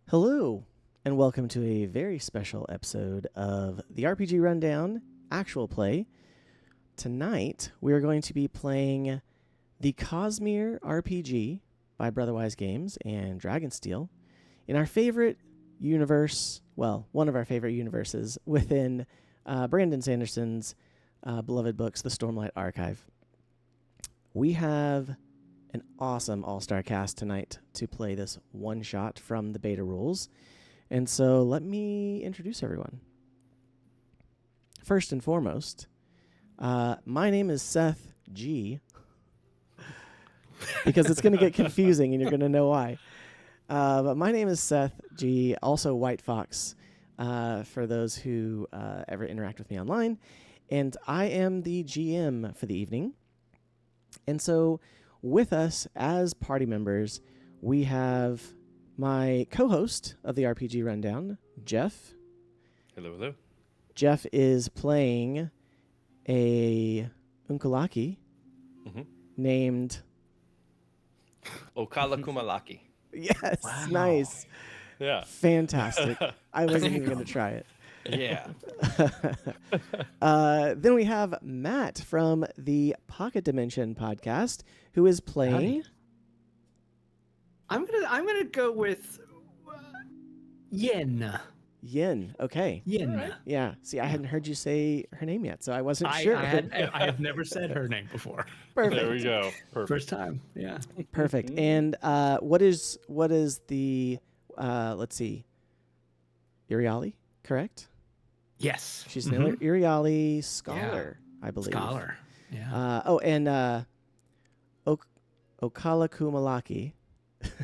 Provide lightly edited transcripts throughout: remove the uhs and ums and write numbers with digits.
Hello, and welcome to a very special episode of the RPG Rundown Actual Play. Tonight, we are going to be playing the CosmereRPG by Brotherwise Games and Dragonsteel in our favorite universe, well, one of our favorite universes within Brandon Sanderson's beloved books, the Stormlight Archive. We have an awesome all-star cast tonight to play this one-shot from the beta rules. And so let me introduce everyone. First and foremost, my name is Seth G. because it's going to get confusing and you're going to know why. But my name is Seth G., also White Fox, for those who ever interact with me online. And I am the GM for the evening. And so with us as party members, we have my co-host of the RPG Rundown, Jeff. Hello, hello. Jeff is playing a Unkalaki named... Okala Kumalaki. Yes, Wow. Nice. Yeah. Fantastic. I wasn't even going to try it. Yeah. Then we have Matt from the Pocket Dimension podcast, who is playing... I'm gonna go with Yen. Yin. Okay. Yen. All right. Yeah. See, I hadn't heard you say her name yet, so I wasn't sure. I have never said her name before. Perfect. There we go. Perfect. First time. Yeah. Perfect. And what is the let's see, Iriali, correct? Yes. She's an Iriali scholar, I believe. Scholar. Yeah. And Okala Kumalaki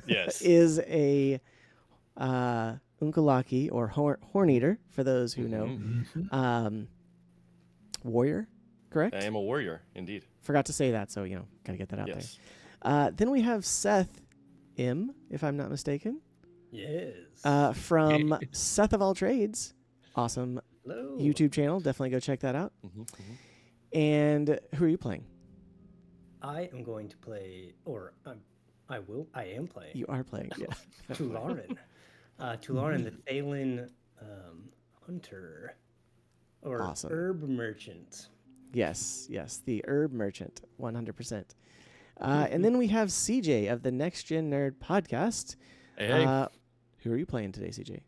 Yes. is a Unkalaki or horn eater, for those who know. Warrior, correct? I am a warrior, indeed. Forgot to say that, so, gotta get that out Yes. there. Then we have Seth M., if I'm not mistaken. Yes. From Seth of All Trades. Awesome Hello. YouTube channel. Definitely go check that out. And who are you playing? I am going to play, or I am playing. You are playing, yeah. Tularin. Tularin, the Thalen hunter, or Awesome. herb merchant. Yes, the herb merchant, 100%. And then we have CJ of the Next Gen Nerd podcast. Hey, Who are you playing today, CJ?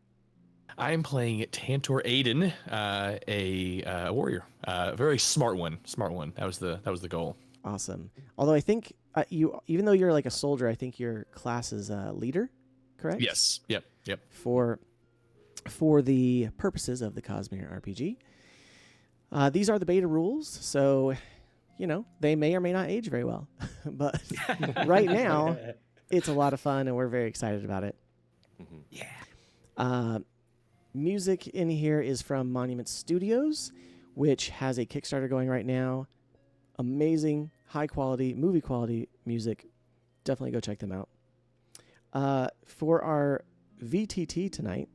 I'm playing Tantor Aiden, a warrior, very smart one. That was the goal. Awesome. Although I think you, even though you're like a soldier, I think your class is a leader, correct? Yes. Yep. For the purposes of the CosmereRPG. These are the beta rules, so, they may or may not age very well. But right now, it's a lot of fun, and we're very excited about it. Yeah. Music in here is from Monument Studios, which has a Kickstarter going right now. Amazing, high-quality, movie-quality music. Definitely go check them out. For our VTT tonight,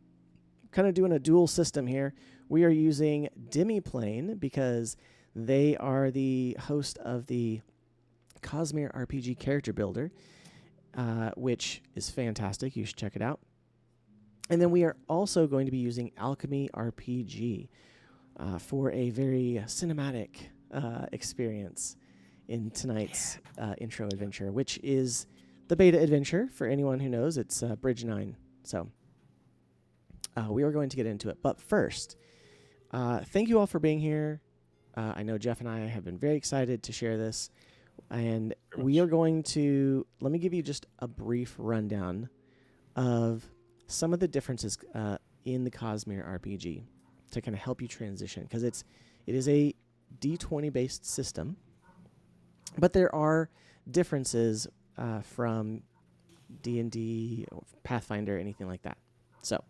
kind of doing a dual system here. We are using Demiplane because they are the host of the CosmereRPG character builder, which is fantastic. You should check it out. And then we are also going to be using Alchemy RPG for a very cinematic experience in tonight's intro adventure, which is the beta adventure. For anyone who knows, it's Bridge 9. So we are going to get into it. But first, thank you all for being here. I know Jeff and I have been very excited to share this. And we are going to, let me give you just a brief rundown of some of the differences in the CosmereRPG to kind of help you transition. Because it is a D20 based system. But there are differences from D&D, or Pathfinder, anything like that. So,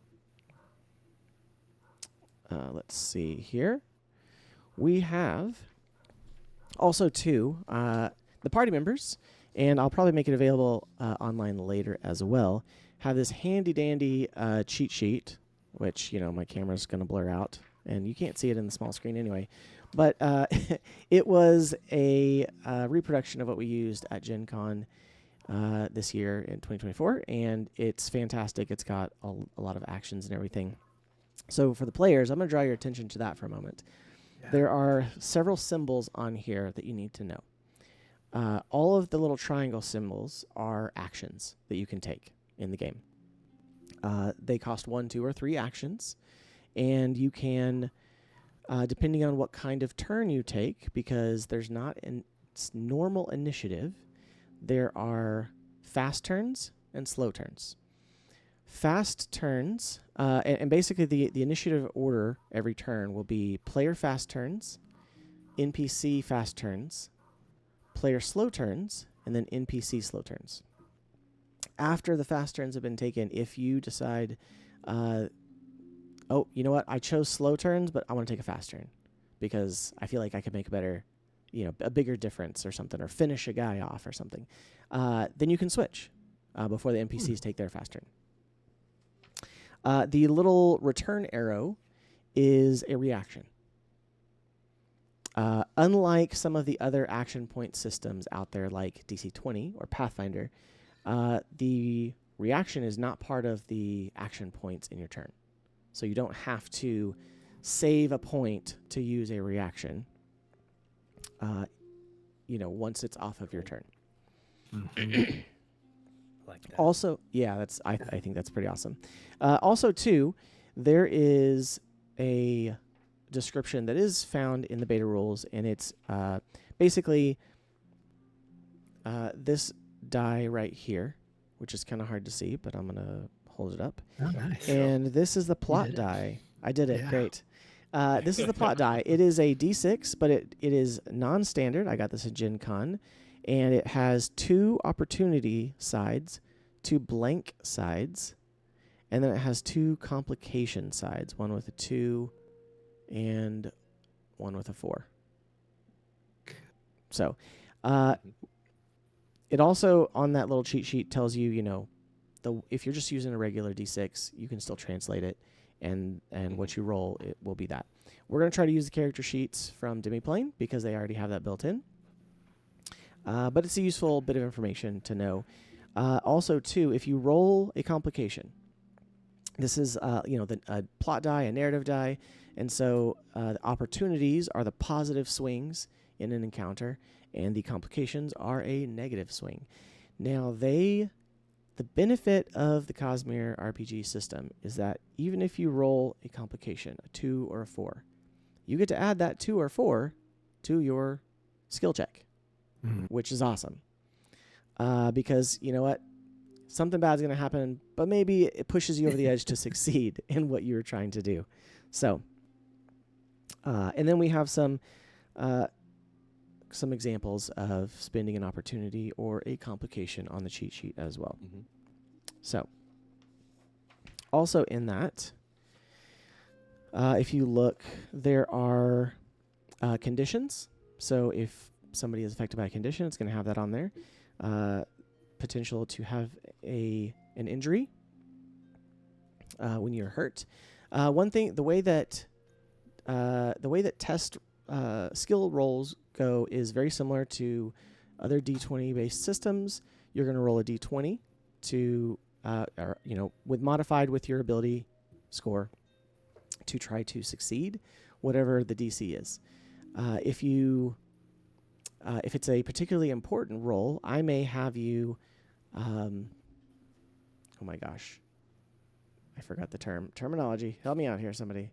let's see here. We have also the party members, and I'll probably make it available online later as well, have this handy-dandy cheat sheet, which, my camera's going to blur out, and you can't see it in the small screen anyway. But it was a reproduction of what we used at GenCon this year in 2024, and it's fantastic. It's got a lot of actions and everything. So for the players, I'm going to draw your attention to that for a moment. Yeah. There are several symbols on here that you need to know. All of the little triangle symbols are actions that you can take in the game. They cost 1, 2, or 3 actions, and you can, depending on what kind of turn you take, because there's not a normal initiative, there are fast turns and slow turns. Fast turns, and basically the initiative order every turn will be player fast turns, NPC fast turns, player slow turns, and then NPC slow turns. After the fast turns have been taken, if you decide, oh, you know what, I chose slow turns, but I want to take a fast turn because I feel like I could make a better, a bigger difference or something, or finish a guy off or something, then you can switch before the NPCs take their fast turn. The little return arrow is a reaction. Unlike some of the other action point systems out there like DC-20 or Pathfinder, the reaction is not part of the action points in your turn. So you don't have to save a point to use a reaction, once it's off of your turn. Like that. Also, yeah, I think that's pretty awesome. Also, too, there is a description that is found in the beta rules, and it's basically this die right here, which is kind of hard to see, but I'm going to hold it up. Oh, nice. And this is the plot did it. die. I did it. Yeah. Great. This is the plot die. It is a D6, but it is non-standard. I got this at GenCon. And it has 2 opportunity sides, 2 blank sides, and then it has 2 complication sides, one with a 2 and one with a 4. So, it also, on that little cheat sheet, tells you, if you're just using a regular D6, you can still translate it, and what you roll, it will be that. We're going to try to use the character sheets from Demiplane because they already have that built in. But it's a useful bit of information to know. Also, too, if you roll a complication, this is, a plot die, a narrative die, and so the opportunities are the positive swings in an encounter, and the complications are a negative swing. Now, the benefit of the CosmereRPG system is that even if you roll a complication, a 2 or a 4, you get to add that 2 or 4 to your skill check. Which is awesome. Because, you know what? Something bad is going to happen, but maybe it pushes you over the edge to succeed in what you're trying to do. So, and then we have some examples of spending an opportunity or a complication on the cheat sheet as well. Mm-hmm. So, also in that, if you look, there are conditions. So if somebody is affected by a condition, it's going to have that on there. Potential to have an injury when you're hurt. One thing, the way that test skill rolls go is very similar to other D20 based systems. You're going to roll a D20 to, modified with your ability score to try to succeed, whatever the DC is. If it's a particularly important role, I may have you, oh my gosh, I forgot the terminology. Help me out here, somebody.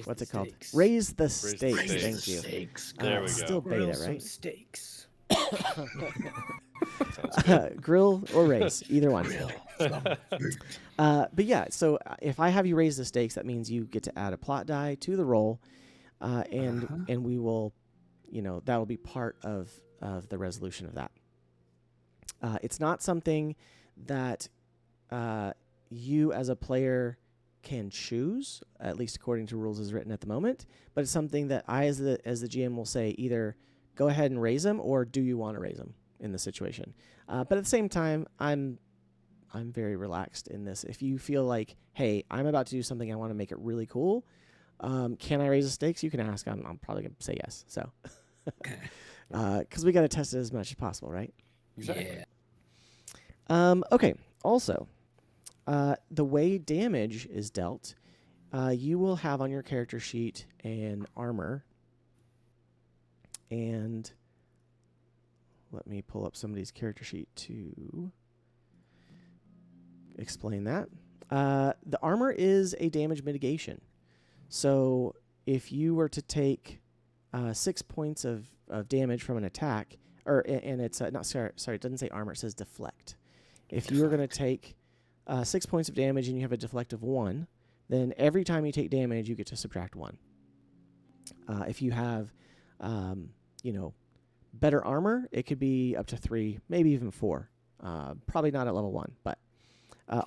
What's it called? Raise the stakes. Thank you. There we go. Still Grill beta, some right? steaks. Grill or raise, either one. But yeah, so if I have you raise the stakes, that means you get to add a plot die to the roll, and we will, that will be part of the resolution of that. It's not something that you as a player can choose, at least according to rules as written at the moment, but it's something that I as the GM will say either go ahead and raise them, or do you want to raise them in the situation. But at the same time, I'm very relaxed in this. If you feel like, hey, I'm about to do something, I want to make it really cool, can I raise the stakes? You can ask. I'm probably going to say yes. So, because we got to test it as much as possible, right? Exactly. Okay. Also, the way damage is dealt, you will have on your character sheet an armor. And let me pull up somebody's character sheet to explain that. The armor is a damage mitigation. So if you were to take 6 points of damage from an attack, and it's not sorry, it doesn't say armor, it says deflect. If you were going to take 6 points of damage and you have a deflect of 1, then every time you take damage, you get to subtract 1. If you have, better armor, it could be up to 3, maybe even 4. Probably not at level 1, but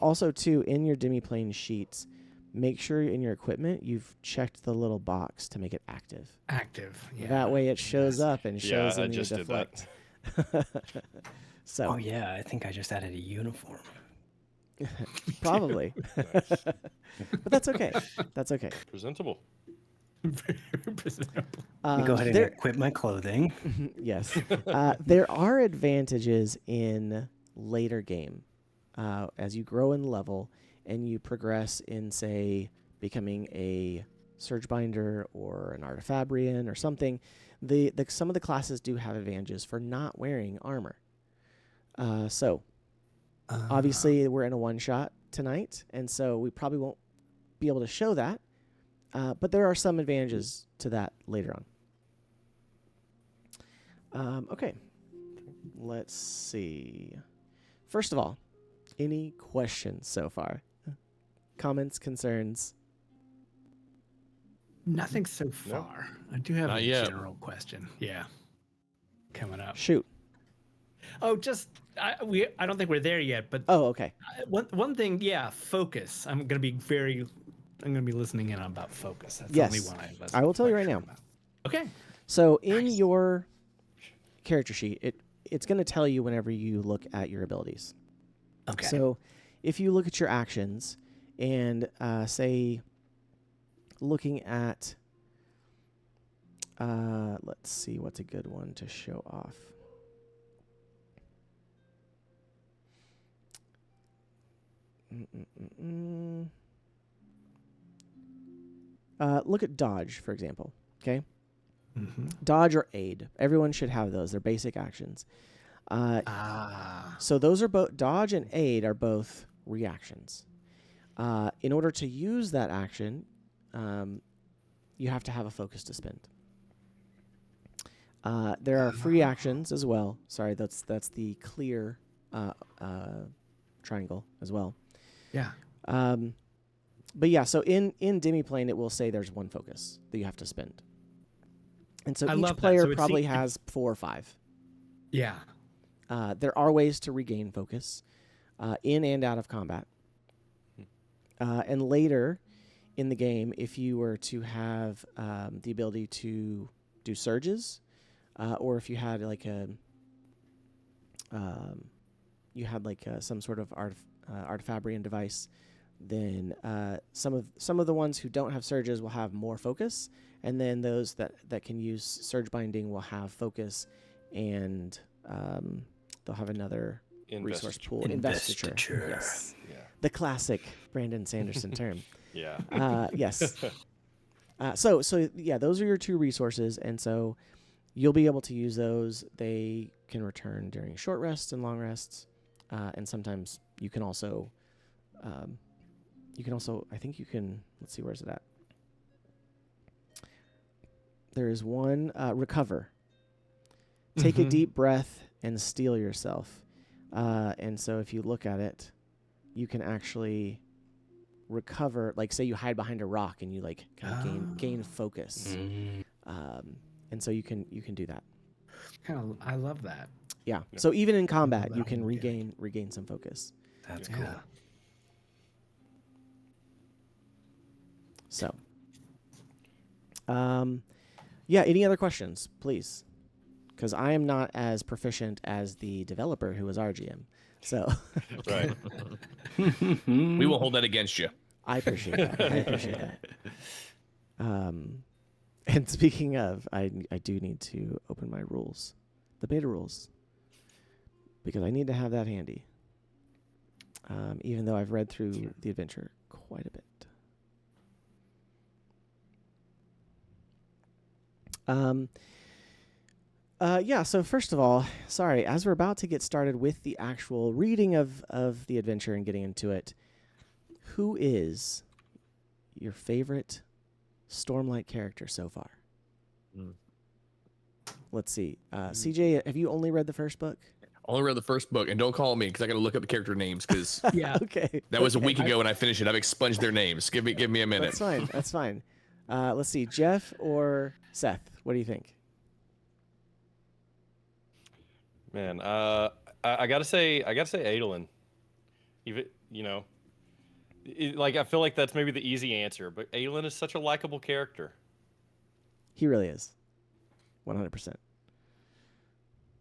also too, in your demiplane sheets, make sure in your equipment you've checked the little box to make it active. Active. Yeah. That way it shows up and shows I in your just did that. deflect. So Oh yeah, I think I just added a uniform. probably. But that's okay. That's okay. Presentable. Very presentable. Let me go ahead and there- equip my clothing. Yes. There are advantages in later game. As you grow in level and you progress in, say, becoming a Surge Binder or an Artifabrian or something, some of the classes do have advantages for not wearing armor. So, obviously, we're in a one-shot tonight, and so we probably won't be able to show that. But there are some advantages to that later on. Okay. Let's see. First of all, any questions so far? Comments, concerns? Nothing so far. I do have Not a yet. general question. Yeah. Coming up. Shoot. Oh, I don't think we're there yet, but Oh, okay. one thing, focus. I'm gonna be listening in on about focus. That's Yes. the only one I will tell you right quite now. sure about. Okay. So in Nice. your character sheet, it's going to tell you whenever you look at your abilities. Okay. So if you look at your actions and say looking at, let's see, what's a good one to show off? Look at dodge, for example. Okay. Mm-hmm. Dodge or aid. Everyone should have those. They're basic actions. So those are both, dodge and aid are both reactions. In order to use that action, you have to have a focus to spend. There are free actions as well. Sorry, that's the clear triangle as well. Yeah. But yeah, so in Demiplane, it will say there's one focus that you have to spend. And so I each love that. player So it probably seems- has 4 or 5. Yeah. There are ways to regain focus in and out of combat. And later in the game, if you were to have the ability to do surges, or if you had like some sort of Artifabrian device, then some of the ones who don't have surges will have more focus, and then those that can use surge binding will have focus, and they'll have another resource pool. Investiture. Yes. Yeah. The classic Brandon Sanderson term. Yeah. Yes. So yeah, those are your 2 resources, and so you'll be able to use those. They can return during short rests and long rests, and sometimes you can also, I think you can. Let's see, where's it at? There is one recover. Take a deep breath and steel yourself. And so if you look at it, you can actually recover. Like, say you hide behind a rock and you like kind of gain focus. And so you can do that. I love that. Yeah. So even in combat, that you can whole mechanic. regain some focus. That's Yeah. cool. So, yeah. Any other questions, please? Because I am not as proficient as the developer who was our GM. So Right. We won't hold that against you. I appreciate that. I appreciate that. And speaking of, I do need to open my rules, the beta rules, because I need to have that handy. even though I've read through the adventure quite a bit. Yeah, so first of all, sorry, as we're about to get started with the actual reading of the adventure and getting into it, who is your favorite Stormlight character so far? Let's see. CJ, have you only read the first book? Only read the first book, and don't call me because I got to look up the character names because Yeah. Okay. that was a okay. week ago when I finished it. I've expunged their names. Give me a minute. That's fine. That's fine. Let's see. Jeff or Seth? What do you think? Man, I gotta say Adolin. Even like I feel like that's maybe the easy answer, but Adolin is such a likable character. He really is. 100%.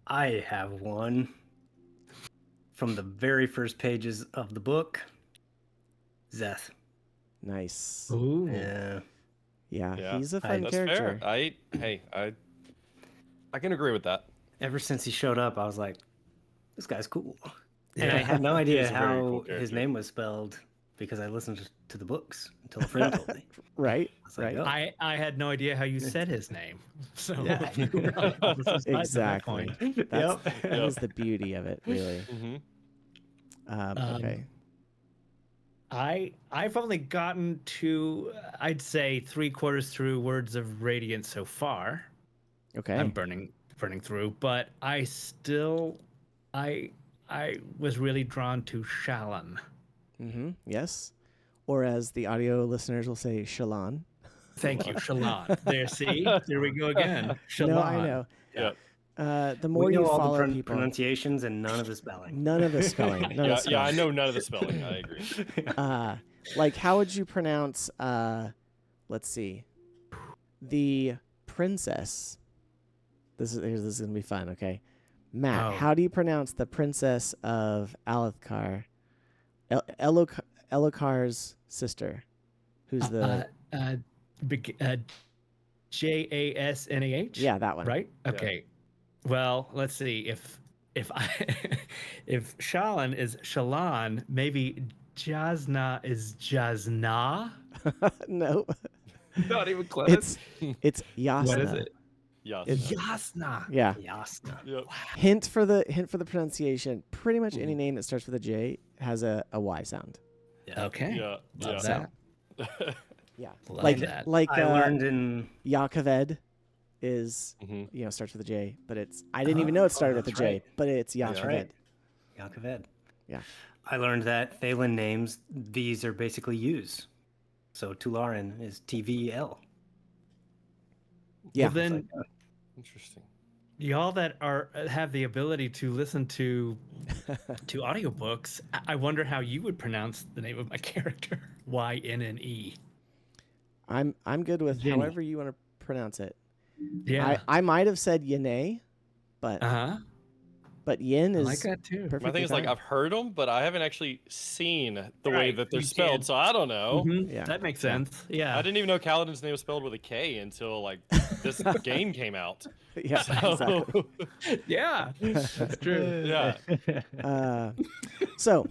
I have one from the very first pages of the book. Zeth. Nice. Ooh. Yeah. Yeah, he's a fun That's character. fair. I can agree with that. Ever since he showed up, I was like, this guy's cool. And Yeah. I had no He idea is a very cool how his character. name was spelled because I listened to the books until a friend told me. Right. I was like, Right. oh. I had no idea how you said his name. So Yeah. Exactly. That's, Yep. that is the beauty of it, really. Okay. I've only gotten to, I'd say, 3/4 through Words of Radiance so far. Okay. I'm burning through, but I was really drawn to Shallan. Yes. Or as the audio listeners will say, Shallan. Thank you, Shallan. There we go again. Shallan. No, I know. Yeah. The more We know you all the follow people, pronunciations and none of the spelling. none of the spelling. None of the Yeah, spelling. I know none of the spelling. I agree. Like, how would you pronounce? Let's see, the princess. This is gonna be fun. Okay, Matt, Oh. how do you pronounce the princess of Alethkar? Elokar's sister, who's the Jasnah. yeah, that one. Right? Okay. Well, let's see. If if Shallan is Shallan, maybe Jasna is Jasna. No, Not even close. it's Yasna. What is it? Yes. Jasna. Yeah. Yasna. Yep. Hint for the pronunciation. Pretty much any name that starts with a J has a Y sound. Okay. Yeah. Love Yeah. that. Yeah, Love like that. like I learned in Yaakaved is Mhm. starts with a J, but I didn't even know it started with a that's J, right. but it's That's Yaakaved. right. Yaakaved. Yeah. I learned that Thalen names, these are basically U's. So Tularin is TVL. Yeah. Well, then Interesting. y'all that have the ability to listen to audiobooks, I wonder how you would pronounce the name of my character. YNNE. I'm good with Jenny. however you want to pronounce it. Yeah. I might have said Yene, but Uh-huh. but Yin I is like that too. perfectly My thing is like fine. I've heard them, but I haven't actually seen the way Right, that they're you spelled, can't- so I don't know. Mhm, Yeah. That makes Yeah. sense. Yeah. I didn't even know Kaladin's name was spelled with a K until like this game came out. yeah, exactly. Yeah. That's true. Yeah. So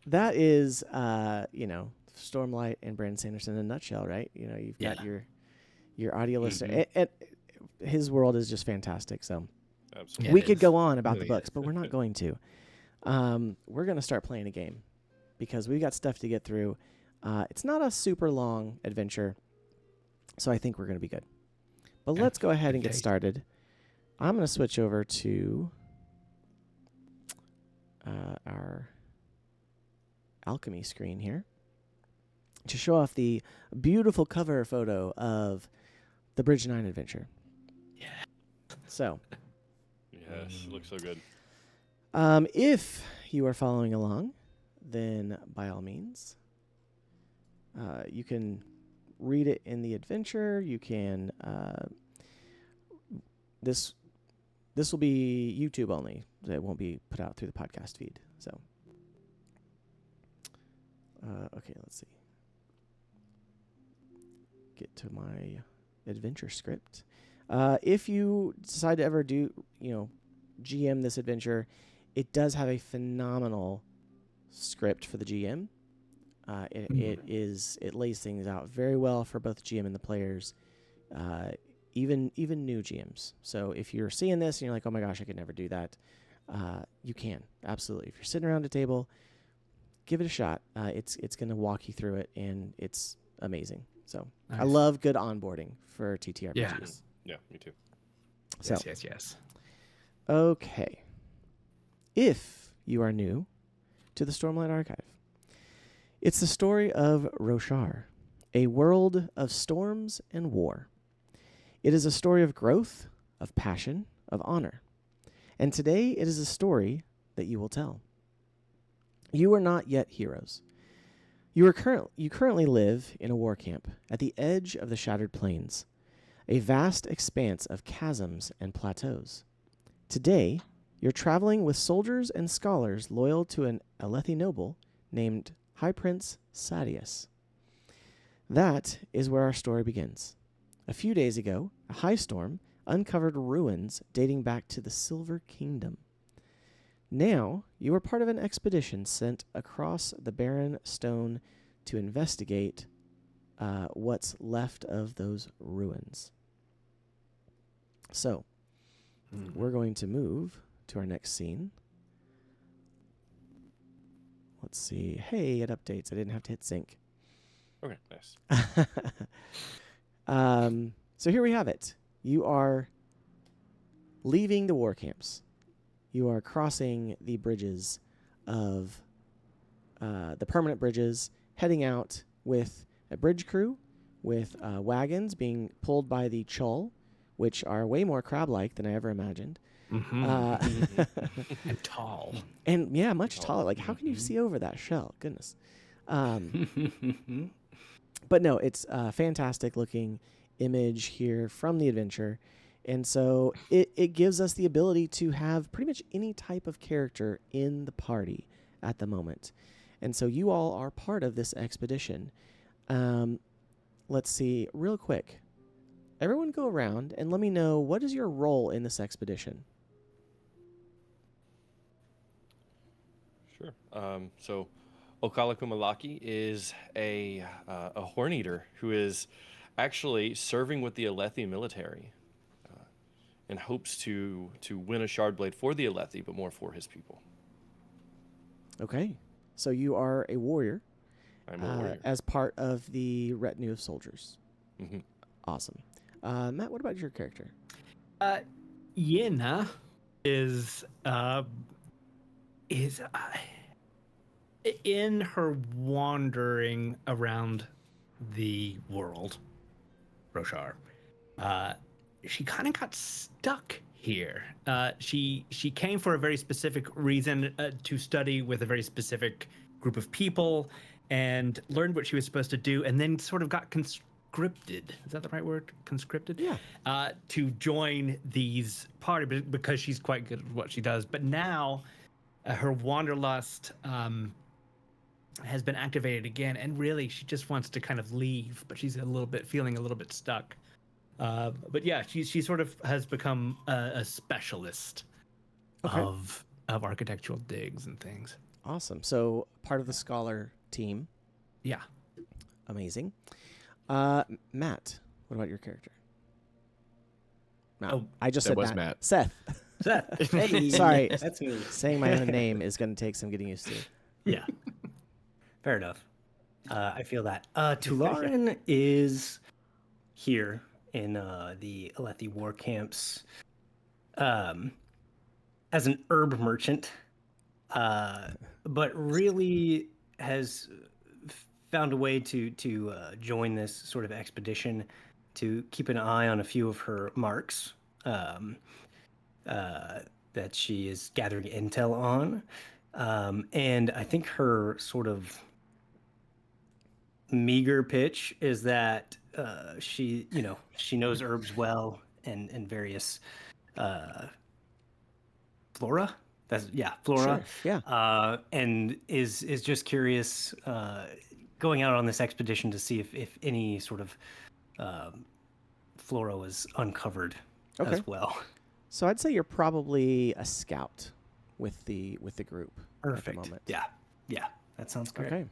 that is Stormlight and Brandon Sanderson in a nutshell, right? You've got your audio listener. And his world is just fantastic. So Absolutely. we It could is. go on about Really the books, is. but we're not going to. We're going to start playing a game because we got stuff to get through. It's not a super long adventure, so I think we're going to be good. But Okay. let's go ahead and Good get taste. started. I'm going to switch over to our alchemy screen here to show off the beautiful cover photo of the Bridge 9 adventure. Yeah. So, Yes, looks so good. if you are following along, then by all means, you can read it in the adventure. You can this will be YouTube only. It won't be put out through the podcast feed. So, okay, let's see. Get to my adventure script. If you decide to ever do, GM this adventure, it does have a phenomenal script for the GM. It lays things out very well for both the GM and the players, even new GMs. So if you're seeing this and you're like, oh my gosh, I could never do that, you can absolutely. If you're sitting around a table, give it a shot. It's going to walk you through it, and it's amazing. So Nice. I love good onboarding for TTRPGs. Yeah, me too. So, Yes. okay. If you are new to the Stormlight Archive, it's the story of Roshar, a world of storms and war. It is a story of growth, of passion, of honor. And today it is a story that you will tell. You are not yet heroes. You currently live in a war camp at the edge of the Shattered Plains, a vast expanse of chasms and plateaus. Today, you're traveling with soldiers and scholars loyal to an Alethi noble named High Prince Sadius. That is where our story begins. A few days ago, a high storm uncovered ruins dating back to the Silver Kingdom. Now, you are part of an expedition sent across the barren stone to investigate what's left of those ruins. So, we're going to move to our next scene. Let's see. Hey, it updates. I didn't have to hit sync. Okay, nice. So here we have it. You are leaving the war camps. You are crossing the bridges of the permanent bridges, heading out with a bridge crew, with wagons being pulled by the Chul, which are way more crab-like than I ever imagined. And tall. And yeah, much taller. Like, how can you see over that shell? Goodness. But no, it's a fantastic looking image here from the adventure. And so it gives us the ability to have pretty much any type of character in the party at the moment. And so you all are part of this expedition. Let's see, real quick. Everyone go around and let me know, what is your role in this expedition? Sure. So Okalakumalaki is a horn eater who is actually serving with the Alethi military and hopes to win a shard blade for the Alethi, but more for his people. Okay. So you are a warrior. I'm a warrior. As part of the retinue of soldiers. Mm-hmm. Awesome. Matt, what about your character? Yena is in her wandering around the world, Roshar. She kind of got stuck here. She came for a very specific reason, to study with a very specific group of people, and learned what she was supposed to do, and then sort of got conscripted. Is that the right word? Conscripted? Yeah. To join these party because she's quite good at what she does. But now her wanderlust has been activated again, and really she just wants to kind of leave, but she's feeling a little bit stuck. But yeah, she sort of has become a specialist of architectural digs and things. Awesome. So part of the scholar team. Yeah. Amazing. Matt, what about your character? No, I just said was Matt. Seth. Seth. Hey, Sorry. That's me. Saying my own name is going to take some getting used to. Yeah. Fair enough. I feel that. Tularin is here in the Alethi war camps as an herb merchant, but really has found a way to join this sort of expedition to keep an eye on a few of her marks that she is gathering intel on. And I think her sort of meager pitch is that she knows herbs well and various flora. Flora. Sure. Yeah. And is just curious, going out on this expedition to see if any sort of flora was uncovered as well. So I'd say you're probably a scout with the group Perfect. at the moment. Yeah. Yeah, that sounds great. Okay.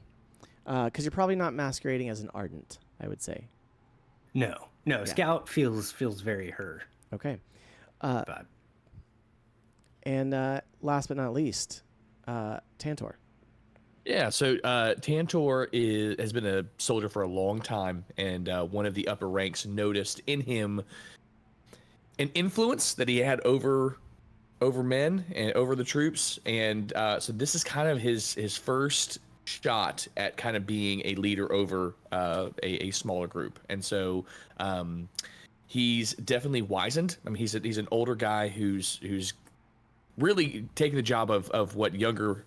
Because you're probably not masquerading as an ardent, I would say. No, Scout feels very her. Okay. But And last but not least, Tantor. Yeah, so Tantor has been a soldier for a long time, and one of the upper ranks noticed in him an influence that he had over men and over the troops, and so this is kind of his first shot at kind of being a leader over a smaller group, and so he's definitely wizened. I mean, he's an older guy who's really taking the job of what younger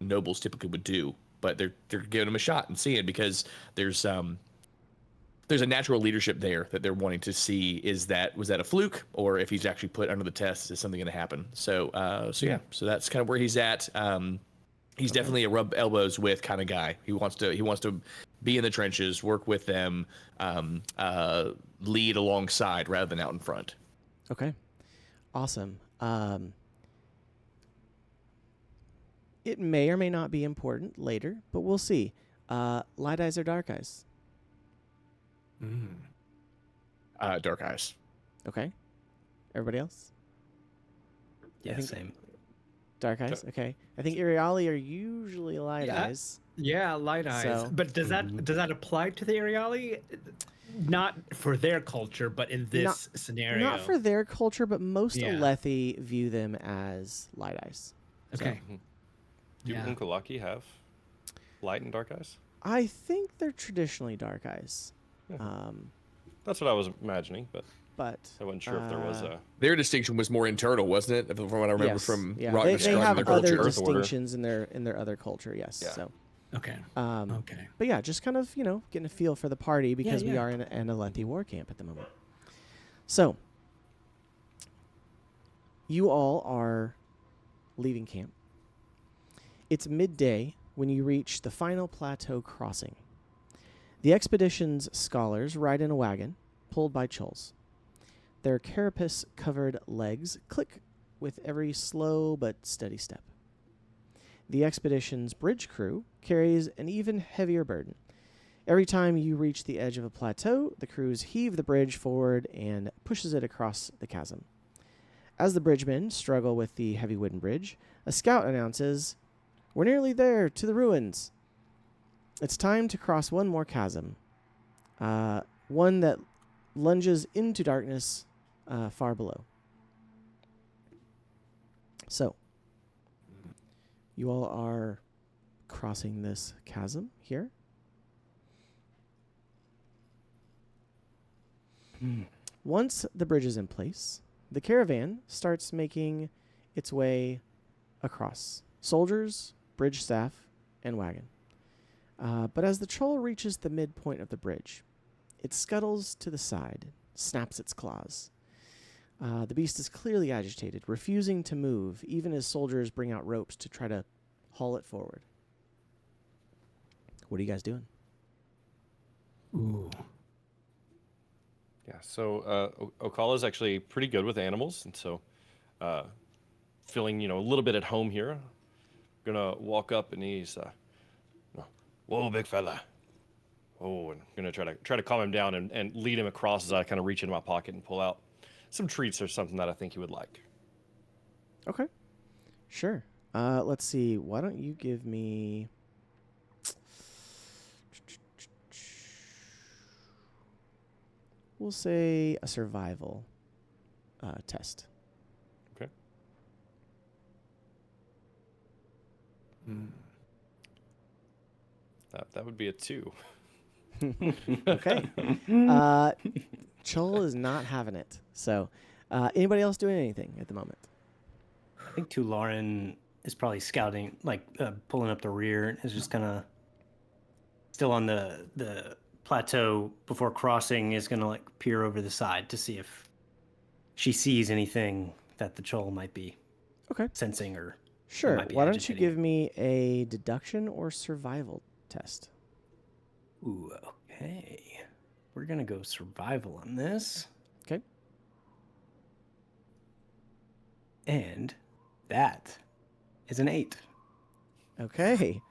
nobles typically would do, but they're giving him a shot and seeing, because there's a natural leadership there that they're wanting to see. Was that a fluke, or if he's actually put under the test, is something going to happen? So so that's kind of where he's at. He's definitely a rub elbows with kind of guy. He wants to be in the trenches, work with them, lead alongside rather than out in front. Okay. Awesome. It may or may not be important later, but we'll see. Light eyes or dark eyes? Dark eyes. Okay. Everybody else? yeah, think- same. Dark eyes? Okay. I think Iriali are usually light eyes. Yeah, light eyes. So- But does that apply to the Ariali? Not for their culture, but in this scenario. Not for their culture, but most Yeah. Alethi view them as light eyes. Okay. Do Yeah. Unkalaki have light and dark eyes? I think they're traditionally dark eyes. Yeah. That's what I was imagining, but But I wasn't sure if there was a. Their distinction was more internal, wasn't it? From what I remember yes, from yeah. Rock They describing have their other culture. Earth Order. distinctions in their other culture, yes. Yeah. So Okay. Um, Okay. But yeah, just kind of, getting a feel for the party because we yeah. are in an Alethi war camp at the moment. So, you all are leaving camp. It's midday when you reach the final plateau crossing. The expedition's scholars ride in a wagon, pulled by chulls. Their carapace-covered legs click with every slow but steady step. The expedition's bridge crew carries an even heavier burden. Every time you reach the edge of a plateau, the crews heave the bridge forward and pushes it across the chasm. As the bridgemen struggle with the heavy wooden bridge, a scout announces, "We're nearly there, to the ruins." It's time to cross one more chasm, one that lunges into darkness far below. So, you all are crossing this chasm here. Once the bridge is in place, the caravan starts making its way across. Soldiers, bridge staff, and wagon. But as the troll reaches the midpoint of the bridge, it scuttles to the side, snaps its claws. The beast is clearly agitated, refusing to move, even as soldiers bring out ropes to try to haul it forward. What are you guys doing? Ooh. Yeah, so Okala's actually pretty good with animals, and so feeling a little bit at home here. Gonna walk up and he's whoa, big fella. Oh, and gonna try to calm him down and lead him across as I kind of reach into my pocket and pull out some treats or something that I think he would like. Okay. Sure. Let's see. Why don't you give me... We'll say a survival test. Okay. That would be a 2. Okay. Chol is not having it. So, anybody else doing anything at the moment? I think Lauren is probably scouting, like pulling up the rear, and is just kind of still on the plateau before crossing. Is gonna like peer over the side to see if she sees anything that the Chol might be Okay. sensing or Sure. might be Why don't you agitating. give me a deduction or survival test? Ooh, okay. We're gonna go survival on this. Okay. And that is an 8. Okay.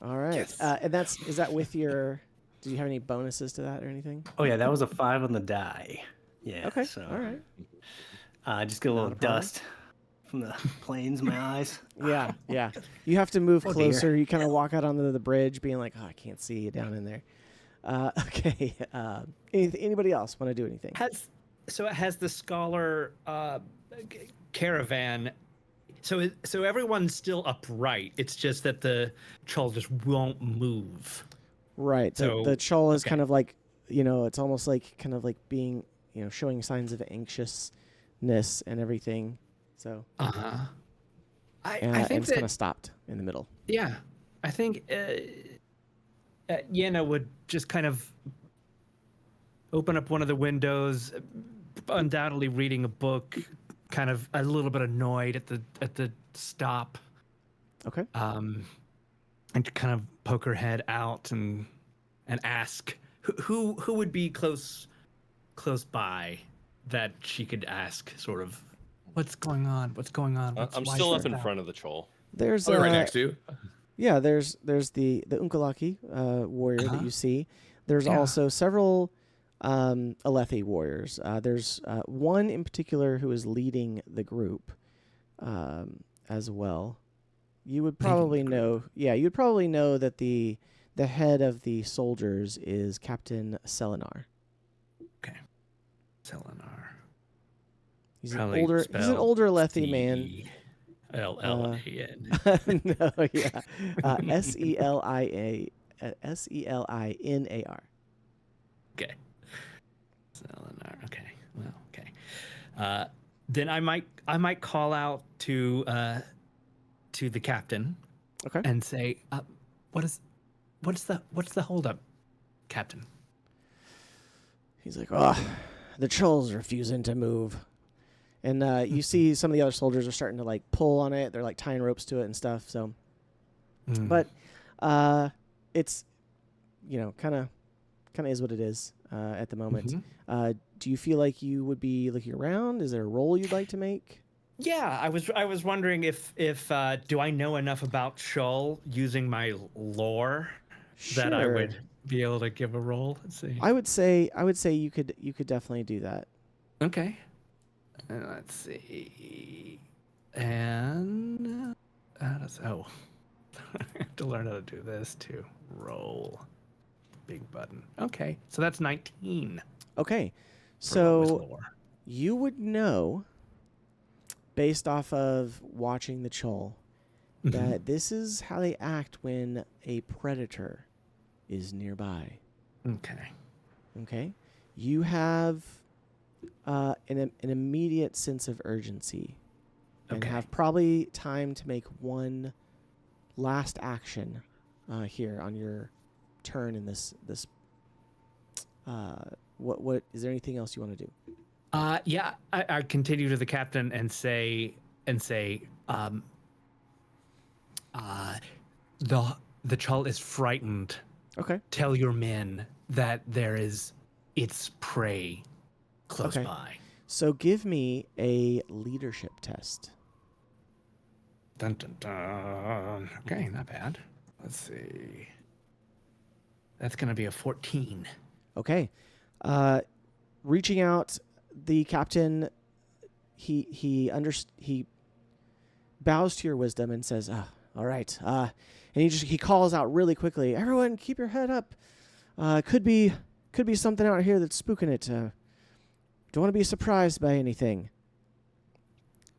All right. Yes. And is that with your? Do you have any bonuses to that or anything? Oh yeah, that was a 5 on the die. Yeah. Okay. So All right. I just get a little Not a problem. dust from the planes in my eyes. Yeah. Yeah. You have to move Oh, dear. closer. You kind of walk out onto the bridge, being like, "Oh, I can't see you down in there." Okay. Anybody else want to do anything? Has the scholar caravan? So everyone's still upright. It's just that the troll just won't move. Right. So- The Chol is okay. kind of like, it's almost like kind of like being, showing signs of anxiousness and everything. So, Uh-huh. I and think it's that kind of stopped in the middle. yeah, I think Yenna would just kind of open up one of the windows, undoubtedly reading a book, kind of a little bit annoyed at the stop, Okay. and kind of poke her head out and ask who would be close by that she could ask, sort of, what's going on? I'm Why still is up in that?" front of the troll. There's Oh, right next to you. Yeah, there's the Unkalaki warrior that Uh-huh. you see. There's Yeah. also several Alethi warriors. There's one in particular who is leading the group as well. You would probably know. Yeah, you'd probably know that the head of the soldiers is Captain Selenar. Selenar. He's an Probably older. He's an spelled older Alethi man. Selenan. No, yeah. Selinar. Okay. Selenar. Okay. Well, okay. Then I might call out to the captain Okay. and say, what's the holdup, Captain? He's like, oh, the troll's refusing to move. And you see some of the other soldiers are starting to like pull on it. They're like tying ropes to it and stuff. So, but it's, kind of is what it is at the moment. Do you feel like you would be looking around? Is there a role you'd like to make? Yeah, I was wondering if do I know enough about Shull using my lore that I would be able to give a role? Let's see. I would say you could definitely do that. Okay. Let's see. And how does I have to learn how to do this too. Roll. Big button. Okay, so that's 19. Okay, with so lore. you would know, based off of watching the Chol, that this is how they act when a predator is nearby. Okay. Okay, you have an immediate sense of urgency, and Okay. have probably time to make one last action here on your turn in this. What is there anything else you want to do? Yeah, I continue to the captain and say, the Chul is frightened. Okay. Tell your men that there is its prey close Okay. by. So give me a leadership test. Dun dun dun. Okay, not bad. Let's see. That's gonna be a 14. Okay. Reaching out, the captain, he bows to your wisdom and says, all right. And he calls out really quickly, everyone keep your head up. Could be something out here that's spooking it. Don't want to be surprised by anything.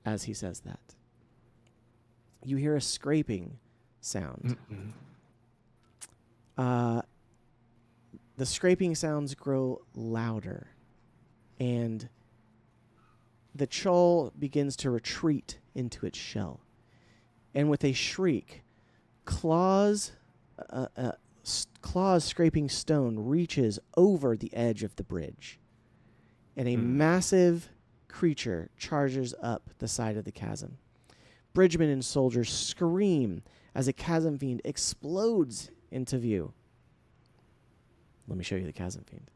As he says that, you hear a scraping sound. The scraping sounds grow louder, and the Chol begins to retreat into its shell. And with a shriek, claws scraping stone reaches over the edge of the bridge, and a massive creature charges up the side of the chasm. Bridgemen and soldiers scream as a chasm fiend explodes into view. Let me show you the chasm fiend.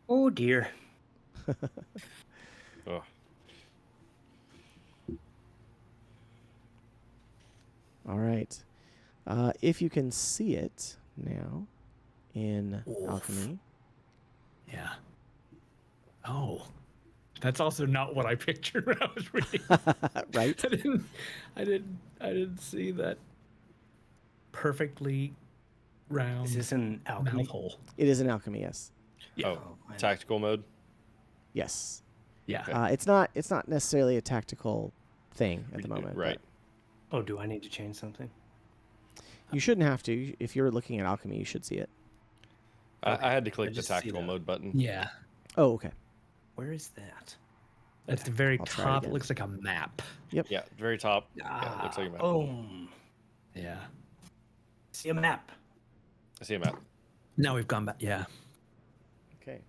Oh dear. Oh. All right. If you can see it now in Oof. alchemy. Yeah. Oh, that's also not what I pictured when I was reading. Right? I didn't see that perfectly round Is this an alchemy? mouth hole. It is an alchemy, yes. Yeah. Oh, man. tactical mode. Yes. Yeah. Okay. It's not necessarily a tactical thing at the moment. Right. Oh, do I need to change something? but You shouldn't have to. If you're looking at alchemy, you should see it. I had to click the just see tactical that. mode button. Yeah. Oh, okay. Where is that? At the very I'll try top, it again. looks like a map. Yeah, very top. Yeah, it looks like a map. Boom. Yeah. See a map. I see a map. Now we've gone back. Yeah. Okay.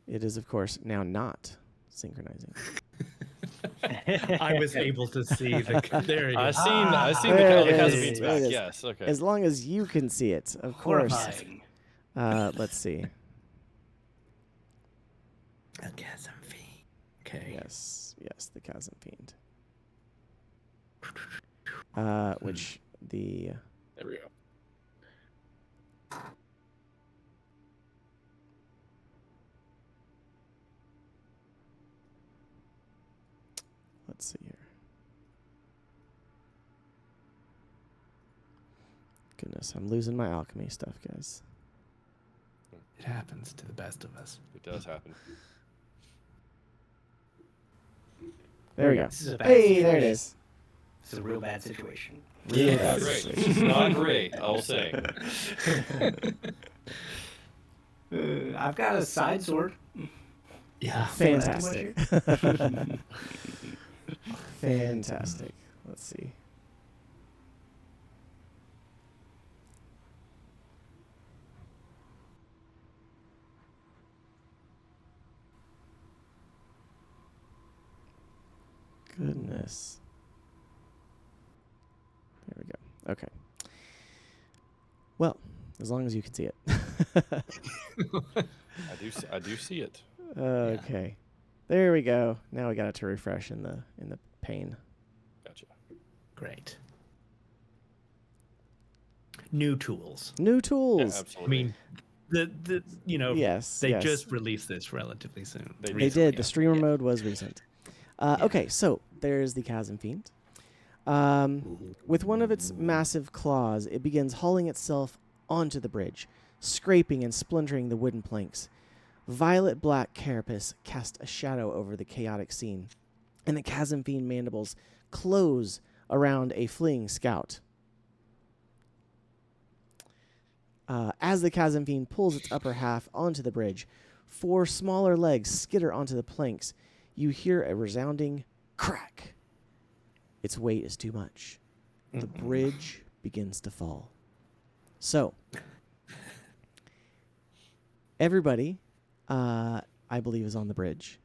It is, of course, now not synchronizing. I was able to see the. There you go. I seen There the it chasm is, beats there it back. is. Yes. Okay. As long as you can see it, of course. Horrifying. Let's see. A chasm fiend. Okay. Yes, the chasm fiend. Which the There we go. let's see here. Goodness, I'm losing my alchemy stuff, guys. It happens to the best of us. It does happen. There we go. This is a bad Hey, there it is. This is a real bad situation. Real Not bad great. situation. Not great. I'll say. I've got a side sword. Yeah. Fantastic. Fantastic. Let's see. Goodness. There we go. Okay. Well, as long as you can see it. I do see it. Okay. There we go. Now we got it to refresh in the pane. Gotcha. Great. New tools. New Yeah, tools. I absolutely. mean, the Yes. they yes. just released this relatively soon. They They recently, did. The streamer Yeah. mode was recent. Okay, so there's the chasm fiend. With one of its massive claws, it begins hauling itself onto the bridge, scraping and splintering the wooden planks. Violet black carapace cast a shadow over the chaotic scene, and the chasm fiend mandibles close around a fleeing scout. As the chasm fiend pulls its upper half onto the bridge, 4 smaller legs skitter onto the planks. You hear a resounding crack. Its weight is too much. The bridge begins to fall. So, everybody, I believe, is on the bridge.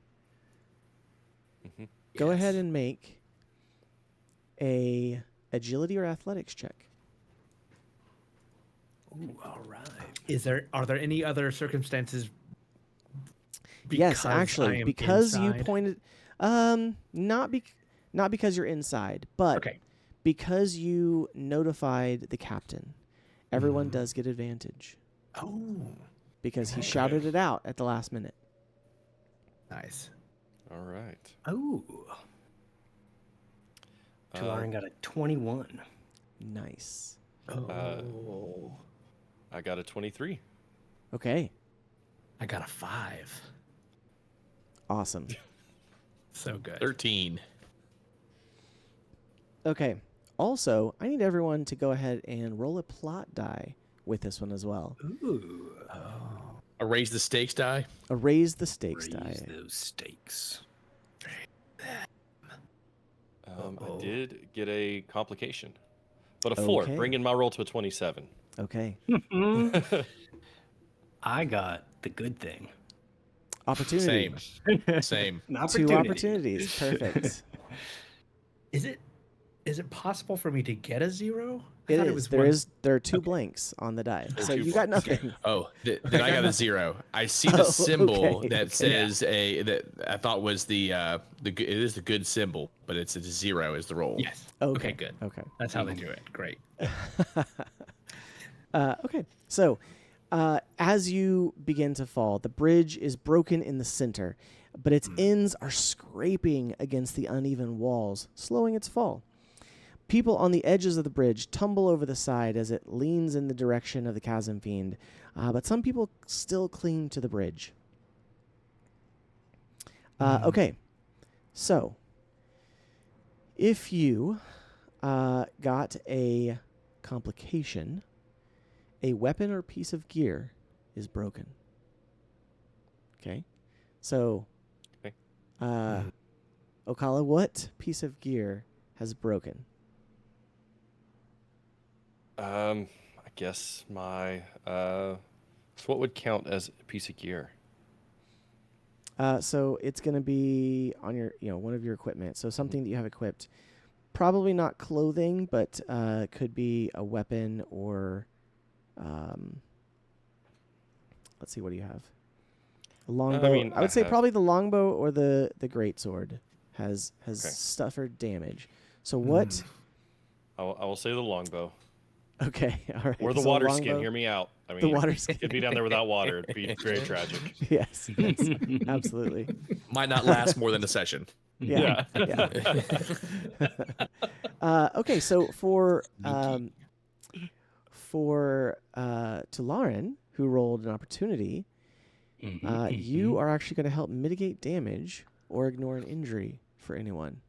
Mhm. Go ahead and make a agility or athletics check. Ooh, all right. Are there any other circumstances? Yes, because I actually, am because you inside? pointed, not because you're inside, but Okay. because you notified the captain. Everyone does get advantage Oh, because he shouted it out at the last minute. nice. All right. Ooh. Tularin got a 21. Nice. Oh, I got a 23. Okay. I got a 5. Awesome. So good. 13. Okay. Also, I need everyone to go ahead and roll a plot die with this one as well. Ooh. A raise the stakes die. A raise the stakes Raise die. those stakes. I did get a complication, but a 4, Okay. bringing my roll to a 27. Okay. I got the good thing. Opportunity. Same. Same. An 2 opportunities. Perfect. Is it Is it possible for me to get a 0? It thought is. one. There are 2 Okay. blanks on the die, There are so 2 you got blanks. nothing. Oh, then I got a 0. I see the Oh, symbol okay, that okay. says that I thought was it is the good symbol, but it's a 0 is the roll. Yes. Okay, Good. Okay. That's how they do it. Great. Okay. So, as you begin to fall, the bridge is broken in the center, but its ends are scraping against the uneven walls, slowing its fall. People on the edges of the bridge tumble over the side as it leans in the direction of the chasm fiend, but some people still cling to the bridge. Okay, so if you got a complication, a weapon or piece of gear is broken. Okay, so Okay. Ocala, what piece of gear has broken? I guess my so what would count as a piece of gear? So it's going to be on your, one of your equipment. So something that you have equipped. Probably not clothing, but could be a weapon or, let's see, what do you have? A longbow. I would say probably the longbow or the greatsword has suffered damage. So what? I will say the longbow. Okay, all right. Or the so water longbow, skin. Hear me out. I mean, The water skin. It'd be down there without water. It'd be very tragic. Yes, absolutely. Might not last more than a session. Yeah. Okay, so for Lauren, who rolled an opportunity, you are actually going to help mitigate damage or ignore an injury for anyone.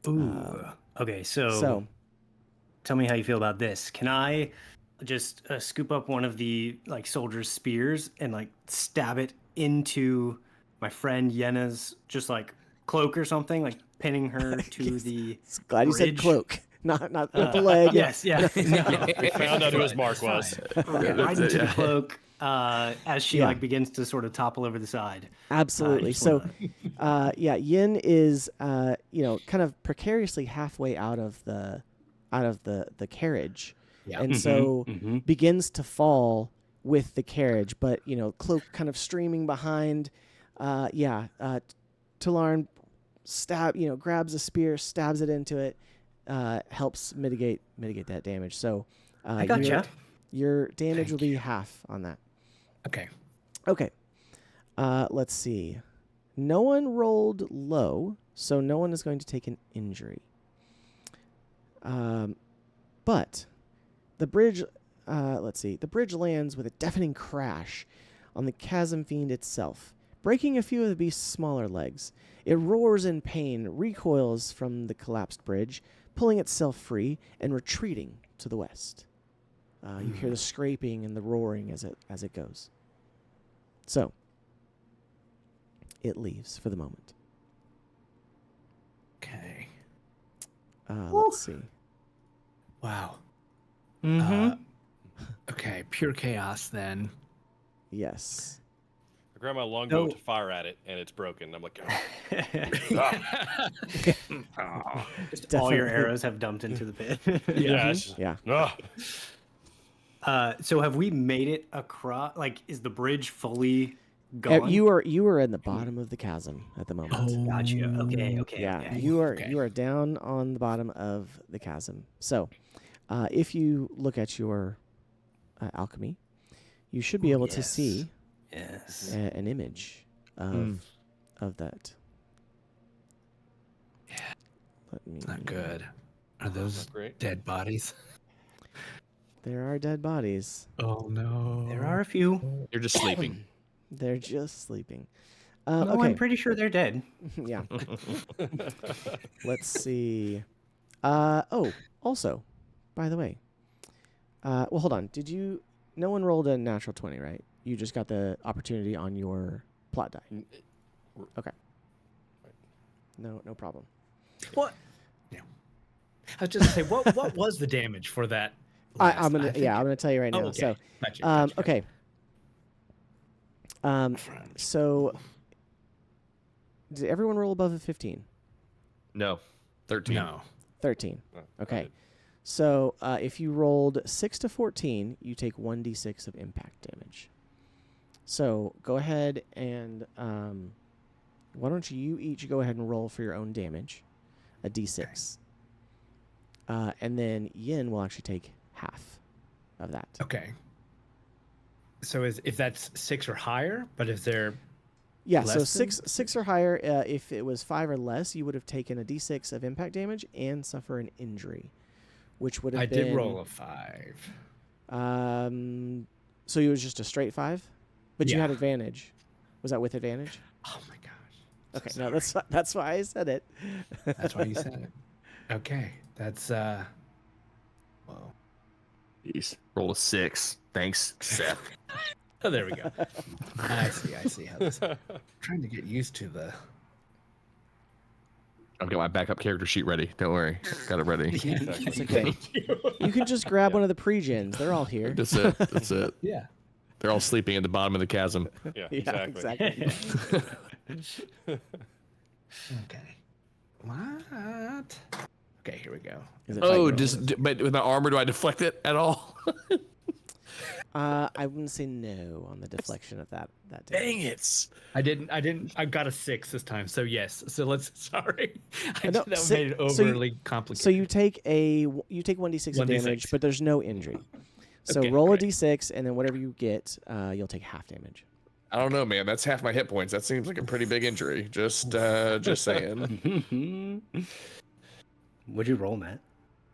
Ooh. Okay, so tell me how you feel about this. Can I just scoop up one of the soldiers' spears and stab it into my friend Yenna's cloak or something, pinning her to the Glad you said bridge? cloak, not the leg. Yes, yeah. No. We found out who his mark was. Right into the cloak as she Yeah. begins to sort of topple over the side. Absolutely. So, Yin is kind of precariously halfway out of the carriage, and so begins to fall with the carriage, but cloak kind of streaming behind. Talarn grabs a spear, stabs it into it, helps mitigate that damage. So, I gotcha. Your damage will be half on that. Okay. Okay. Let's see. No one rolled low, so no one is going to take an injury. But the bridge, the bridge lands with a deafening crash on the chasm fiend itself, breaking a few of the beast's smaller legs. It roars in pain, recoils from the collapsed bridge, pulling itself free and retreating to the west. You hear the scraping and the roaring as it goes. So, it leaves for the moment. Okay. Let's see. Wow. Mm-hmm. Okay, pure chaos then. Yes. I grab my longbow to fire at it, and it's broken. I'm like, Just all your arrows have dumped into the pit. yeah. So have we made it across? Is the bridge fully gone? You are in the bottom of the chasm at the moment. Gotcha. Okay. Yeah, okay. you are down on the bottom of the chasm. So, if you look at your alchemy, you should be able to see an image of that. Let me. Not good. Are those dead bodies? There are dead bodies. Oh no. There are a few. You're just sleeping. They're just sleeping. No, Okay. I'm pretty sure they're dead. Yeah. Let's see. Also, by the way, well, hold on. No one rolled a natural 20, right? You just got the opportunity on your plot die. Okay. No problem. What? Yeah. I was just gonna say, what was the damage for that? I'm gonna tell you right now. Okay. So, Gotcha. okay. So, did everyone roll above a 15? No, 13. No. 13. Oh, Okay. So if you rolled 6 to 14, you take 1d6 of impact damage. So go ahead and why don't you each go ahead and roll for your own damage, a d6. And then Yin will actually take half of that. Okay. So if that's 6 or higher, but if they're Yeah, less so than six or higher. If it was 5 or less, you would have taken a d6 of impact damage and suffer an injury, which would have I been. did roll a 5. So it was just a straight 5, but you Yeah. had advantage. Was that with advantage? Oh my gosh. Okay, So no, sorry. that's why I said it. That's why you said it. Okay, that's whoa. Jeez. Roll a 6. Thanks, Seth. Oh, there we go. I see how this. I'm trying to get used to the. I've got my backup character sheet ready. Don't worry. Got it ready. It's okay. You can just grab one of the pre-gens. They're all here. That's it. That's it. Yeah. They're all sleeping at the bottom of the chasm. Yeah, Yeah, exactly. Okay. What? Okay, here we go. Is it Oh, fighting? but with my armor, do I deflect it at all? I wouldn't say no on the deflection of that damage. Dang it. I didn't. I got a 6 this time. So yes. So let's. Sorry. No, That si- made it so you- overly complicated. So you take 1d6 of 1d6. damage, but there's no injury. So Okay, roll great. a d6, and then whatever you get, you'll take half damage. I don't know, man. That's half my hit points. That seems like a pretty big injury. Just saying. What'd you roll, Matt?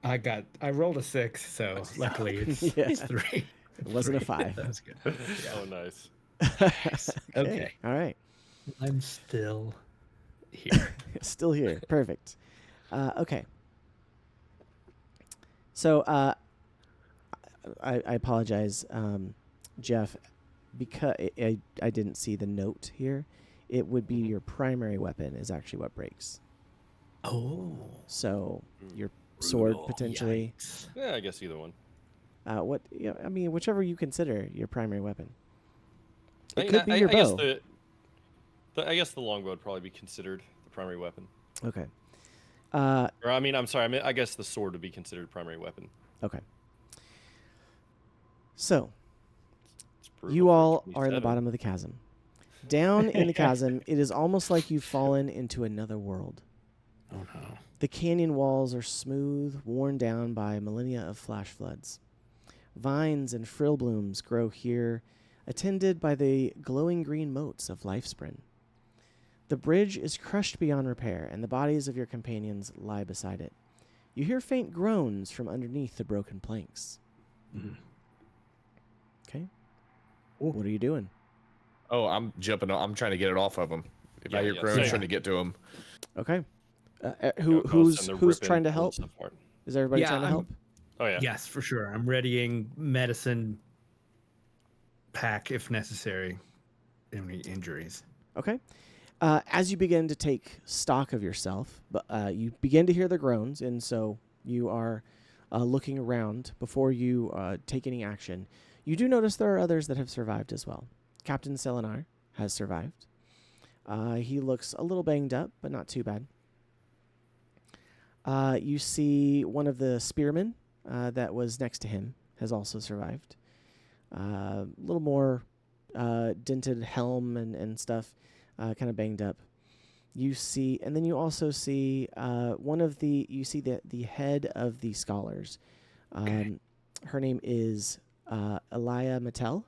I rolled a 6. So luckily it's, Yeah. it's 3. It wasn't a 5. That's good. Oh, nice. Okay. All right. I'm still here. Still here. Perfect. Okay. So I apologize, Jeff, because I didn't see the note here. It would be your primary weapon is actually what breaks. Oh. So your sword potentially. Yikes. Yeah, I guess either one. I mean, whichever you consider your primary weapon. It I mean, could be your guess bow. I guess the longbow would probably be considered the primary weapon. Okay. Or I mean, I'm sorry. I guess the sword would be considered primary weapon. Okay. So It's brutal you for a all are in the 27. bottom of the chasm. Down in the chasm, it is almost like you've fallen into another world. Oh no. The canyon walls are smooth, worn down by millennia of flash floods. Vines and frill blooms grow here, attended by the glowing green moats of Lifespring. The bridge is crushed beyond repair, and the bodies of your companions lie beside it. You hear faint groans from underneath the broken planks. Okay. What are you doing? Oh, I'm jumping. I'm trying to get it off of him. If I Yeah, hear yeah, groans, same. trying to get to him. Okay. Go Who's send the who's ripping trying to bullets help? apart. Is everybody Yeah, trying to I'm- help? Oh yeah. Yes, for sure. I'm readying medicine pack if necessary. Any injuries. Okay. As you begin to take stock of yourself, but you begin to hear the groans, and so you are looking around before you take any action. You do notice there are others that have survived as well. Captain Selenar has survived. He looks a little banged up, but not too bad. You see one of the spearmen that was next to him has also survived. A little more dented helm and stuff, kind of banged up. You see, and then you also see the head of the scholars. Okay. Her name is Elia Mattel.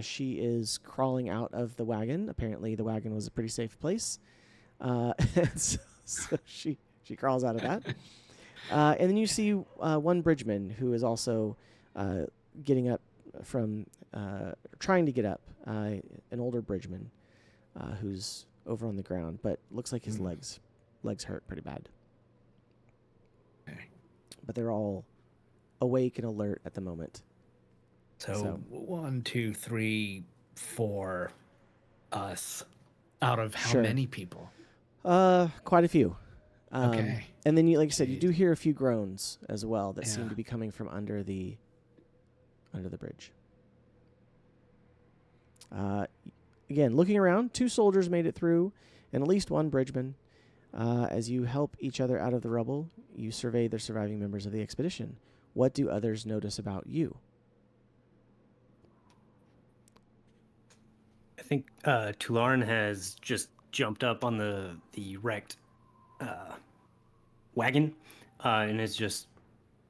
She is crawling out of the wagon. Apparently, the wagon was a pretty safe place. And so she crawls out of that. And then you see one bridgeman who is also getting up from, trying to get up, an older bridgeman who's over on the ground, but looks like his legs hurt pretty bad. Okay. But they're all awake and alert at the moment. So 1, 2, 3, 4 us out of how Sure. many people? Quite a few. Okay. And then, like I said, you do hear a few groans as well that seem Yeah. to be coming from under the bridge. Again, looking around, 2 soldiers made it through, and at least one bridgeman. As you help each other out of the rubble, you survey the surviving members of the expedition. What do others notice about you? I think Tularn has just jumped up on the wrecked wagon and is just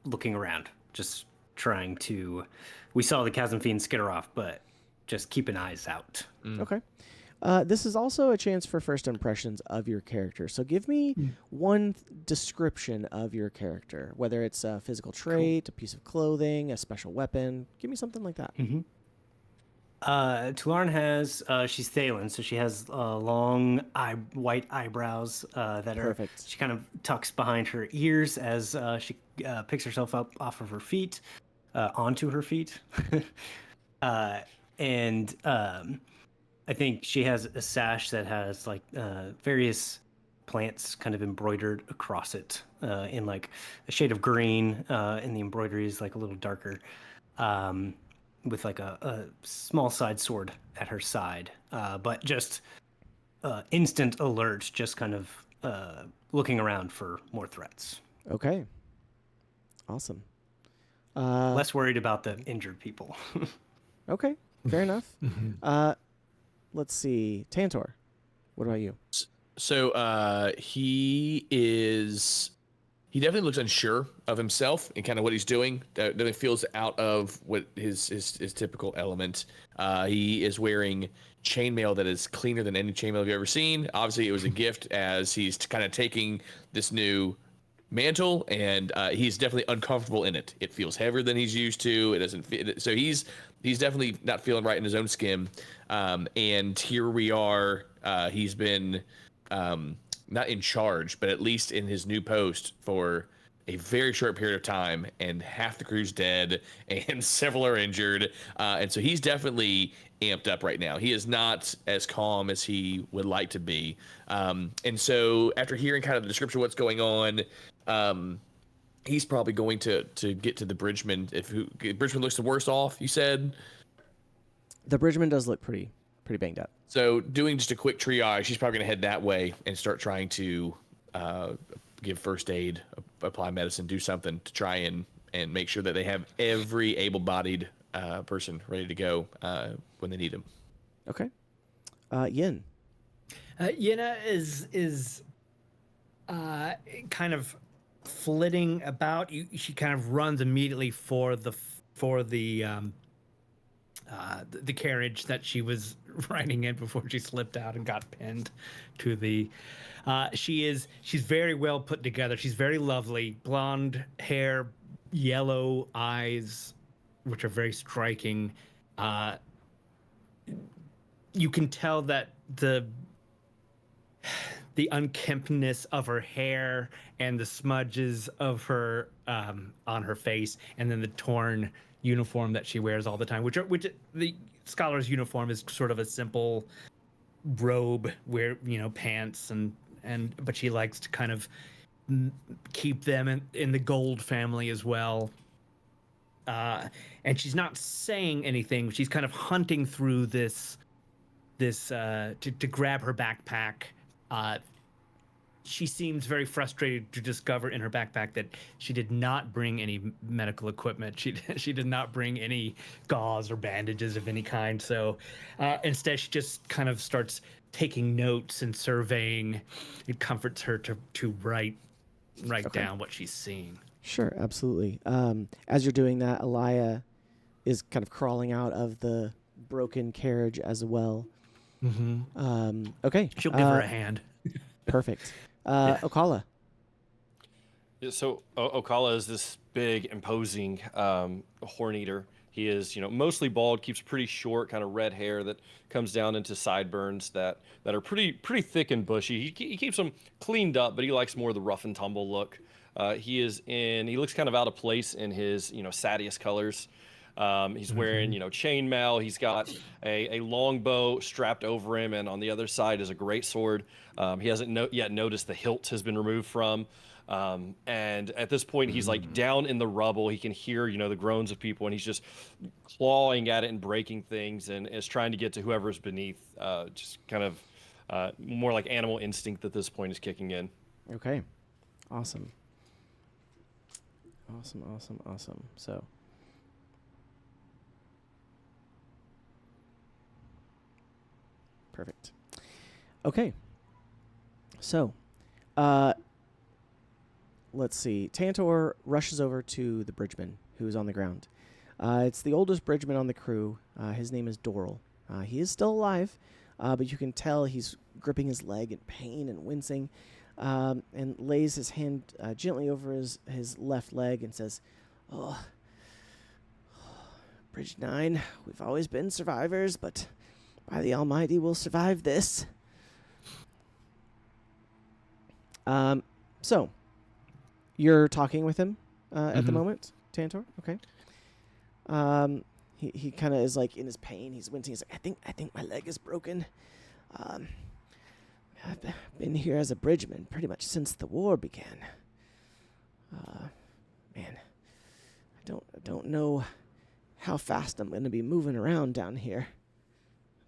looking around, just trying to. We saw the chasm fiend skitter off, but just keeping eyes out. Okay. This is also a chance for first impressions of your character. So give me one description of your character, whether it's a physical trait, a piece of clothing, a special weapon. Give me something like that. Tularn has, she's Thalen, so she has long white eyebrows that Perfect. she kind of tucks behind her ears as she picks herself up off of her feet, onto her feet. And I think she has a sash that has like various plants kind of embroidered across it in like a shade of green, and the embroidery is like a little darker. With like a small side sword at her side, but just instant alert, just kind of looking around for more threats. Okay. Awesome. Less worried about the injured people. Okay. Fair enough. Let's see. Tantor, what about you? So he definitely looks unsure of himself and kind of what he's doing. Definitely feels out of what his typical element. He is wearing chainmail that is cleaner than any chainmail you've ever seen. Obviously, it was a gift as he's kind of taking this new mantle, and he's definitely uncomfortable in it. It feels heavier than he's used to. It doesn't fit. So he's definitely not feeling right in his own skin. And here we are. He's been not in charge, but at least in his new post for a very short period of time, and half the crew's dead and several are injured. And so he's definitely amped up right now. He is not as calm as he would like to be. And so after hearing kind of the description of what's going on, he's probably going to get to the bridgeman. Bridgeman looks the worst off, you said? The bridgeman does look pretty banged up. So doing just a quick triage, she's probably going to head that way and start trying to give first aid, apply medicine, do something to try and make sure that they have every able-bodied person ready to go when they need them. Okay. Yin. Yenna is kind of flitting about. She kind of runs immediately for the carriage that she was riding in before she slipped out and got pinned to the. She's very well put together. She's very lovely, blonde hair, yellow eyes, which are very striking. You can tell that the unkemptness of her hair and the smudges of her on her face, and then the torn uniform that she wears all the time, which the scholar's uniform is sort of a simple robe, where pants but she likes to kind of keep them in the gold family as well. And she's not saying anything. She's kind of hunting through this to grab her backpack. She seems very frustrated to discover in her backpack that she did not bring any medical equipment. She did not bring any gauze or bandages of any kind. So instead, she just kind of starts taking notes and surveying. It comforts her to write down what she's seeing. Sure, absolutely. As you're doing that, Alaya is kind of crawling out of the broken carriage as well. Mm-hmm. Okay. She'll give her a hand. Perfect. Okala. Yeah, so Okala is this big, imposing horn eater. He is, mostly bald, keeps pretty short, kind of red hair that comes down into sideburns that are pretty thick and bushy. He keeps them cleaned up, but he likes more of the rough and tumble look. He looks kind of out of place in his, Sadius colors. He's wearing, chainmail. He's got a long bow strapped over him, and on the other side is a great sword. He hasn't yet noticed the hilt has been removed from. And at this point, he's like down in the rubble. He can hear, the groans of people, and he's just clawing at it and breaking things, and is trying to get to whoever's beneath, just kind of more like animal instinct at this point is kicking in. Okay. Awesome. Awesome. So. Perfect. Okay. So, let's see. Tantor rushes over to the bridgeman who's on the ground. It's the oldest bridgeman on the crew. His name is Doral. He is still alive, but you can tell he's gripping his leg in pain and wincing, and lays his hand gently over his left leg and says, "Oh, Bridge 9, we've always been survivors, but by the Almighty, we'll survive this." So, you're talking with him at the moment, Tantor? Okay. He kind of is like in his pain. He's wincing. He's like, I think my leg is broken. I've been here as a bridgeman pretty much since the war began. Man, I don't know how fast I'm going to be moving around down here.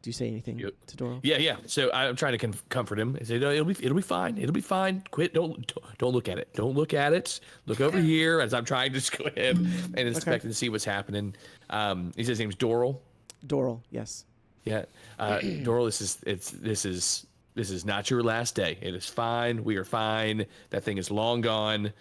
Do you say anything to Doral? Yeah. So I'm trying to comfort him. I say, no, it'll be fine. It'll be fine. Quit. Don't look at it. Don't look at it. Look over here. As I'm trying to just go ahead and inspect and see what's happening. He says his name's Doral. Doral, yes. Yeah. Doral, this is not your last day. It is fine. We are fine. That thing is long gone.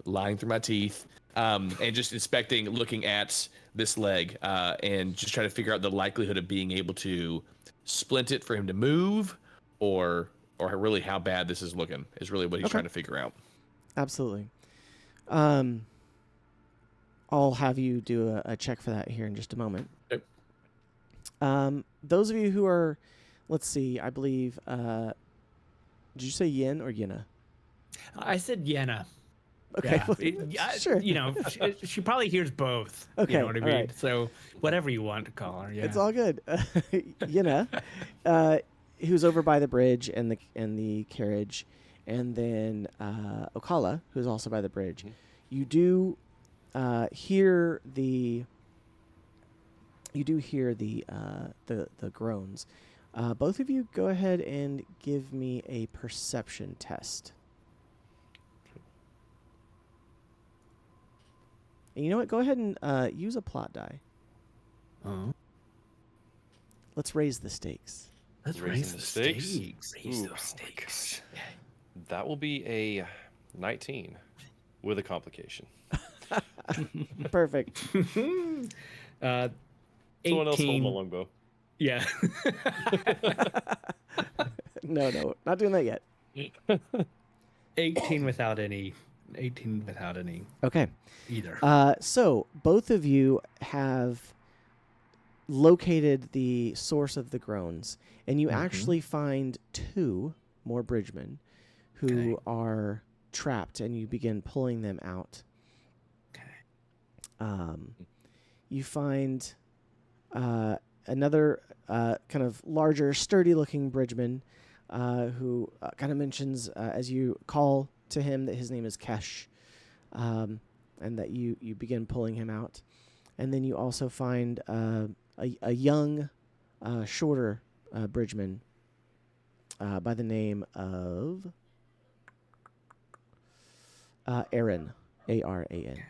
Lying through my teeth. And just inspecting, looking at this leg, and just trying to figure out the likelihood of being able to splint it for him to move, or really how bad this is looking is really what he's trying to figure out. Absolutely. I'll have you do a check for that here in just a moment. Okay. Those of you who are, let's see, I believe, did you say yin or yina? I said Yenna. Okay. Yeah. Sure. You know, she probably hears both. Okay, You know what I all mean? right. So whatever you want to call her. Yeah. It's all good. Yina, who's over by the bridge and the carriage, and then Okala, who's also by the bridge. Mm-hmm. You do hear the groans. Both of you go ahead and give me a perception test. And you know what? Go ahead and use a plot die. Oh. Let's raise the stakes. Let's Raise the stakes. Raise Ooh, those stakes. That will be a 19 with a complication. Perfect. Someone else hold 18. my longbow. Yeah. No, not doing that yet. 18 without any. Okay. Either. So both of you have located the source of the groans, and you actually find 2 more bridgemen who are trapped, and you begin pulling them out. Okay. You find another kind of larger, sturdy-looking bridgeman who kind of mentions as you call to him that his name is Kesh, and that you begin pulling him out. And then you also find a young, shorter bridgeman by the name of Aaron, Aran.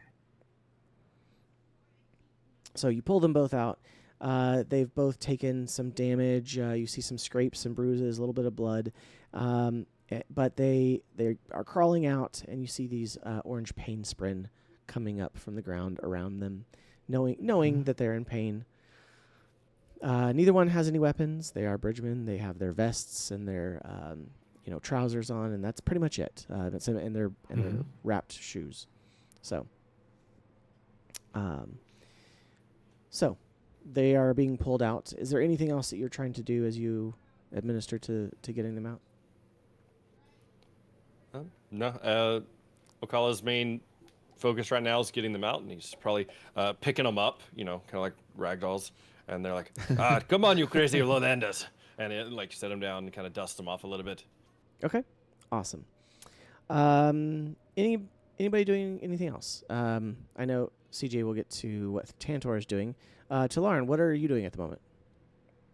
So you pull them both out. They've both taken some damage. You see some scrapes, some bruises, a little bit of blood. But they are crawling out, and you see these orange pain spren coming up from the ground around them, knowing that they're in pain. Neither one has any weapons. They are bridgemen. They have their vests and their trousers on, and that's pretty much it. And their wrapped shoes. So they are being pulled out. Is there anything else that you're trying to do as you administer to getting them out? No. Okala's main focus right now is getting them out, and he's probably picking them up, kind of like ragdolls. And they're like, come on, you crazy Lowlanders. And it, set them down and kind of dust them off a little bit. Okay. Awesome. Anybody doing anything else? I know CJ will get to what Tantor is doing. Talaran, what are you doing at the moment?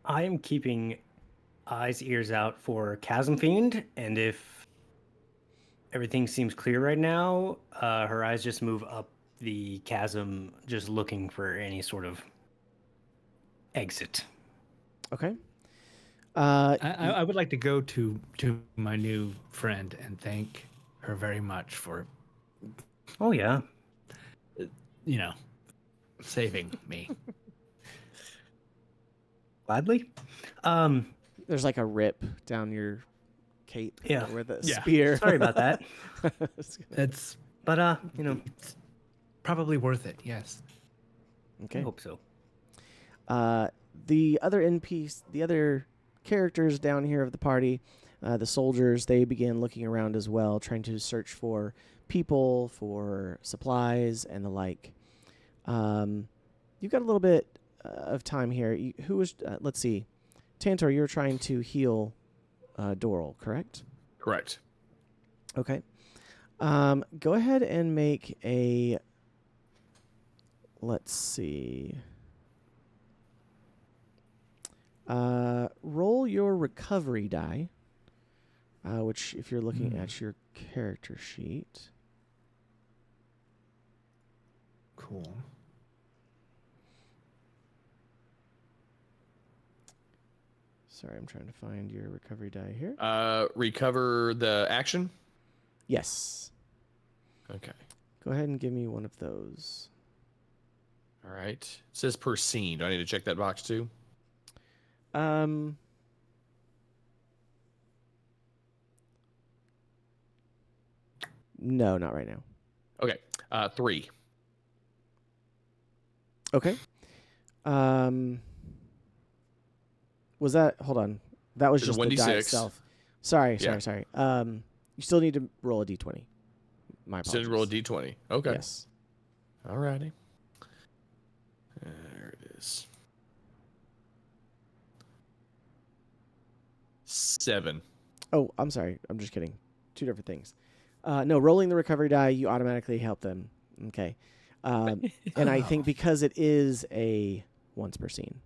I am keeping eyes, ears out for chasm fiend, and if everything seems clear right now, her eyes just move up the chasm, just looking for any sort of exit. Okay. I would like to go to my new friend and thank her very much for, Oh yeah. saving me. Gladly. There's like a rip down your cape. Yeah. Where the Yeah. spear. Sorry about that. It's But probably worth it. Yes. I Okay. hope so. The other characters down here of the party, the soldiers, they begin looking around as well, trying to search for people, for supplies, and the like. You've got a little bit of time here. Let's see. Tantor, you're trying to heal Doral, correct? Correct. Okay. Go ahead and make a... Let's see. Roll your recovery die, which, if you're looking at your character sheet... Cool. Sorry, I'm trying to find your recovery die here. Recover the action. Yes. Okay. Go ahead and give me one of those. All right. It says per scene. Do I need to check that box too? No, not right now. Okay. 3. Okay. Was that... Hold on. That was There's just a the die 1d6. itself. Sorry. Yeah. You still need to roll a d20. My apologies. So roll a d20. Okay. Yes. Alrighty. There it is. 7. Oh, I'm sorry. I'm just kidding. Two different things. No, rolling the recovery die, you automatically help them. Okay. And I think because it is a once per scene.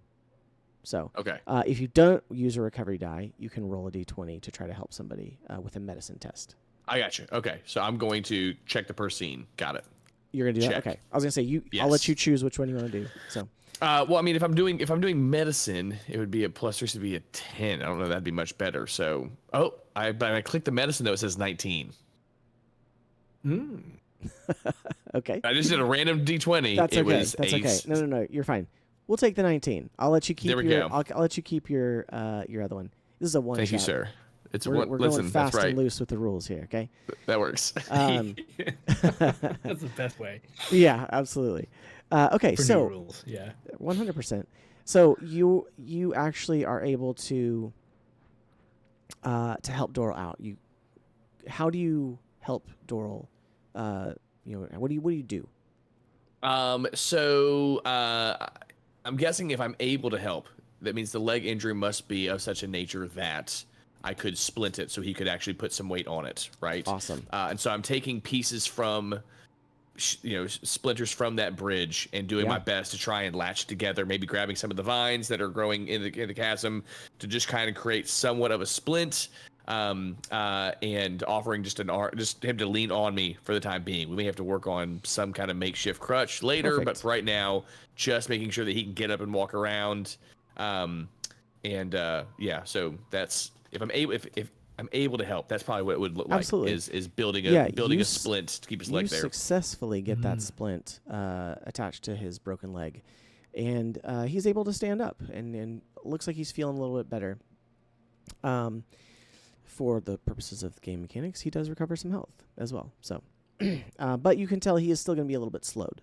So Okay. if you don't use a recovery die, you can roll a d20 to try to help somebody with a medicine test. I got you. Okay. So I'm going to check the per scene. Got it. You're gonna do Check. that? Okay. I was gonna say I'll let Yes. you choose which one you want to do. So Well, I mean, if I'm doing medicine, it would be a plus 3 to be a 10. I don't know if that'd be much better. So, but I clicked the medicine though. It says 19. okay. I just did a random d20. That's it okay. was That's a okay. No. You're fine. We'll take the 19. I'll let you keep There we your. go. I'll let you keep your other one. This is a one. Thank you, shot. sir. It's We're one. going Listen, fast that's right. and loose with the rules here. Okay. That works. That's the best way. Yeah, absolutely. Okay, For new so rules. Yeah. 100%. So you actually are able to help Doral out. How do you help Doral? What do you do? So I'm guessing if I'm able to help, that means the leg injury must be of such a nature that I could splint it so he could actually put some weight on it, right? Awesome. And so I'm taking pieces from, splinters from that bridge and doing my best to try and latch together, maybe grabbing some of the vines that are growing in the chasm to just kind of create somewhat of a splint, and offering just him to lean on me for the time being. We may have to work on some kind of makeshift crutch later, Perfect. but for right now, just making sure that he can get up and walk around. So that's if I'm able to help, that's probably what it would look like. Absolutely. Is building a splint to keep his leg You there. successfully get that splint attached to his broken leg, and he's able to stand up, and looks like he's feeling a little bit better. For the purposes of the game mechanics, he does recover some health as well. So, but you can tell he is still going to be a little bit slowed.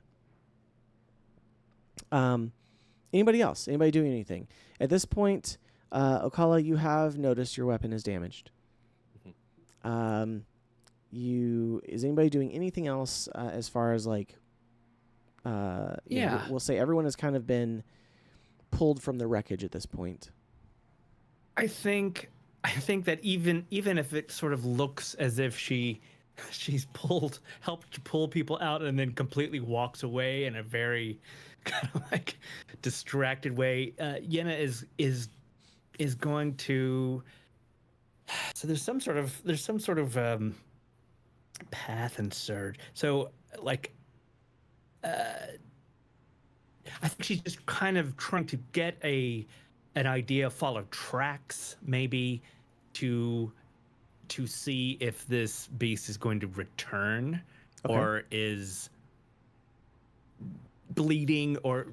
Anybody else? Anybody doing anything? At this point, Okala, you have noticed your weapon is damaged. Is anybody doing anything else as far as like? We'll say everyone has kind of been pulled from the wreckage at this point. I think that even if it sort of looks as if she's helped to pull people out and then completely walks away in a very kind of like distracted way, Yenna is is going to. So there's some sort of path and surge. So like, I think she's just kind of trying to get an idea, follow tracks, maybe to see if this beast is going to return or is bleeding or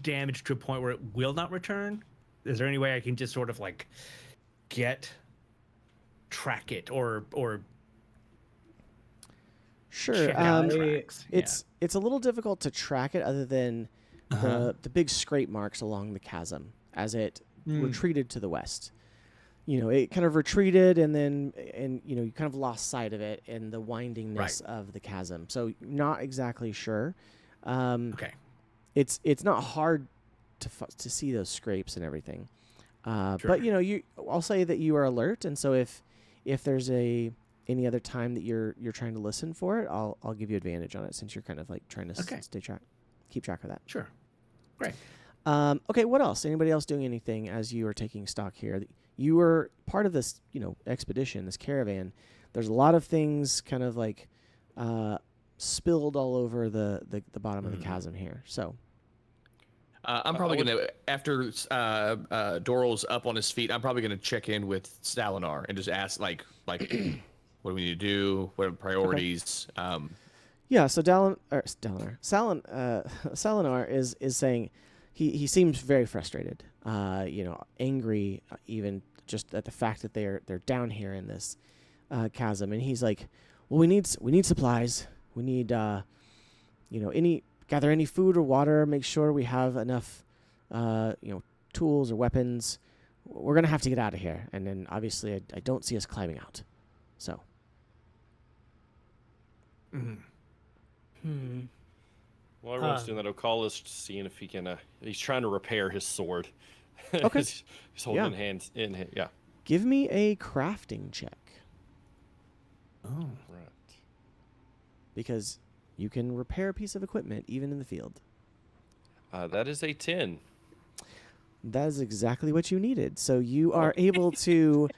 damaged to a point where it will not return. Is there any way I can just sort of like track it or Sure. check out tracks? It's a little difficult to track it other than the big scrape marks along the chasm as it retreated to the west. It kind of retreated and you kind of lost sight of it in the windingness of the chasm. So not exactly sure. Okay. It's not hard to see those scrapes and everything. Sure. But I'll say that you are alert, and so if there's any other time that you're trying to listen for it, I'll give you advantage on it since you're kind of like trying to keep track of that. Sure. Great. Okay, what else? Anybody else doing anything as you are taking stock here? You were part of this, expedition, this caravan. There's a lot of things kind of like spilled all over the bottom of the chasm here. So I'm probably gonna, after Doral's up on his feet, I'm probably gonna check in with Selenar and just ask like what do we need to do? What are the priorities? Yeah, so Selenar is saying he seems very frustrated, angry, even just at the fact that they're down here in this chasm, and he's like, well, we need supplies. We need gather any food or water. Make sure we have enough tools or weapons. We're gonna have to get out of here, and then obviously I don't see us climbing out. So. Well, everyone's doing that. O'Call's seeing if he can. He's trying to repair his sword. Okay. He's holding hands in hand. Yeah. Give me a crafting check. Oh. Right. Because you can repair a piece of equipment even in the field. That is a 10. That is exactly what you needed. So you are able to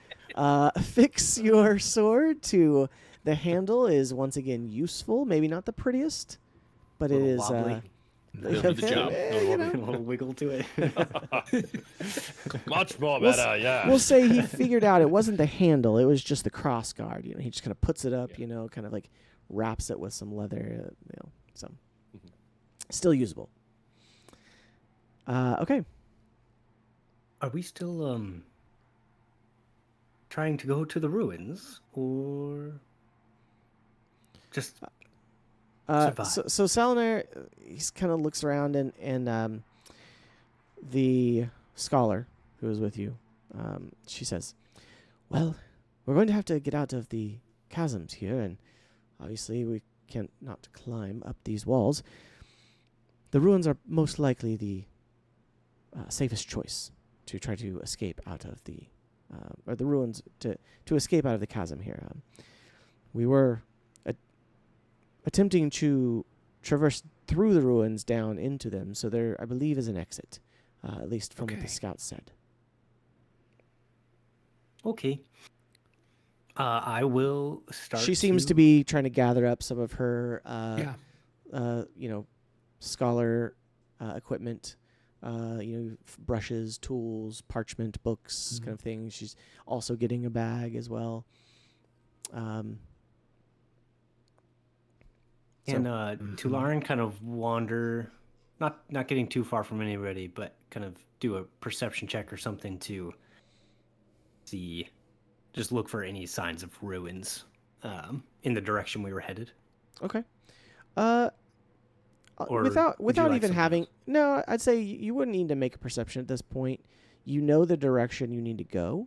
fix your sword to the handle is once again useful. Maybe not the prettiest, but it is It'll do the job. A little wiggle to it. Much more better, yeah. We'll say he figured out it wasn't the handle; it was just the cross guard. He just kind of puts it up, kind of like wraps it with some leather, so still usable. Okay. Are we still trying to go to the ruins or just survive? So Selenar, he kind of looks around and the scholar who is with you, she says, well, we're going to have to get out of the chasms here, and obviously we can't not climb up these walls. The ruins are most likely the safest choice to try to escape out of the or the ruins to escape out of the chasm here. We were attempting to traverse through the ruins down into them, so there, I believe, is an exit, at least from what the scouts said. Okay. I will start. She seems to be trying to gather up some of her, scholar equipment. Brushes, tools, parchment, books, kind of thing. She's also getting a bag as well. Tularin kind of wander, not getting too far from anybody, but kind of do a perception check or something to see, just look for any signs of ruins in the direction we were headed. Okay. Or without would you like even something having else? no, I'd say you wouldn't need to make a perception at this point. You know the direction you need to go.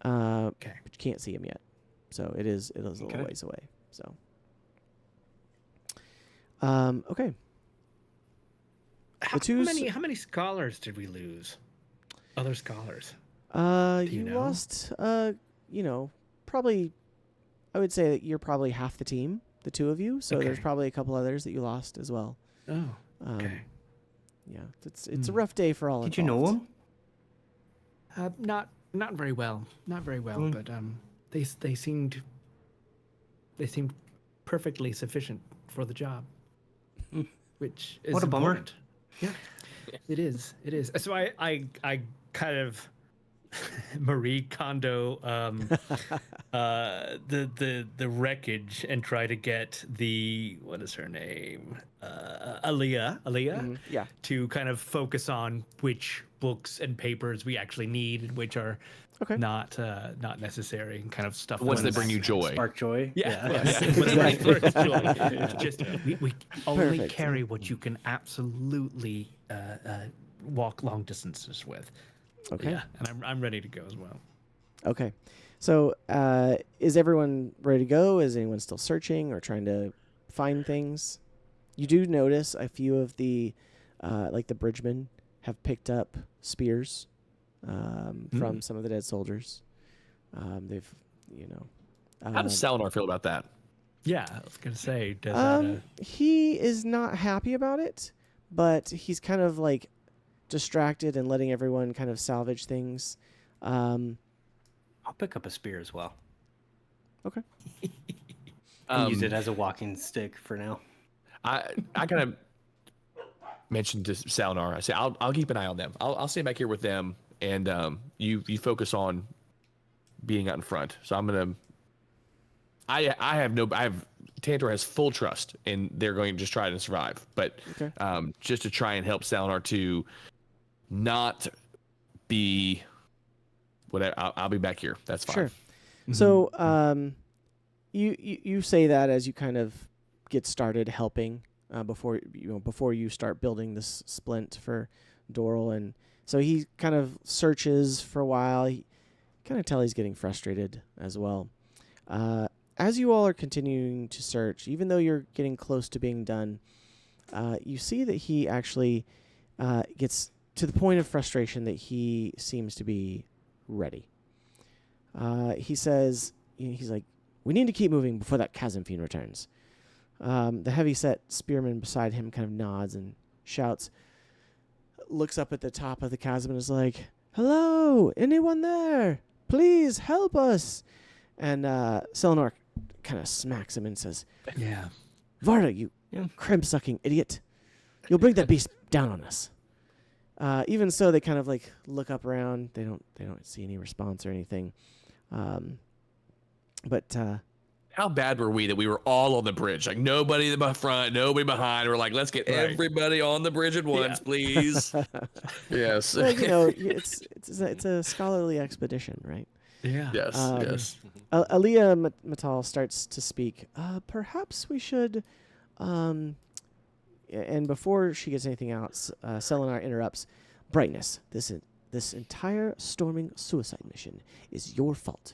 But you can't see him yet, so it is a little ways away. So, okay. How many scholars did we lose? Other scholars. You lost. Probably. I would say that you're probably half the team, the two of you. So there's probably a couple others that you lost as well. Oh. Okay. Yeah, it's a rough day for all. Did you know him? Not very well. Not very well. But they seemed perfectly sufficient for the job, which is What a bummer. important. Yeah, it is. It is. So I kind of Marie Kondo the wreckage and try to get the, what is her name, Aaliyah Yeah. to kind of focus on which books and papers we actually need and which are Okay. not necessary, and kind of stuff. The ones that ones- bring you joy. Spark joy. Yeah, Yes, yeah. Whatever exactly. brings joy. It's just we only Perfect. carry what you can absolutely walk long distances with. Okay. Yeah, and I'm ready to go as well. Okay. So, is everyone ready to go? Is anyone still searching or trying to find things? You do notice a few of the, like the bridgemen have picked up spears from some of the dead soldiers. They've, How does Selenar feel about that? Yeah, I was gonna say, does he is not happy about it, but he's kind of like distracted and letting everyone kind of salvage things. I'll pick up a spear as well. Okay. And use it as a walking stick for now. I kind of mentioned to Selenar. I say I'll keep an eye on them. I'll stay back here with them, and you focus on being out in front. So I'm gonna. I have Tantor has full trust, and they're going to just try to survive. But Okay. just to try and help Selenar to not be whatever. I'll be back here. That's fine. Sure. So, you say that as you kind of get started helping before you start building this splint for Doral, and so he kind of searches for a while. He kind of tell he's getting frustrated as well. As you all are continuing to search, even though you're getting close to being done, you see that he actually gets to the point of frustration that he seems to be ready. He says, he's like, we need to keep moving before that chasm fiend returns. The heavy-set spearman beside him kind of nods and shouts, looks up at the top of the chasm and is like, hello, anyone there? Please help us. And Selenar kind of smacks him and says, yeah. Varda, you crimp-sucking idiot. You'll bring that beast down on us. Even so, they kind of like look up around. They don't see any response or anything. But How bad were we that we were all on the bridge? Like nobody in the front, nobody behind. We're like, let's get everybody on the bridge at once, please. Yes. well, it's a scholarly expedition, right? Yeah. Yes. Yes. Aaliyah Matal starts to speak. Perhaps we should. And before she gets anything out, Selenar interrupts. Brightness, this entire storming suicide mission is your fault.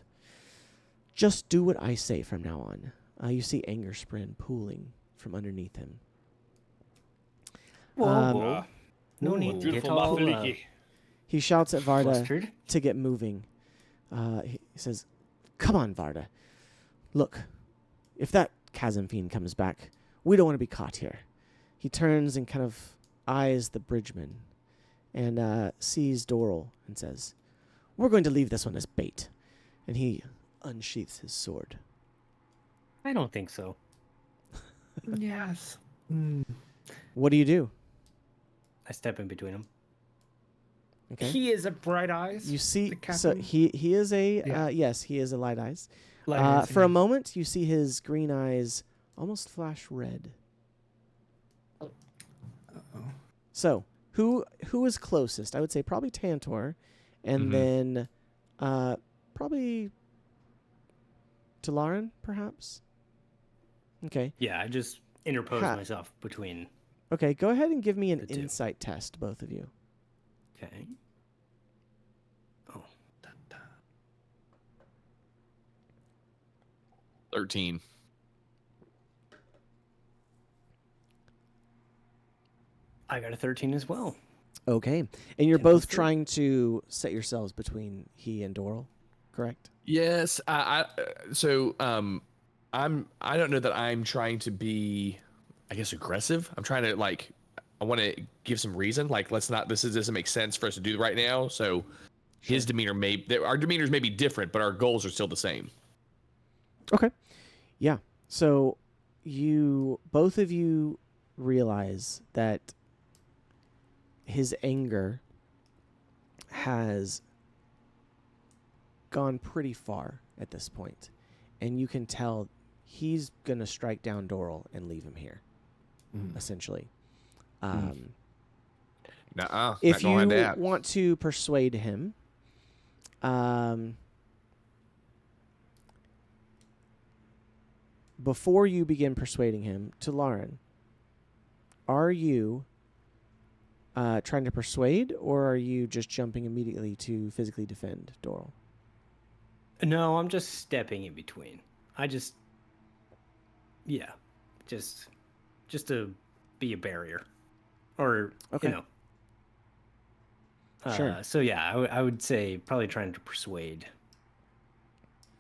Just do what I say from now on. You see anger sprin pooling from underneath him. Whoa. No need to get all He shouts at Varda flustered. to get moving. He says, come on, Varda. Look, if that chasm fiend comes back, we don't want to be caught here. He turns and kind of eyes the bridgeman and sees Doral and says, we're going to leave this one as bait. And he unsheaths his sword. I don't think so. Yes. What do? I step in between them. Okay. He is a bright eyes. You see, the so captain? he is a Yeah. yes, he is a light eyes. Light eyes, For a yeah. moment, you see his green eyes almost flash red. So who is closest? I would say probably Tantor, and then probably Talaran, perhaps. Okay. Yeah, I just interpose myself between. Okay. Go ahead and give me an The two. insight test, both of you. Okay. Oh, 13. I got a 13 as well. Okay. And you're 10 both plus 3. trying to set yourselves between he and Doral, correct? Yes. I don't know that I'm trying to be, I guess, aggressive. I'm trying to I want to give some reason. Like, this doesn't make sense for us to do right now. So His demeanor our demeanors may be different, but our goals are still the same. Okay. Yeah. So both of you realize that his anger has gone pretty far at this point, and you can tell he's going to strike down Doral and leave him here, essentially. If you want to persuade him, before you begin persuading him, to Lauren, are you trying to persuade, or are you just jumping immediately to physically defend Doral? No, I'm just stepping in between. Just to be a barrier, or Okay. Sure. So yeah, I would say probably trying to persuade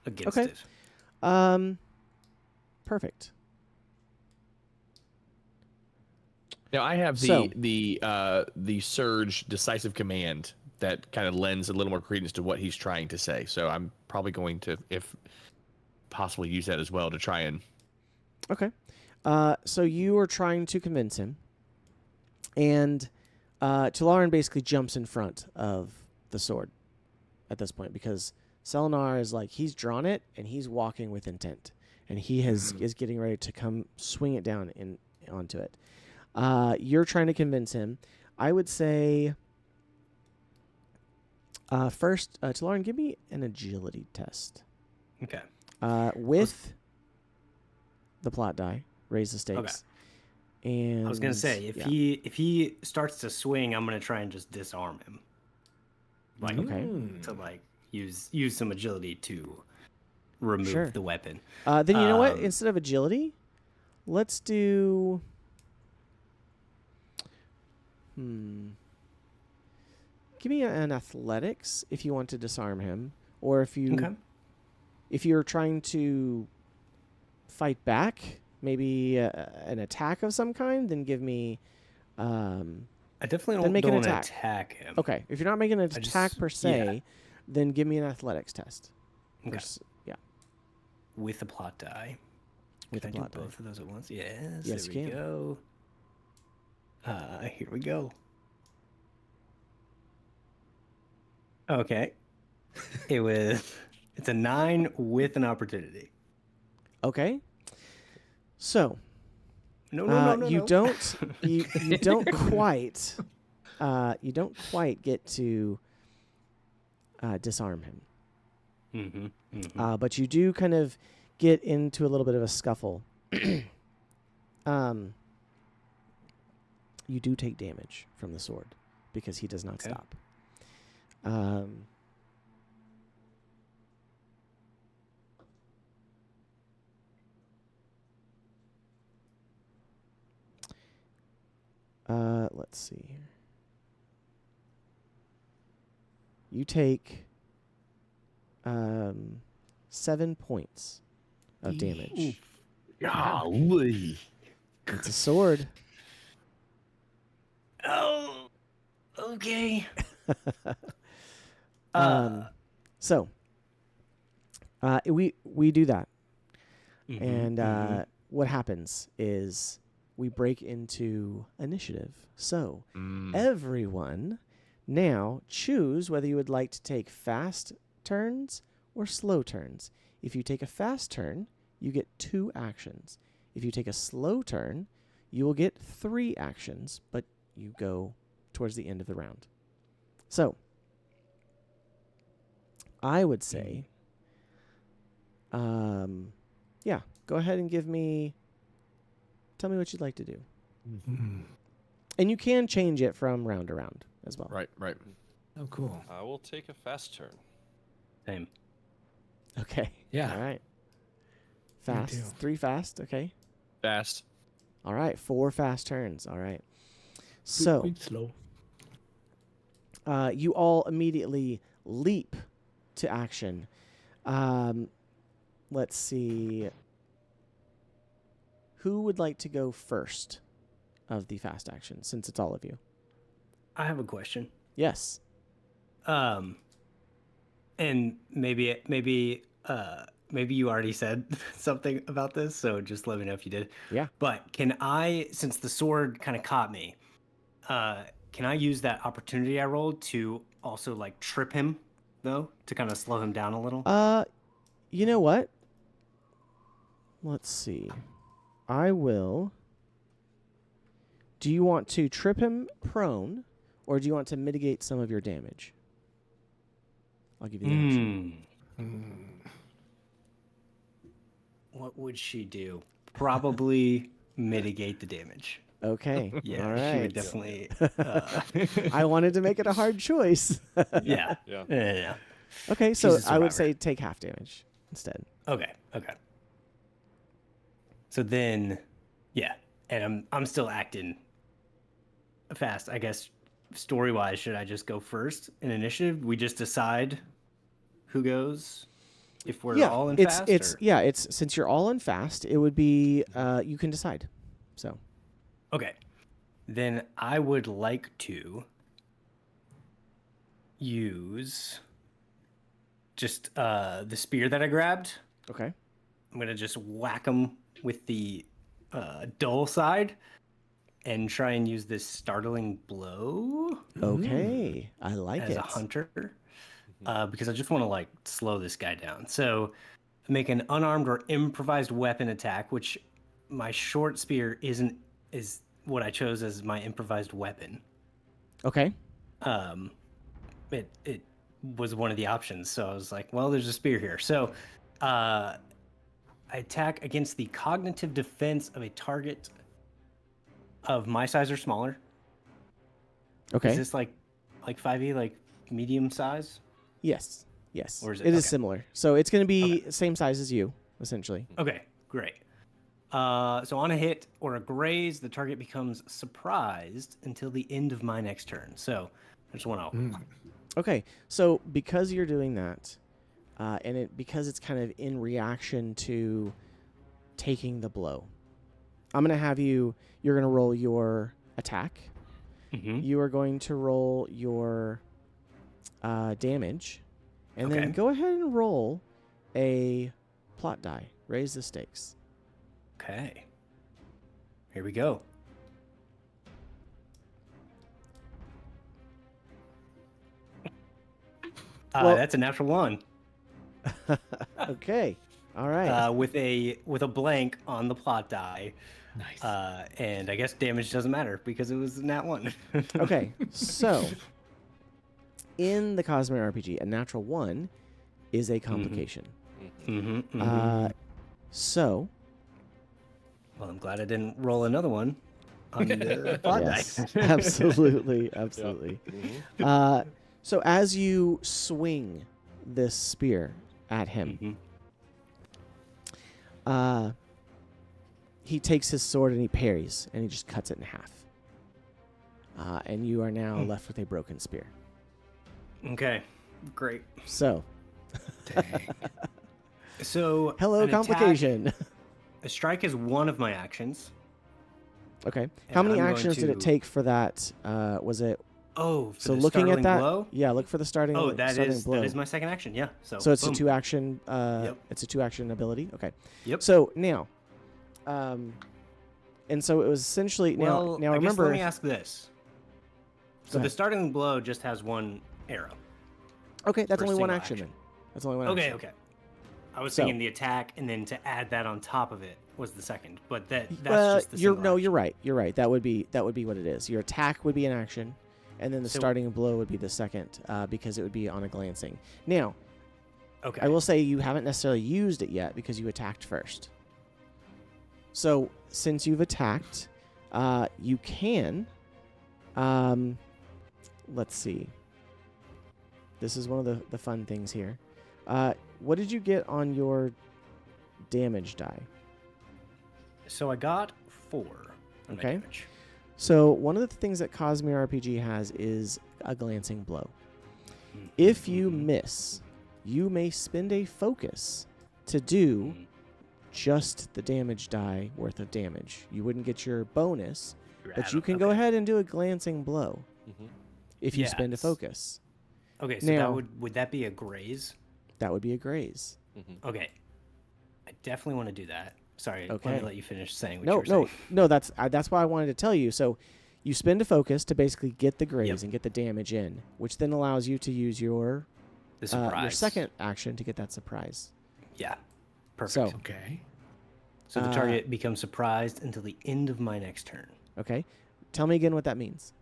against Okay. it. Perfect. Now I have the surge decisive command that kind of lends a little more credence to what he's trying to say. So I'm probably going to, if possible, use that as well to try and. Okay. So you are trying to convince him, and Talaran basically jumps in front of the sword at this point, because Selenar is like, he's drawn it and he's walking with intent, and he is getting ready to come swing it down onto it. You're trying to convince him. I would say first, Talaran, give me an agility test. Okay. With the plot die, raise the stakes. Okay. And I was gonna say, if he starts to swing, I'm gonna try and just disarm him. Like, to like use some agility to remove the weapon. Then you know what? Instead of agility, let's do. Give me an athletics if you want to disarm him, or if you're trying to fight back, maybe an attack of some kind. Then give me. I definitely don't want to attack him. Okay, if you're not making an attack per se, then give me an athletics test. Okay. Yeah. With the plot die. With Can the I plot do both die. of those at once? Yes. Yes, There you we can. go. Here we go. Okay. It's a 9 with an opportunity. Okay. So. No. You don't. You don't quite. You don't quite get to disarm him. But you do kind of get into a little bit of a scuffle. You do take damage from the sword because he does not stop. Let's see here. You take 7 points of damage. Golly. It's a sword. Oh, okay. So we do that, and what happens is we break into initiative. So everyone now choose whether you would like to take fast turns or slow turns. If you take a fast turn, you get 2 actions. If you take a slow turn, you will get 3 actions, but you go towards the end of the round. So I would say, go ahead and tell me what you'd like to do. And you can change it from round to round as well. Right. Oh, cool. I will take a fast turn. Same. Okay. Yeah. All right. Me Fast. too. 3 fast. Okay. Fast. All right. 4 fast turns. All right. So Quick, slow. you all immediately leap to action. Let's see. Who would like to go first of the fast action, since it's all of you? I have a question. Yes. And maybe you already said something about this, so just let me know if you did. Yeah. But can I, since the sword kind of caught me, can I use that opportunity I rolled to also like trip him though, to kind of slow him down a little? You know what? Let's see. I will. Do you want to trip him prone, or do you want to mitigate some of your damage? I'll give you the option. What would she do? Probably mitigate the damage. Okay. Yeah, All she right. would definitely. I wanted to make it a hard choice. Yeah. Yeah. Yeah. Okay, so She's a I would survivor. say take half damage instead. Okay. So then, yeah, and I'm still acting fast. I guess story wise, should I just go first in initiative? We just decide who goes if we're all in fast. It's since you're all in fast, it would be you can decide. So Okay, then I would like to use just the spear that I grabbed. okay. I'm gonna just whack him with the dull side and try and use this startling blow Okay. I like as it. a hunter because I just want to like slow this guy down. So make an unarmed or improvised weapon attack, which my short spear is what I chose as my improvised weapon. Okay. It was one of the options, so I was like, well, there's a spear here. So I attack against the cognitive defense of a target of my size or smaller. Okay. Is this like 5e, like medium size? Yes. Yes. Or is it it- is okay. similar. So it's going to be same size as you, essentially. Okay, great. So on a hit or a graze, the target becomes surprised until the end of my next turn. So I just want to. Okay. So because you're doing that, and because it's kind of in reaction to taking the blow, I'm going to have you're going to roll your attack. Mm-hmm. You are going to roll your damage, and then Okay. go ahead and roll a plot die. Raise the stakes. Okay. Here we go. Well- That's a natural one. Okay. All right. With a blank on the plot die. Nice. And I guess damage doesn't matter because it was a nat one. Okay. So in the Cosmere RPG, a natural one is a complication. Mm-hmm, So well, I'm glad I didn't roll another one on the plot yes, die. absolutely, absolutely. Mhm. So as you swing this spear at him, Mhm. He takes his sword and he parries, and he just cuts it in half. And you are now left with a broken spear. Okay, great. So, Dang. So hello, an attack- complication. a strike is one of my actions. Okay. How And many I'm going actions did it to- take for that? Was it Oh, for so the looking at startling that? blow? Yeah, look for the starting. Oh, that starting is blow. that is my second action. Yeah. So So it's boom. a two action. Yep. It's a two action ability. Okay. Yep. So now, and so it was essentially Well, now I guess remember. let me ask this. Go So the ahead. startling blow just has one arrow. Okay, that's for a only one single action action. then. That's only one Okay, action. okay. I was So- thinking the attack, and then to add that on top of it was the second. But that's just the you're single action. you're right. You're right. That would be what it is. Your attack would be an action, and then the So- starting blow would be the second, because it would be on a glancing. Now, Okay. I will say you haven't necessarily used it yet because you attacked first. So since you've attacked, you can. Let's see. This is one of the fun things here. What did you get on your damage die? So I got 4. on my Okay. damage. So one of the things that CosmereRPG has is a glancing blow. If you miss, you may spend a focus to do just the damage die worth of damage. You wouldn't get your bonus, Your but you add-on, can go okay. ahead and do a glancing blow Mhm. if you Yeah, spend a it's- focus. Okay, so Now- would that be a graze? That would be a graze. Okay, I definitely want to do that. Sorry, let Okay. me let you finish saying what No, you were no, saying. no. That's why I wanted to tell you. So, you spend a focus to basically get the graze Yep. and get the damage in, which then allows you to use your The surprise. your second action to get that surprise. Yeah, perfect. So, Okay. So the target becomes surprised until the end of my next turn. okay, tell me again what that means.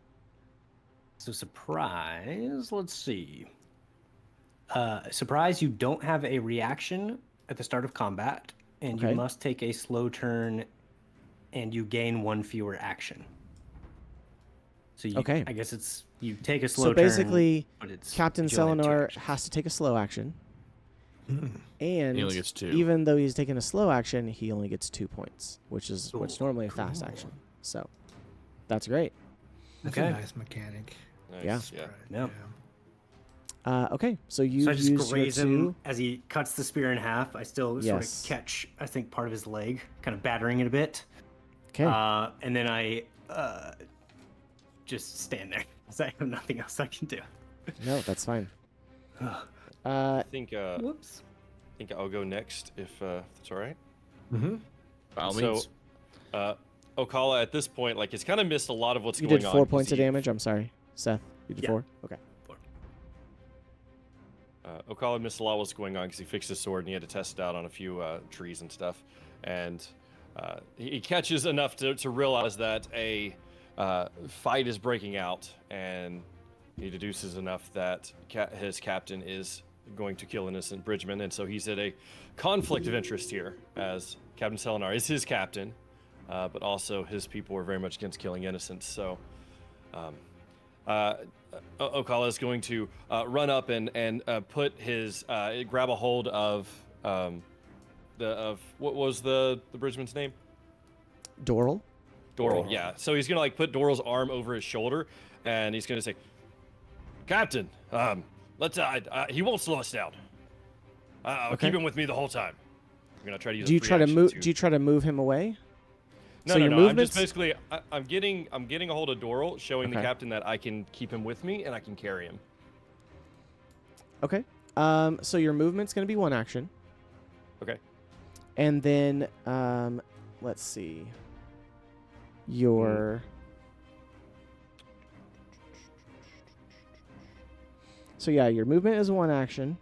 So surprise, let's see. Surprise, you don't have a reaction at the start of combat, and Okay. you must take a slow turn, and you gain one fewer action. So you, Okay. I guess it's you take a slow So turn. basically, but it's Captain you only have two Selenar actions. has to take a slow action, and He only gets 2. even though he's taking a slow action, he only gets 2 points, which is what's Ooh, normally a fast action. So, that's great. That's Okay. a nice mechanic. Nice. Yeah. Yeah. Yeah. Okay, so you So I just use your graze him 2. as he cuts the spear in half. I still sort Yes. of catch, I think, part of his leg, kind of battering it a bit. Okay. And then I just stand there because I have nothing else I can do. No, that's fine. I think Whoops. I'll go next if that's all right. Mm-hmm. By all So, means. Okala at this point, like, has kind of missed a lot of what's You going did on. 4 'cause points of he- damage. I'm sorry, Seth. You did Yeah. 4. Okay. Okala missed a lot of what's going on because he fixed his sword and he had to test it out on a few trees and stuff. And he catches enough to realize that a fight is breaking out, and he deduces enough that his captain is going to kill innocent bridgemen, and so he's at a conflict of interest here, as Captain Selenar is his captain, but also his people are very much against killing innocents. So Okala is going to run up and put his grab a hold of what was the bridgeman's name? Doral. Doral. Yeah. So he's gonna like put Doral's arm over his shoulder, and he's gonna say, "Captain, let's he won't slow us down. I'll Okay. keep him with me the whole time. I'm gonna try to use. Do you a free try to action move? Do you try to move him away? No, so no, your no. I'm movements- just basically I'm getting a hold of Doral, showing the Okay. captain that I can keep him with me and I can carry him. Okay. So your movement's going to be 1 action, Okay. and then let's see. Your So yeah, your movement is 1 action,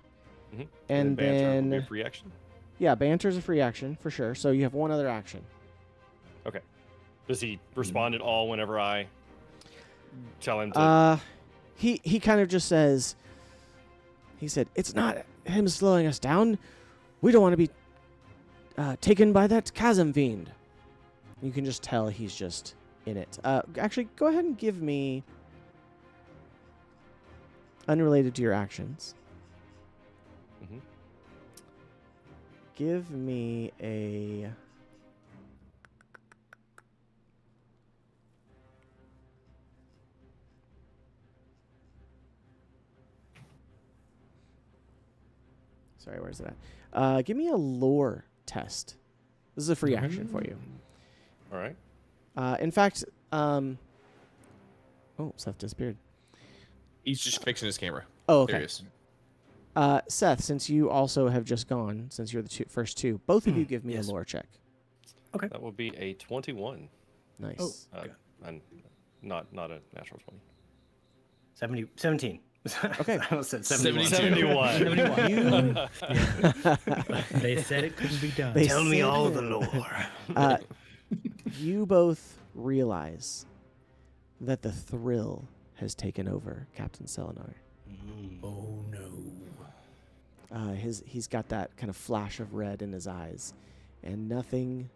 Mhm. and banter will be then a free action. yeah, banter's a free action for sure. So you have 1 other action. Okay. Does he respond at all whenever I tell him to? He kind of just says. He said, "It's not him slowing us down. We don't want to be taken by that chasm fiend." You can just tell he's just in it. Actually, go ahead and give me, unrelated to your actions, Mhm. give me a. Sorry, where's it at? Give me a lore test. This is a free action for you. All right. In fact, oh, Seth disappeared. He's just fixing his camera. Oh, There okay. he is. Seth, since you also have just gone, since you're the first 2, both of you give me Yes. a lore check. That will be a 21. Nice. And not a natural 20. 17. Okay. I almost said 71. 71. You, They said it couldn't be done. They Tell me said all the no. lore. you both realize that the thrill has taken over Captain Selenar. Oh no. He's got that kind of flash of red in his eyes, and nothing,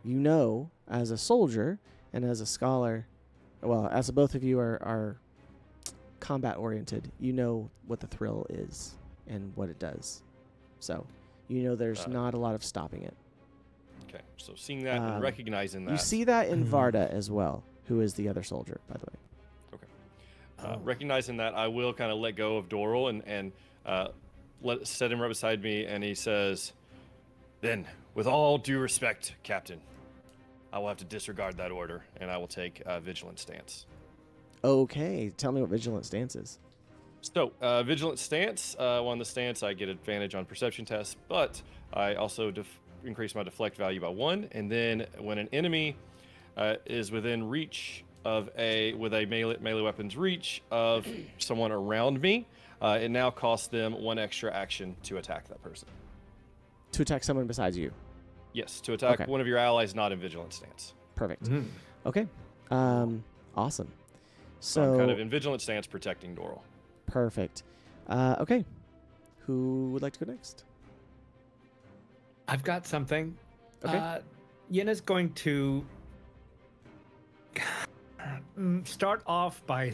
you know, as a soldier and as a scholar, well, as both of you are combat oriented, you know what the thrill is and what it does. So, you know, there's not a lot of stopping it. Okay. So seeing that and recognizing that. You see that in Varda as well, who is the other soldier, by the way. Recognizing that, I will kind of let go of Doral and set him right beside me, and he says, "Then, with all due respect, Captain, I will have to disregard that order, and I will take a vigilant stance." Okay, tell me what vigilant stance is. So, vigilant stance. On the stance, I get advantage on perception tests, but I also increase my deflect value by 1. And then when an enemy is within reach of with a melee weapon's reach of someone around me, it now costs them 1 extra action to attack that person. To attack someone besides you. Yes, to attack Okay. one of your allies not in vigilant stance. Perfect. Mhm. Okay. Awesome. So I'm So kind of in vigilant stance protecting Doral. perfect. Okay. Who would like to go next? I've got something. Okay. Yenna's going to start off by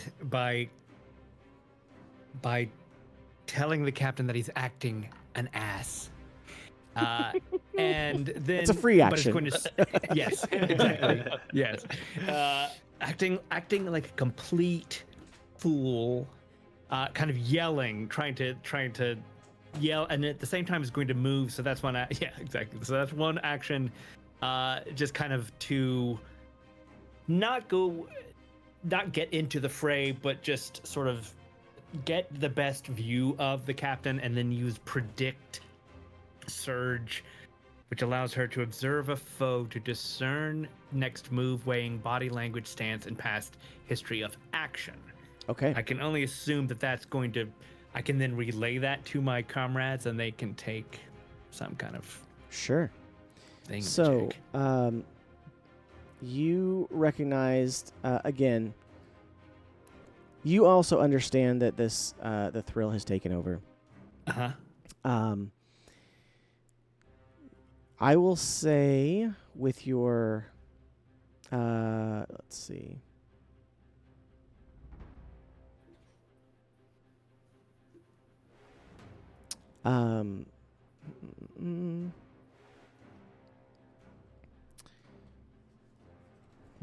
telling the captain that he's acting an ass. And then It's a free but it's action. going to, yes, exactly. Yes. Acting like a complete fool, kind of yelling, trying to yell, and at the same time is going to move. So that's one. Yeah, exactly. So that's one action. Just kind of to not get into the fray, but just sort of get the best view of the captain, and then use predict surge, which allows her to observe a foe to discern next move, weighing body language, stance, and past history of action. Okay. I can only assume that that's going to. I can then relay that to my comrades, and they can take some kind of Sure. thing. So, you recognized again. You also understand that this the thrill has taken over. I will say with your let's see.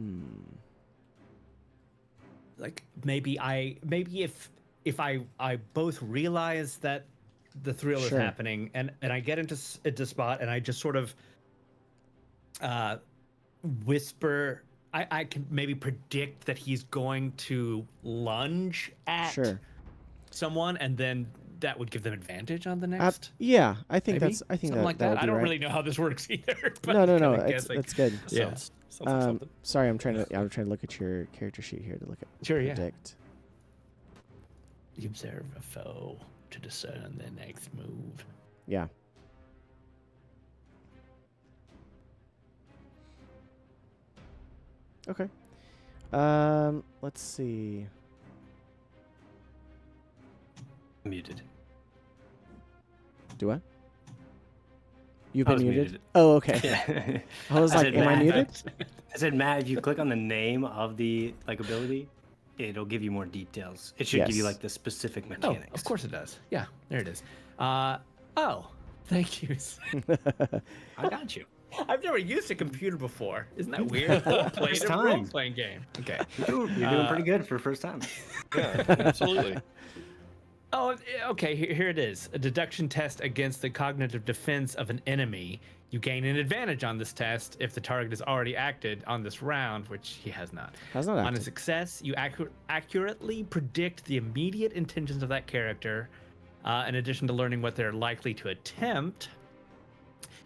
Mm, like maybe if I both realize that the thrill Sure. is happening, and I get into spot, and I just sort of whisper. I can maybe predict that he's going to lunge at Sure. someone, and then that would give them advantage on the next. Yeah, I think Maybe? I think Something that like that that. would I be don't right. really know how this works either. But No, I'm no. kinda It's guessing. good. Yeah. Sounds like something. Sorry, I'm trying to look at your character sheet here to look at Sure, yeah. predict. You observe a foe to discern the next move. Yeah. Okay. Let's see. Muted. Do I? You've I been was muted? muted. Oh, okay. Yeah. I was like, said am I Matt. muted? I said, Matt, if you click on the name of the ability, it'll give you more details. It should give you Yes. like the specific Oh, mechanics. of course it does. Yeah, there it is. Oh, thank you. I got you. I've never used a computer before. Isn't that weird? Played First a time. role-playing game. Okay. You're doing pretty good for first time. Yeah, absolutely. Oh, okay. Here it is. A deduction test against the cognitive defense of an enemy. You gain an advantage on this test if the target has already acted on this round, which he has not. Has not On a acted. success, you accurately predict the immediate intentions of that character. In addition to learning what they're likely to attempt,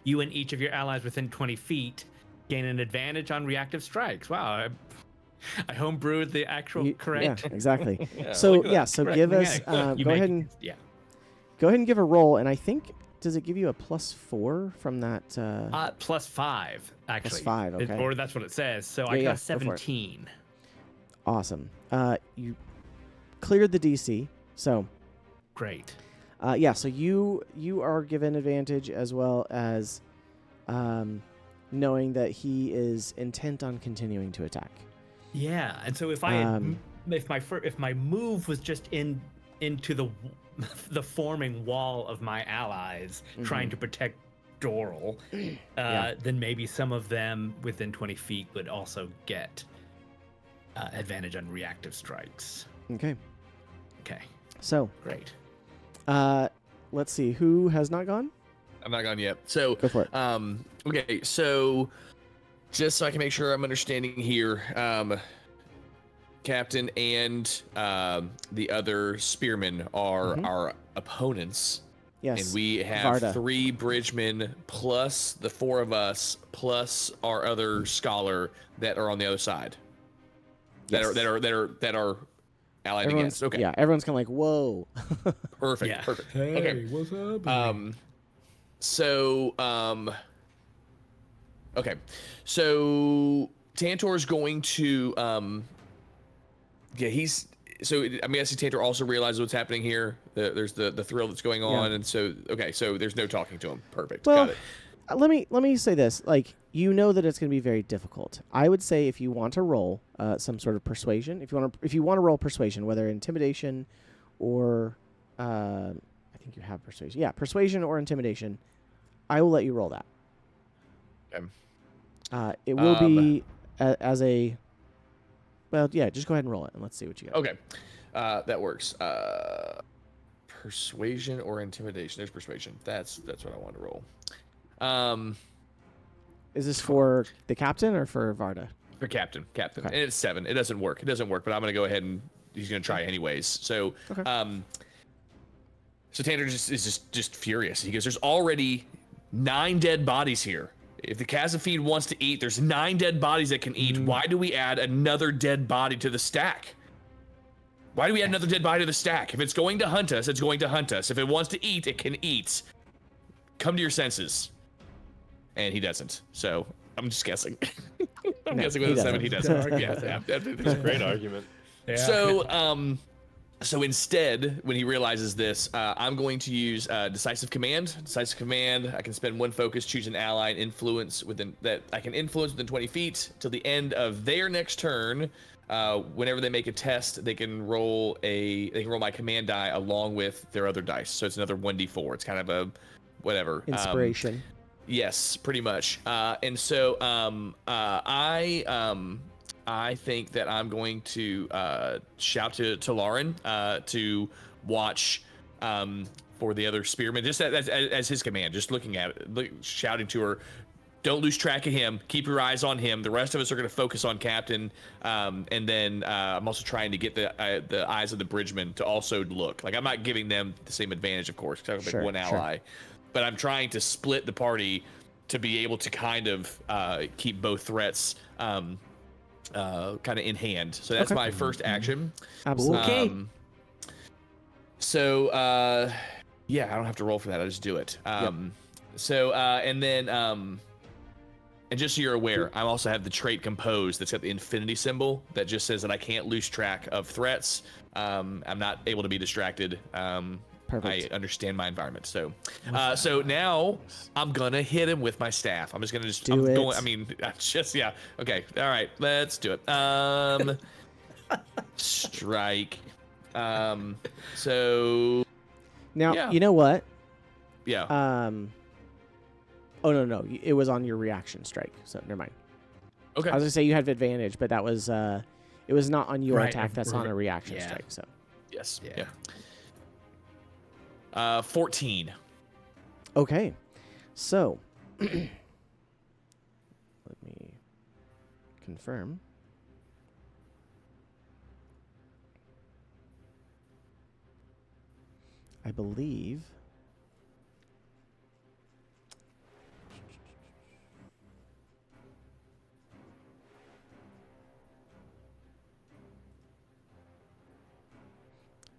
you and each of your allies within 20 feet gain an advantage on reactive strikes. Wow. I homebrewed the actual correct. Yeah, exactly. Yeah, So look at yeah, that. so correct give us mechanic. You go make- ahead and Yeah. give a roll, and I think does it give you a +4 from that? +5, actually. +5, okay. Or that's what it says. So I Yeah, got go for it. 17. Awesome. You cleared the DC, so Great. yeah. So you are given advantage as well as knowing that he is intent on continuing to attack. Yeah, and so if if my move was just into the forming wall of my allies trying to protect Doral, Yeah. then maybe some of them within 20 feet would also get advantage on reactive strikes. Okay. Okay, So great. let's see who has not gone. I'm not gone yet. So, Go for it. okay, so just so I can make sure I'm understanding here, Captain and the other spearmen are our opponents. Yes. And we have Varda. 3 bridgemen plus the 4 of us plus our other scholar that are on the other side. That Yes. are allied against. Okay. Yeah, everyone's kind of like, whoa. Perfect. Yeah. Perfect. Hey, Okay. what's up? Okay. So Tantor's going to I'm guessing Tantor also realizes what's happening here. There's the thrill that's going on, and so there's no talking to him. Perfect. Well, Got it. let me say this. Like, you know that it's going to be very difficult. I would say if you want to roll some sort of persuasion, if you want to roll persuasion, whether intimidation or I think you have persuasion. Yeah, persuasion or intimidation. I will let you roll that. Okay. It will be as a. Well, yeah. Just go ahead and roll it, and let's see what you got. Okay, that works. Persuasion or intimidation? There's persuasion. That's what I want to roll. Is this for the captain or for Varda? For captain, Okay. and it's 7. It doesn't work, but I'm gonna go ahead and he's gonna try anyways. So, Okay. So Tanner is just furious. He goes, "There's already 9 dead bodies here. If the chasm fiend wants to eat, there's 9 dead bodies that can eat. Why do we add another dead body to the stack? Why do we add another dead body to the stack? If it's going to hunt us, it's going to hunt us. If it wants to eat, it can eat. Come to your senses." And he doesn't. So I'm just guessing. I'm guessing with a 7, he doesn't. Yeah, That's a great argument. Yeah. So instead, when he realizes this, I'm going to use decisive command. Decisive command. I can spend 1 focus, choose an ally, and influence within 20 feet till the end of their next turn. Whenever they make a test, they can roll my command die along with their other dice. So it's another 1d4. It's kind of a whatever Inspiration. Yes, pretty much. And so I think that I'm going to shout to Lauren to watch for the other spearmen, just as his command, just looking at it, shouting to her, "Don't lose track of him. Keep your eyes on him. The rest of us are going to focus on Captain." And then I'm also trying to get the eyes of the bridgemen to also look. Like, I'm not giving them the same advantage, of course, because I'm one ally. But I'm trying to split the party to be able to kind of keep both threats kind of in hand. So that's my first action. Absolutely. Okay. So yeah, I don't have to roll for that. I just do it. So and then and just so you're aware, I also have the trait Compose that's got the infinity symbol that just says that I can't lose track of threats. I'm not able to be distracted. Perfect. I understand my environment. So so now I'm gonna hit him with my staff. I'm just gonna Do it. Yeah. Okay. All right. Let's do it. Strike. So Now, yeah. you know what? yeah. Oh, no. It was on your reaction strike, so never mind. Okay. I was going to say you had advantage, but that was, it was not on your Right, attack. That's on a reaction yeah. strike, so. Yes. Yeah. 14. Okay. So, let me confirm. I believe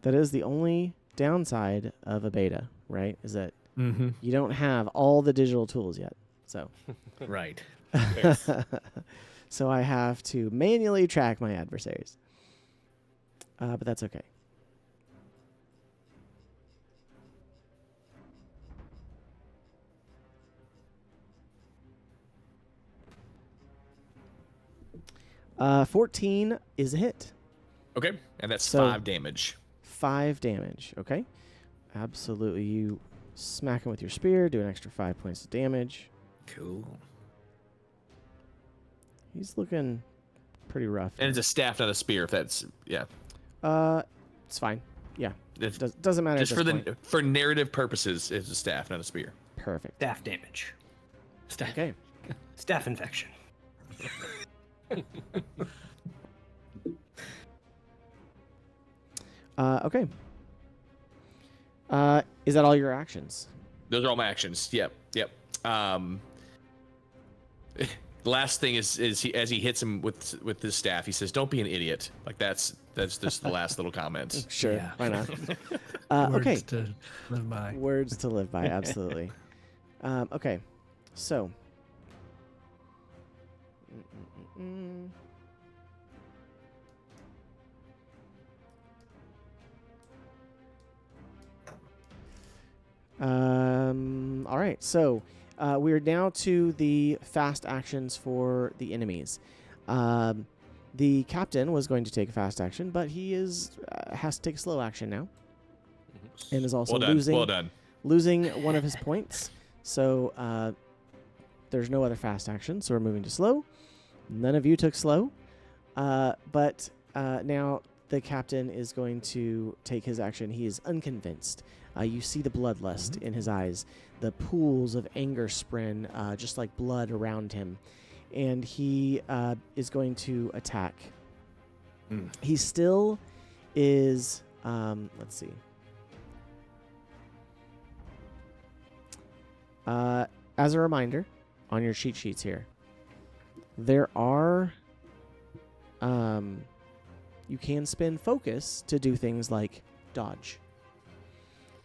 that is the only downside of a beta, right? Is that you don't have all the digital tools yet. So, Right. so I have to manually track my adversaries. But that's okay. Uh, 14 is a hit. Okay. And that's So- 5 damage. 5 damage. Okay. Absolutely. You smack him with your spear, do an extra 5 points of damage. Cool. He's looking pretty rough. And it's a staff, not a spear. If that's It's fine. Yeah. It's Doesn't matter. just at this point. for narrative purposes, it's a staff, not a spear. Perfect. Staff damage. Okay. Staff infection. Okay. Is that all your actions? Those are all my actions. Yep. The last thing is he, as he hits him with his staff, he says, "Don't be an idiot." Like that's just the last little comment. Sure, Yeah. why not? Words Okay. to live by. Words to live by, absolutely. Okay, so. All right, so we're now to the fast actions for the enemies. The captain was going to take a fast action, but he has to take a slow action now, and is also losing one of his points. So there's no other fast action, so we're moving to slow. None of you took slow, but now the captain is going to take his action. He is unconvinced. You see the bloodlust in his eyes, the pools of anger sprin, just like blood around him. And he is going to attack. He still is, let's see. As a reminder, on your cheat sheets here, there are, you can spend focus to do things like dodge.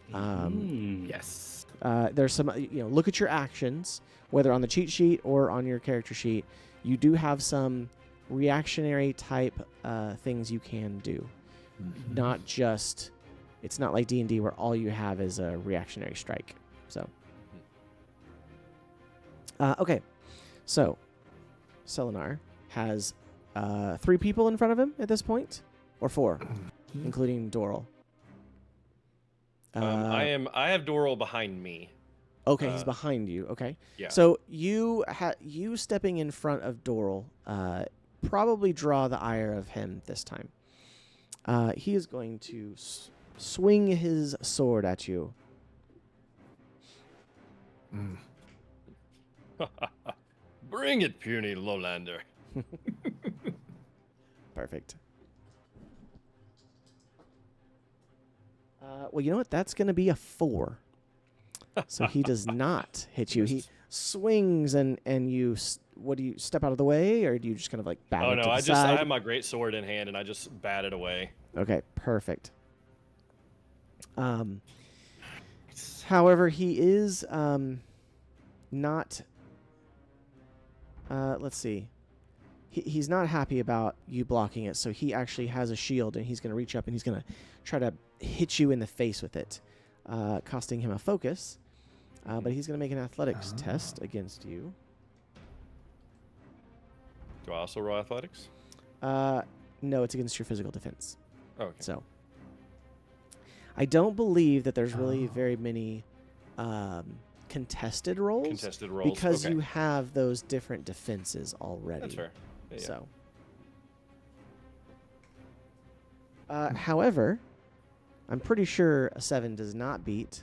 Yes. There's some, look at your actions, whether on the cheat sheet or on your character sheet. You do have some reactionary type things you can do. Not just, it's not like D&D where all you have is a reactionary strike. So, okay. So, Selenar has 3 people in front of him at this point, or 4, including Doral. I have Doral behind me. Okay, he's behind you. Okay. Yeah. So you stepping in front of Doral probably draw the ire of him this time. He is going to swing his sword at you. Bring it, puny lowlander. Perfect. Well, you know what? That's going to be a 4. So he does not hit you. He swings and you. What do you step out of the way, or do you just kind of like bat it to the side? I have my great sword in hand and I just bat it away. Okay, perfect. However, he is not. Let's see. He's not happy about you blocking it, so he actually has a shield, and he's going to reach up and he's going to try to hit you in the face with it, costing him a focus. But he's going to make an athletics test against you. Do I also roll athletics? No, it's against your physical defense. Oh, okay. So I don't believe that there's really very many contested rolls. Because you have those different defenses already. That's fair. Yeah. So, however, I'm pretty sure a 7 does not beat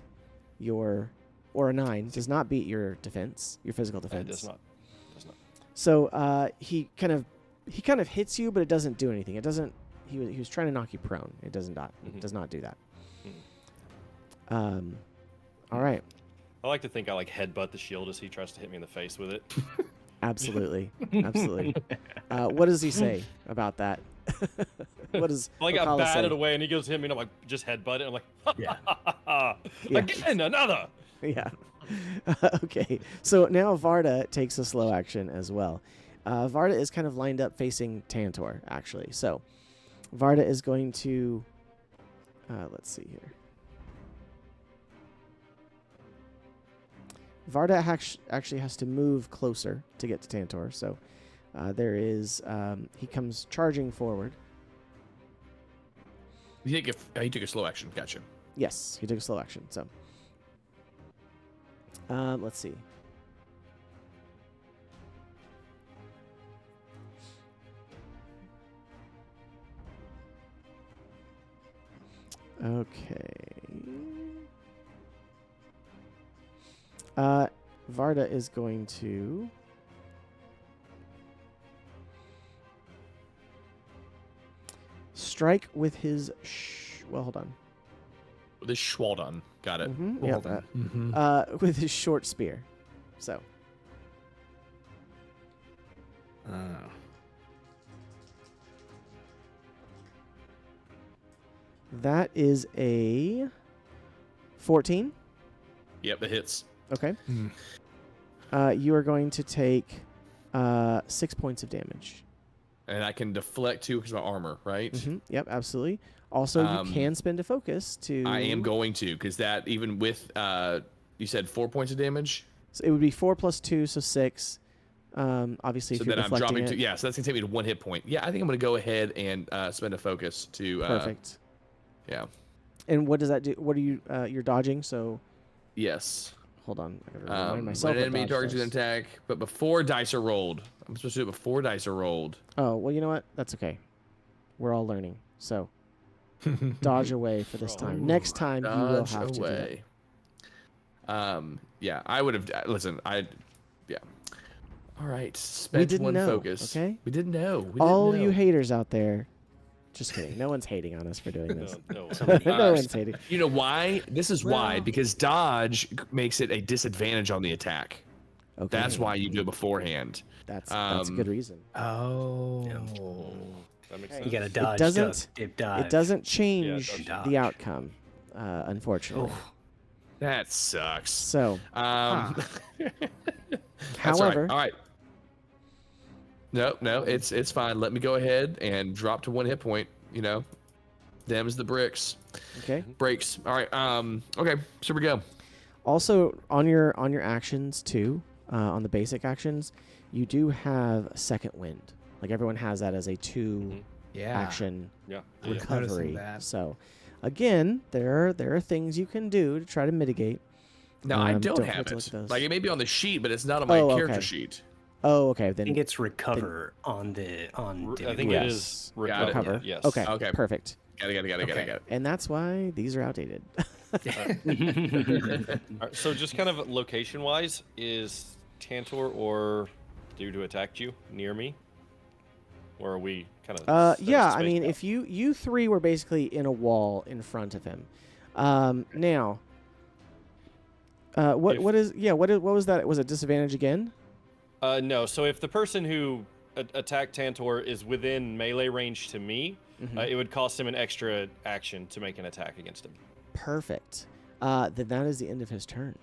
your, or a 9 does not beat your defense, your physical defense. It does not. So he kind of hits you, but it doesn't do anything. It doesn't. He was trying to knock you prone. It does not. It does not do that. All right. I like to think I headbutt the shield as he tries to hit me in the face with it. Absolutely. What does he say about that? What does I Okala bat say? it away and he goes to hit me and I'm like, just headbutt it. I'm like, Yeah. Again, another. Yeah. Okay. So now Varda takes a slow action as well. Varda is kind of lined up facing Tantor, actually. So Varda is going to, let's see here. Varda actually has to move closer to get to Tantor. So there is, he comes charging forward. He took a slow action. Gotcha. Yes, he took a slow action. So let's see. Okay. Varda is going to strike with his well, hold on. With his Schwaldon. Got it. Mhm, Well yeah, then. with his short spear. So that is a 14. Yep, it hits. Okay. Hmm. You are going to take 6 points of damage. And I can deflect too because of my armor, right? Yep, absolutely. Also, you can spend a focus to. I am going to, because that, even with, you said 4 points of damage? So it would be 4 plus 2, so 6. Obviously, So if you're then I'm deflecting dropping it. to, yeah, so that's going to take me to 1 hit point. Yeah, I think I'm going to go ahead and spend a focus to. Perfect. Yeah. And what does that do? What are you? You're dodging, so Yes. hold on. I gotta remind myself. When an what enemy dodge targets an does. attack, but before dice are rolled. I'm supposed to do it before dice are rolled. Oh well, you know what? That's okay. We're all learning. So dodge away for this time. Next time you will Dodge have to do away. Yeah, I would have. Listen, yeah. All right, spent didn't one know, focus. okay? We didn't know. We that. All didn't you know. haters out there. Just kidding. No one's hating on us for doing this. No. No one's hating. You know why? This is why. Well- Because dodge makes it a disadvantage on the attack. Okay. That's why you do it beforehand. That's a good reason. Oh. That makes Okay. sense. You gotta dodge. doesn't- duck, dip, dive. It doesn't change dodge. the outcome, unfortunately. Oh, That sucks. So, That's however, all right. No, it's fine. Let me go ahead and drop to 1 hit point. You know, them's the bricks. okay. Breaks. All right. Okay. So we go. Also, on your actions too, on the basic actions, you do have second wind. Like everyone has that as a 2 Yeah. action Yeah. recovery. that. So, again, there are things you can do to try to mitigate. No, I don't don't have forget to look at it. those. Like it may be on the sheet, but it's not on my Oh, character okay. sheet. Oh, okay. I Then think it's recover on the I difficult. think Yes. it is Got it. recover. recover. Yes. Okay. Okay. Perfect. Got it. And that's why these are outdated. All right, so just kind of location-wise, is Tantor or due to attack you near me, or are we kind of? Yeah. I mean, if you three were basically in a wall in front of him. Now. What was that? Was it disadvantage again? No. So if the person who attacked Tantor is within melee range to me, it would cost him an extra action to make an attack against him. Perfect. Then that is the end of his turn.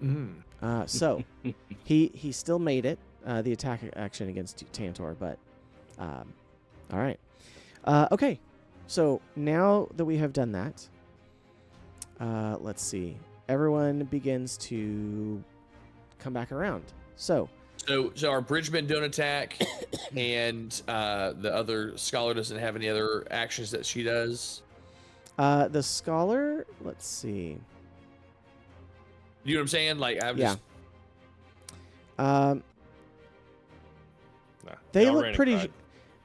Mm. So he still made it, the attack action against Tantor, but all right. Okay. So now that we have done that, let's see. Everyone begins to come back around. So So our bridgemen don't attack, and the other scholar doesn't have any other actions that she does. the scholar, let's see. You know what I'm saying? Like I'm Yeah. just. Nah, They y'all look ran and pretty. cried.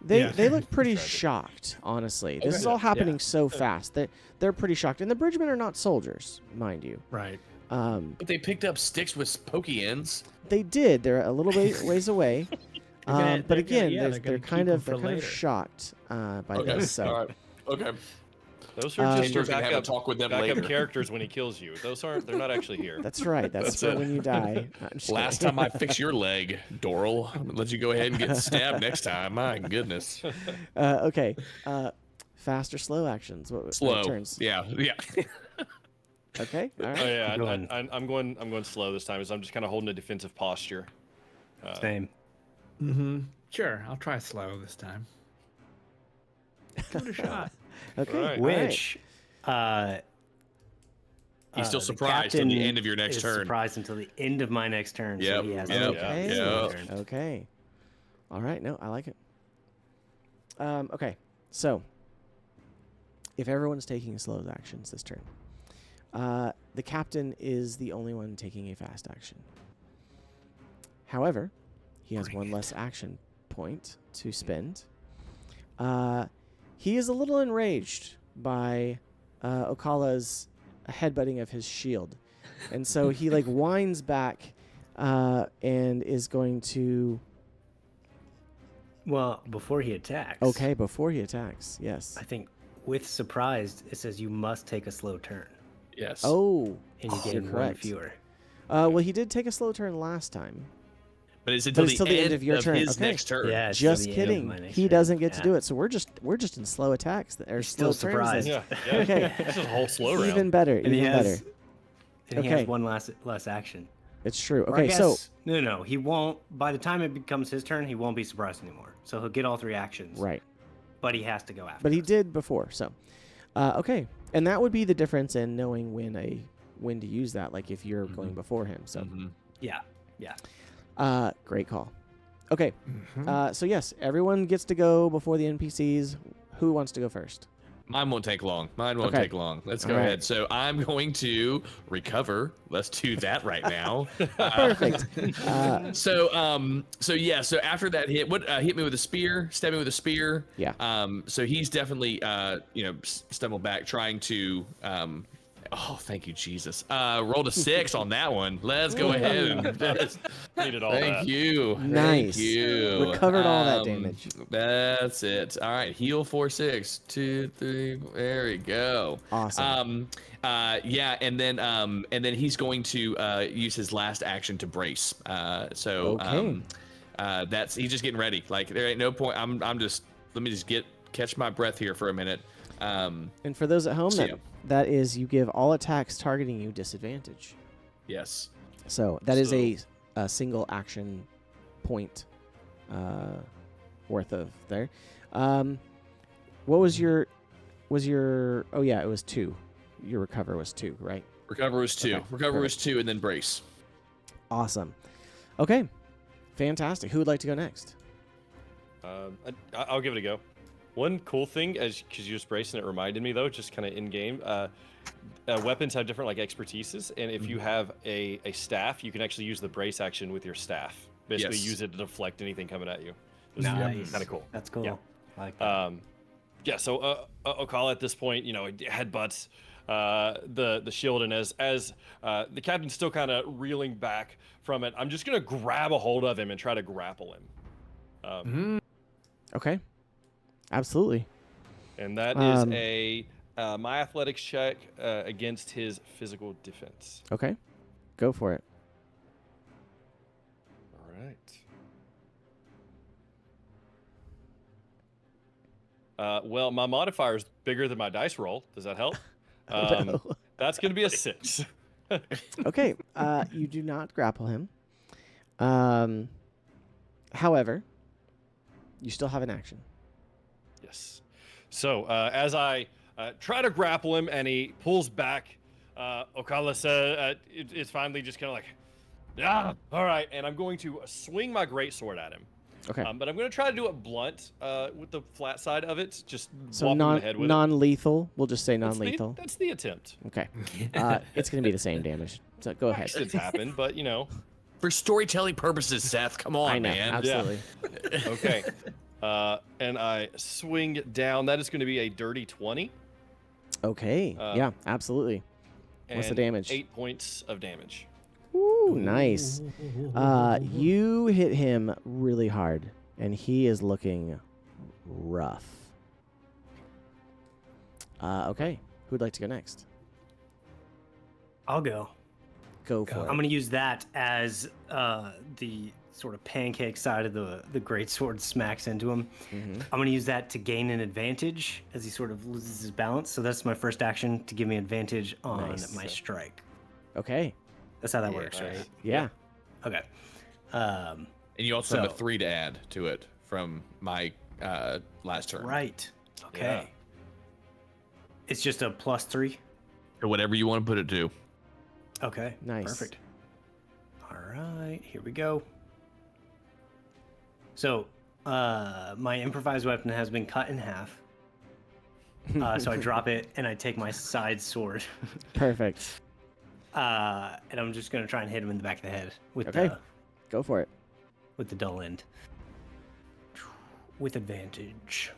They look pretty Tragic. shocked, honestly. This Okay. is all happening Yeah. so fast that they're pretty shocked. And the bridgemen are not soldiers, mind you. Right. But they picked up sticks with pokey ends. They did. They're a little ways away. They're But gonna- again, yeah, they're gonna kind keep of 'em for later. shocked by Okay. this. So All right. Okay. Those are just your Tantor's gonna have a backup, talk with them backup later. characters when he kills you. They're not actually here. that's right. That's That's for it. when you die. I'm just Last kidding. time I fix your leg, Doral. I'm gonna let you go ahead and get stabbed next time. My goodness. Okay. Fast or slow actions? What Slow. turns? Yeah. Okay. All Oh right. yeah, Going. I'm going slow this time. As I'm just kind of holding a defensive posture. Same. Mm-hmm. Sure, I'll try slow this time. Give it a shot. Okay. All right. all right. Which, He's still the surprised till the captain end of your next is turn. Surprised until the end of my next turn. Yep, So he has yep, Okay. his yep. turn. Okay. All right. No, I like it. Okay. So, if everyone's taking slow actions this turn, the captain is the only one taking a fast action. However, he has one less action point to spend. He is a little enraged by Okala's headbutting of his shield. And so he winds back and is going to... Well, before he attacks. Okay, before he attacks, yes. I think with surprised, it says you must take a slow turn, Yes. Oh, and you you're gain one correct. fewer. Well, he did take a slow turn last time. But it's until, it's till the end of your turn. his Okay. next turn. Yeah, it's till Just the end of kidding. my next He turn. doesn't get to Yeah. do it. So we're just in slow attacks or He's slow still turns. surprised. then. Yeah. Okay. This is a whole slow round. Even better. And he Even has, better. and he Okay. has one less action. It's true. Or I Okay, so guess- no, he won't. By the time it becomes his turn, he won't be surprised anymore. So he'll get all 3 actions. right. But he has to go after. But he us. did before. So, okay, and that would be the difference in knowing when to use that. Like if you're going before him. So, Mhm. Yeah. great call. Okay, so yes, everyone gets to go before the NPCs. Who wants to go first? Mine won't take long. Okay. Take long. Let's go All right. ahead. So I'm going to recover. Let's do that right now. Perfect. So after that hit, hit me with a spear, stab me with a spear. Yeah. So he's definitely stumbled back, trying to oh, thank you, Jesus. Rolled a 6 on that one. Let's go ahead and Needed all thank that. you. Nice. Thank you. Recovered all that damage. That's it. All right, heal 4, 6, 2, 3. There we go. Awesome. Yeah, and then he's going to use his last action to brace. Okay. That's he's just getting ready. Like there ain't no point. I'm just let me just catch my breath here for a minute. And for those at home, so that is you give all attacks targeting you disadvantage. yes. So that is a single action point worth of there. What was your? Oh yeah, it was 2. Your recover was 2, right? Recover was 2. Okay, Recover was perfect. 2, and then brace. Awesome. Okay, fantastic. Who would like to go next? I'll give it a go. One cool thing, because you just braced and it reminded me though, just kind of in game, weapons have different like expertises, and if you have a staff, you can actually use the brace action with your staff. Basically, Yes. use it to deflect anything coming at you. This Nice. is kind of cool. That's cool. Yeah. I like that. Yeah. So Okala at this point, headbutts the shield, and as the captain's still kind of reeling back from it, I'm just gonna grab a hold of him and try to grapple him. Okay, absolutely. And that is my athletics check against his physical defense. Okay, go for it. All right. Well, my modifier is bigger than my dice roll. Does that help? No. That's going to be a 6. Okay, you do not grapple him. However, you still have an action. Yes. So as I try to grapple him and he pulls back, Okala says it's finally just kind of like, all right. And I'm going to swing my greatsword at him. Okay. But I'm going to try to do it blunt with the flat side of it. Just So whop him in the head with it. non-lethal. We'll just say That's the- non-lethal. That's the attempt. Okay. It's going to be the same damage. So go ahead. Accidents happen, but For storytelling purposes, Seth, come on, I know. man. Absolutely. Okay. And I swing down. That is going to be a dirty 20. Okay. Yeah, absolutely. What's the and damage? 8 points of damage. Ooh, nice. You hit him really hard, and he is looking rough. Okay. Who'd like to go next? I'll go. Go for I'm it. going to use that as the sort of pancake side of the greatsword smacks into him. Mhm. I'm going to use that to gain an advantage as he sort of loses his balance. So that's my first action to give me advantage on Nice. my strike. Okay. That's how that Yeah, works, nice. right? Yeah. Okay. And you also have a So- 3 to add to it from my last turn. Right. Okay. Yeah. It's just a +3. Or whatever you want to put it to. Okay. Nice. Perfect. All right. Here we go. So, my improvised weapon has been cut in half. So I drop it and I take my side sword. Perfect. And I'm just gonna try and hit him in the back of the head with Okay. Go for it. the dull end. With advantage.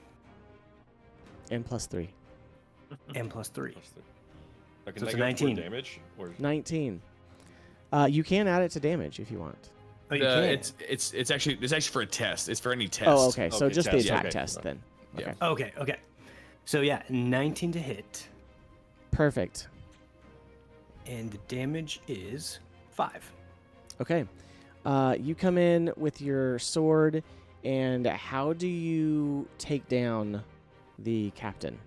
And +3. And +3. Okay, So it's a negative 19. damage. Or 19. You can add it to damage if you want. Oh, you can. It's actually for a test. It's for any test. Oh, okay. So Okay, just the test, attack okay. test then. Yeah. Okay. Okay. So yeah, 19 to hit, Perfect. and the damage is 5. Okay. You come in with your sword, and how do you take down the captain?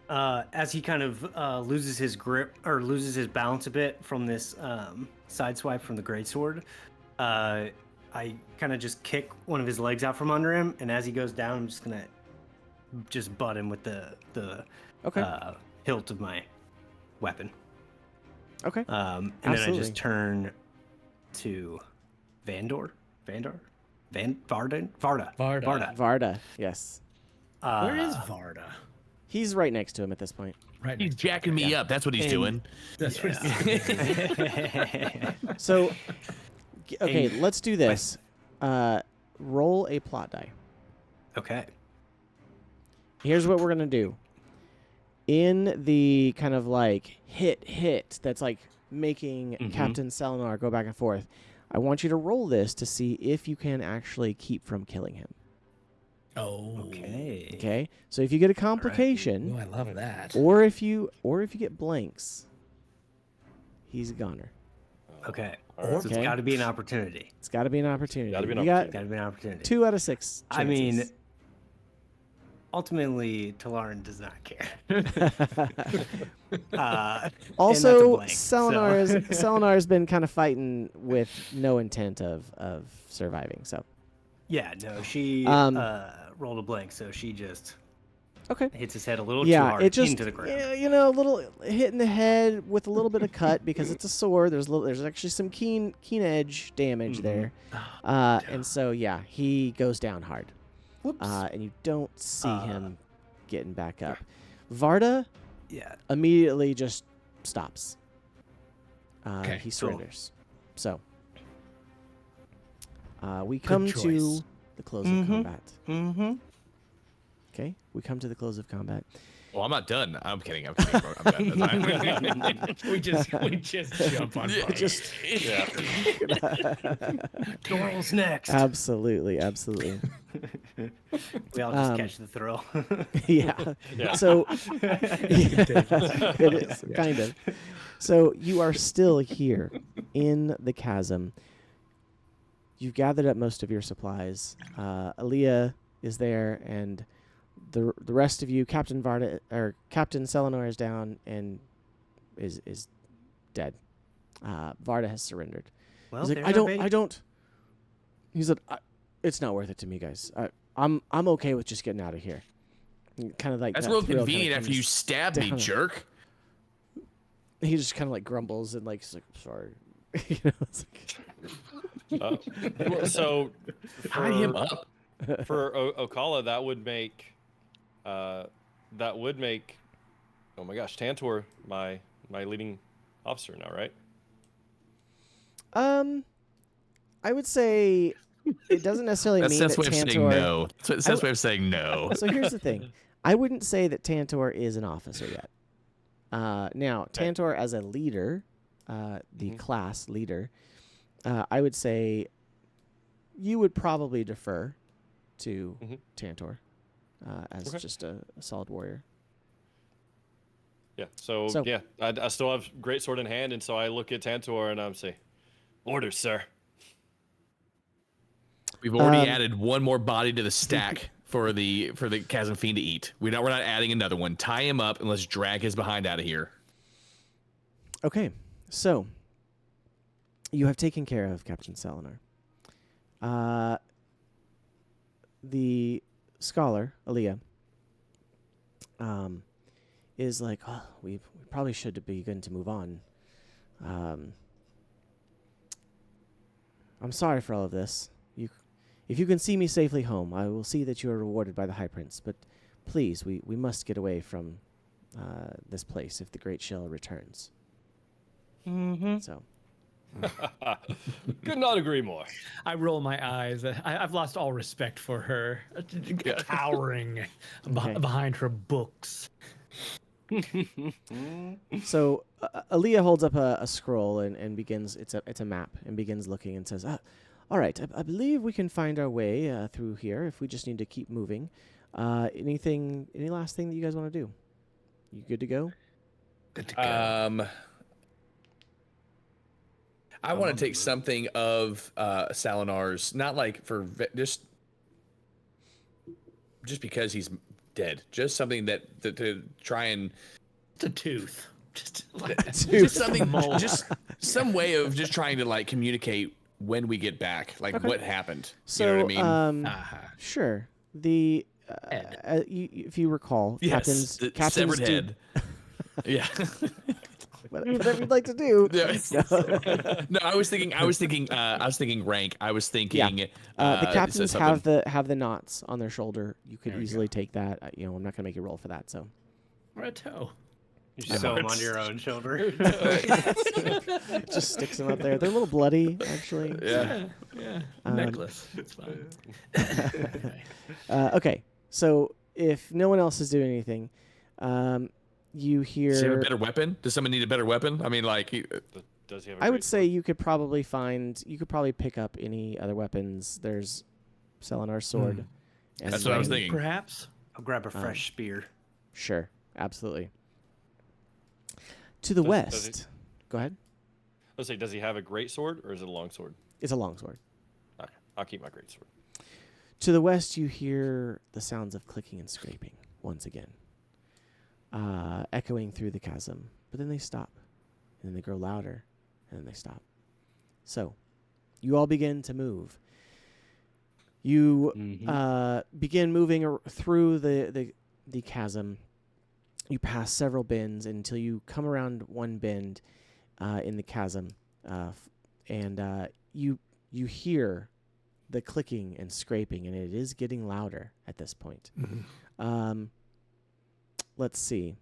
As he kind of loses his grip or loses his balance a bit from this side swipe from the greatsword, I kind of just kick one of his legs out from under him, and as he goes down, I'm just gonna butt him with the Okay. hilt of my weapon. Okay. And then I Absolutely. just turn to Varda. Varda. Yes. Where is Varda? He's right next to him at this point. Right. He's jacking me up. That's what he's And- doing. That's what So, okay, let's do this. Roll a plot die. Okay. Here's what we're going to do. In the kind of like hit that's like making Captain Selenar go back and forth, I want you to roll this to see if you can actually keep from killing him. Oh. Okay. Okay? So if you get a complication, Oh, I love that. or if you get blanks, he's a goner. Okay. All right. So it's Okay. got to be an opportunity. It's got to be an opportunity. Gotta be an You got Got to be an opportunity. 2 out of 6 I mean, chances. ultimately, Talaran does not care. Also, blank, so- Selenar's been kind of fighting with no intent of surviving. So Yeah, no, she Um, rolled a blank, so she just okay, hits his head a little too yeah, hard it just into the ground. yeah, a little hit in the head with a little bit of cut because it's a sword. There's actually some keen edge damage there, and so yeah, he goes down hard. Whoops. And you don't see him getting back up. Varda Yeah. immediately just stops. Okay, He cool. surrenders. So we come to choice. the close of combat. Mm-hmm. Okay, we come to the close of combat. Well, I'm not done. I'm kidding. I'm done. we just jump on Varda. Just Doral's next. absolutely. We all just catch the thrill. Yeah. Yeah. So it is kind of. So you are still here in the chasm. You've gathered up most of your supplies. Aaliyah is there, and the rest of you, Captain Varda or Captain Selenar is down and is dead. Varda has surrendered. Well, He's like, there's I our don't. bait. He said, it's not worth it to me, guys. I'm okay with just getting out of here. Kind of like That's that real thrill convenient kinda after you comes stabbed me, down. jerk. He just kind of like grumbles and like, he's like sorry. You know, it's like, So Tie him up. for Ocala, that would make oh my gosh, Tantor my leading officer now, right? I would say it doesn't necessarily That's mean Seth's that way of saying Tantor. no. That's Seth's way of saying no. So here's the thing. I wouldn't say that Tantor is an officer yet. Now, Tantor as a leader, the class leader, I would say you would probably defer to Tantor as Okay. just a solid warrior. Yeah. So yeah, I still have great sword in hand, and so I look at Tantor and I'm say, "Orders, sir." We've already added one more body to the stack for the chasm fiend to eat. We're not adding another one. Tie him up and let's drag his behind out of here. Okay, so you have taken care of Captain Selenar. The scholar, Aaliyah, is like, oh, we probably should begin to move on. I'm sorry for all of this. If you can see me safely home, I will see that you are rewarded by the High Prince. But please, we must get away from this place if the Great Shell returns. So, Could not agree more. I roll my eyes. I've lost all respect for her, cowering Okay. behind her books. so Aaliyah holds up a scroll and begins. It's a map and begins looking and says, "All right, I believe we can find our way through here if we just need to keep moving. Any last thing that you guys want to do? You good to go? Good to go. I want to take something of Selenar's, not like for just because he's dead, just something that to try and It's a tooth. Just just something, just some way of just trying to like communicate when we get back, like Okay. what happened. So, You know what I mean? Sure. The Head. if you recall, Yes, the captains severed do head. Yeah. whatever you'd like to do. Yeah. No. No, I was thinking rank. I was thinking The captains something- have the knots on their shoulder. You could easily take that. I'm not gonna make you roll for that. So Or a toe. You sew them on your own shoulder. it just sticks them up there. They're a little bloody, actually. Yeah. Yeah. Um, Necklace. It's fine. Okay, so if no one else is doing anything, you Does he have a hear. better weapon? Does someone need a better weapon? I mean, like, Does he have a I would great say sword? you could probably pick up any other weapons. There's Selenar's sword. And That's what I was ring. thinking. Perhaps. I'll grab a fresh spear. Sure, absolutely. To the Does west. it- Go ahead. Let's say, does he have a great sword or is it a long sword? It's a long sword. Okay, I'll keep my great sword. To the west, you hear the sounds of clicking and scraping once again, echoing through the chasm. But then they stop, and then they grow louder, and then they stop. So, you all begin to move. You begin moving through the chasm. You pass several bends until you come around one bend in the chasm, and you hear the clicking and scraping, and it is getting louder at this point. Let's see.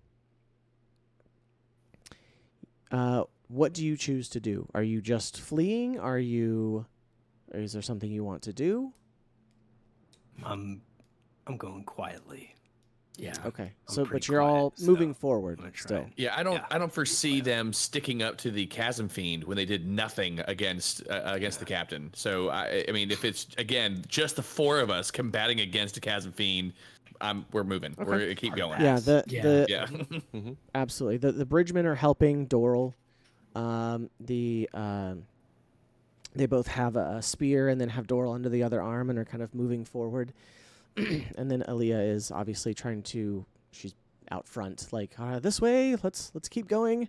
What do you choose to do? Are you just fleeing? Is there something you want to do? I'm going quietly. Yeah. Okay. I'm So, pretty but you're quiet, all so moving I'm forward gonna try still. and- yeah, I don't foresee them sticking up to the chasm fiend when they did nothing against the captain. So I mean, if it's again just the four of us combating against a chasm fiend, we're moving. Okay. We're gonna keep going. Yeah. The Yeah. absolutely. The bridgemen are helping Doral. They both have a spear and then have Doral under the other arm and are kind of moving forward. And then Aaliyah is obviously she's out front, like, this way, let's keep going.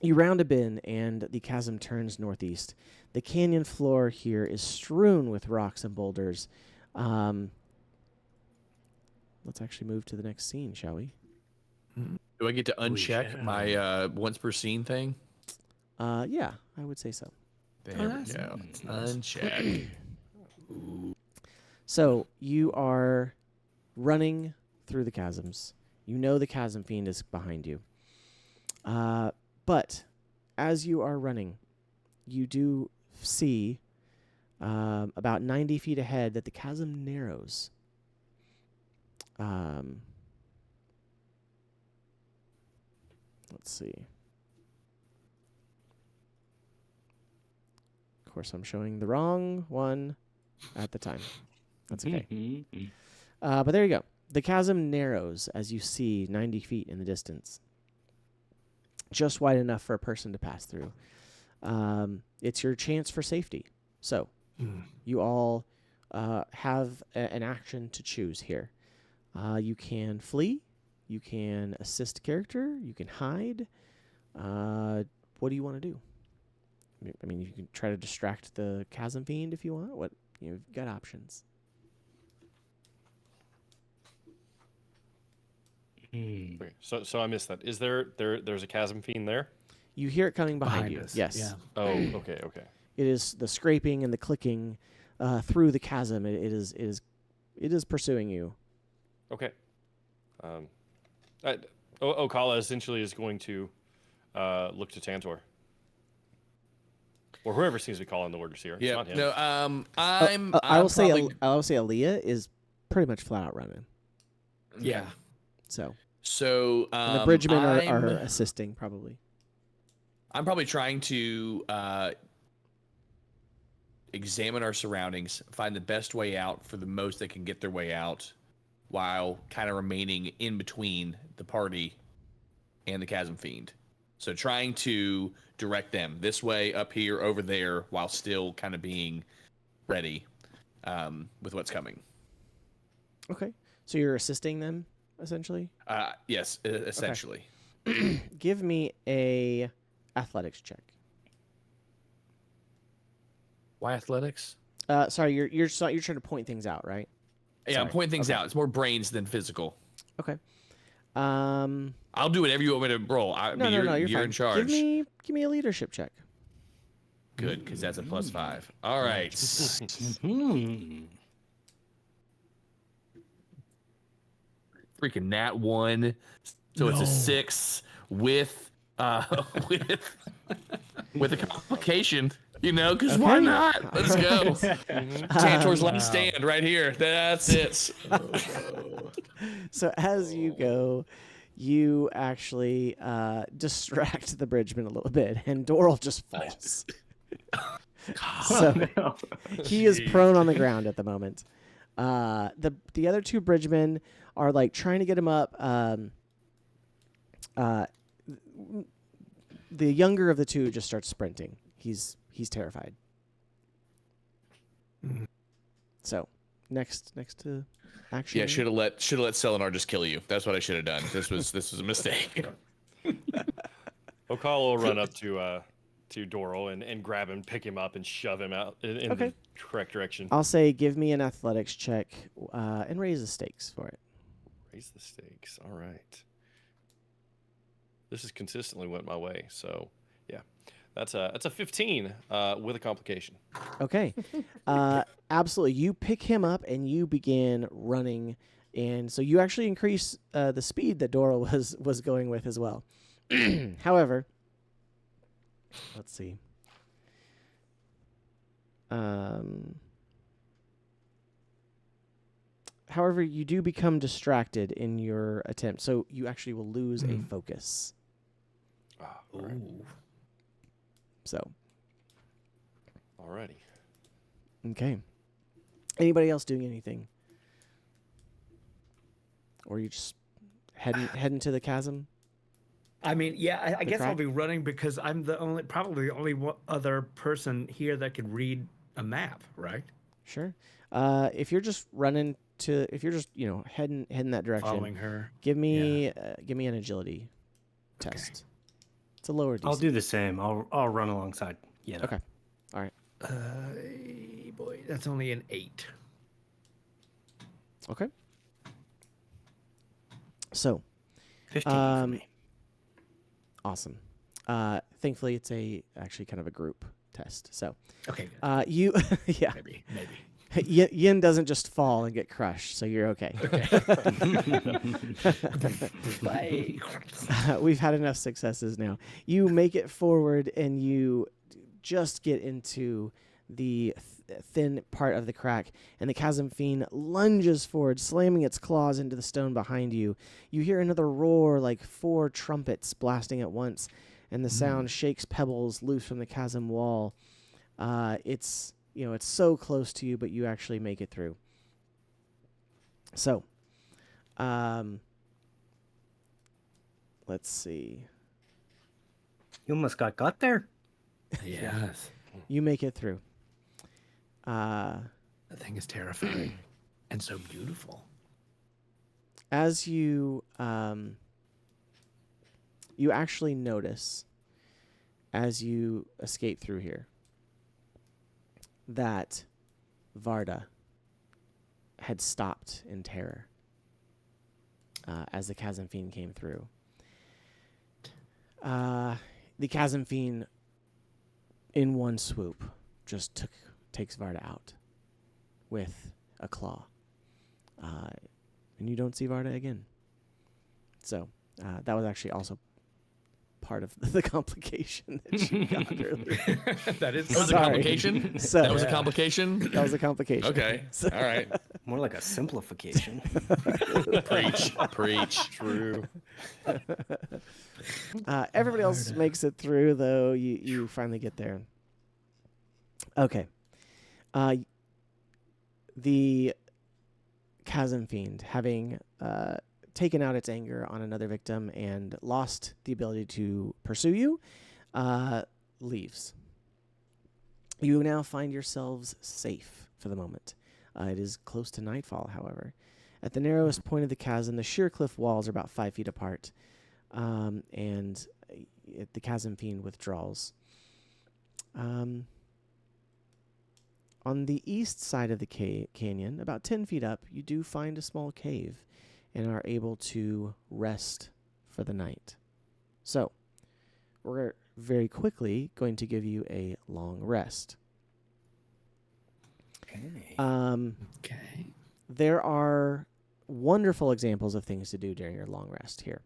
You round a bend and the chasm turns northeast. The canyon floor here is strewn with rocks and boulders. Let's actually move to the next scene, shall we? Do I get to uncheck shall. my once per scene thing? Yeah, I would say so. There we that's go. nice. Uncheck. So you are running through the chasms. You know the chasm fiend is behind you. But as you are running, you do see about 90 feet ahead that the chasm narrows. Let's see. Of course, I'm showing the wrong one at the time. That's okay. But there you go. The chasm narrows as you see 90 feet in the distance. Just wide enough for a person to pass through. It's your chance for safety. So, you all have an action to choose here. You can flee. You can assist character. You can hide. What do you want to do? I mean, you can try to distract the chasm fiend if you want. You've got options. Okay, so I missed that. Is there's a chasm fiend there? You hear it coming behind, Behind you. us, Yes. yeah. Oh, okay. It is the scraping and the clicking through the chasm. It is pursuing you. Okay. Okala essentially is going to look to Tantor. Or whoever seems to be calling the orders here. It's Yeah. not him. No. I'm. I will say probably- Aaliyah is pretty much flat out running. Yeah. So So and the bridgemen are I'm- assisting probably. I'm probably trying to examine our surroundings, find the best way out for the most that can get their way out, while kind of remaining in between the party and the chasm fiend. So trying to direct them this way, up here, over there, while still kind of being ready with what's coming. Okay. So you're assisting them, essentially? Yes, essentially. Give me a athletics check. Why athletics? Sorry, you're trying to point things out, right? Yeah, Sorry. I'm pointing things out. It's more brains than physical. Okay. I'll do whatever you want me to roll. No, you're fine. in charge. Give me a leadership check. Good, because that's a +5. All right. Freaking nat 1. So it's a 6 with with a complication. You know, because why not? Let's go. Tantor's last stand right here. That's it. So as you go, you actually distract the bridgeman a little bit, and Doral just falls. So he is prone on the ground at the moment. The other two bridgemen are like trying to get him up. The younger of the two just starts sprinting. He's terrified. So next to action. Yeah, should have let Selenar just kill you. That's what I should have done. This was a mistake. Okala will run up to Doral and grab him, pick him up, and shove him out in the correct direction. I'll say give me an athletics check and raise the stakes for it. Raise the stakes. All right. This has consistently went my way, so yeah, that's a 15 with a complication. Okay, absolutely. You pick him up and you begin running, and so you actually increase the speed that Doral was going with as well. However, let's see. However, you do become distracted in your attempt, so you actually will lose a focus. All right. So. Alrighty. Okay. Anybody else doing anything? Or are you just heading to the chasm? I mean, yeah, I guess I'll crack? be running because I'm probably the only other person here that can read a map, right? Sure. If you're just heading that direction, Following her. give me an agility test. It's a lower DC. I'll do the same. I'll run alongside. Yeah. Okay. All right. Boy, that's only an 8. Okay. So, 15 for me. awesome. Thankfully, it's actually kind of a group test. So, Okay. you yeah. Maybe. Yin doesn't just fall and get crushed, so you're okay. We've had enough successes now. You make it forward, and you just get into the thin part of the crack, and the chasm fiend lunges forward, slamming its claws into the stone behind you. You hear another roar like 4 trumpets blasting at once, and the sound shakes pebbles loose from the chasm wall. It's so close to you, but you actually make it through. So, let's see. You almost got there. Yes. You make it through. That thing is terrifying and so beautiful. As you you actually notice as you escape through here that Varda had stopped in terror as the chasm fiend came through. The chasm fiend, in one swoop, just takes Varda out with a claw. And you don't see Varda again. So that was actually also part of the complication that she got earlier. That is That was a complication? So, That was a complication? That was a complication. Okay. So, All right. More like a simplification. Preach. True. everybody else makes it through, though. You finally get there. Okay. The chasm fiend, having taken out its anger on another victim and lost the ability to pursue you, leaves. You now find yourselves safe for the moment. It is close to nightfall, however. At the narrowest point of the chasm, the sheer cliff walls are about 5 feet apart, and the chasm fiend withdraws. On the east side of the canyon, about 10 feet up, you do find a small cave and are able to rest for the night. So, we're very quickly going to give you a long rest. Okay. Okay. There are wonderful examples of things to do during your long rest here.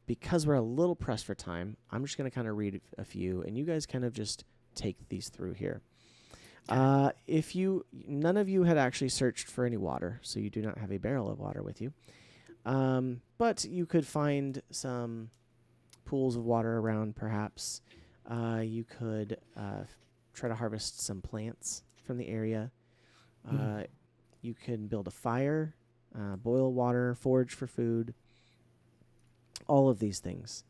Because we're a little pressed for time, I'm just going to kind of read a few, and you guys kind of just take these through here. None of you had actually searched for any water, so you do not have a barrel of water with you. But you could find some pools of water around, perhaps. You could try to harvest some plants from the area. You can build a fire, boil water, forage for food, all of these things.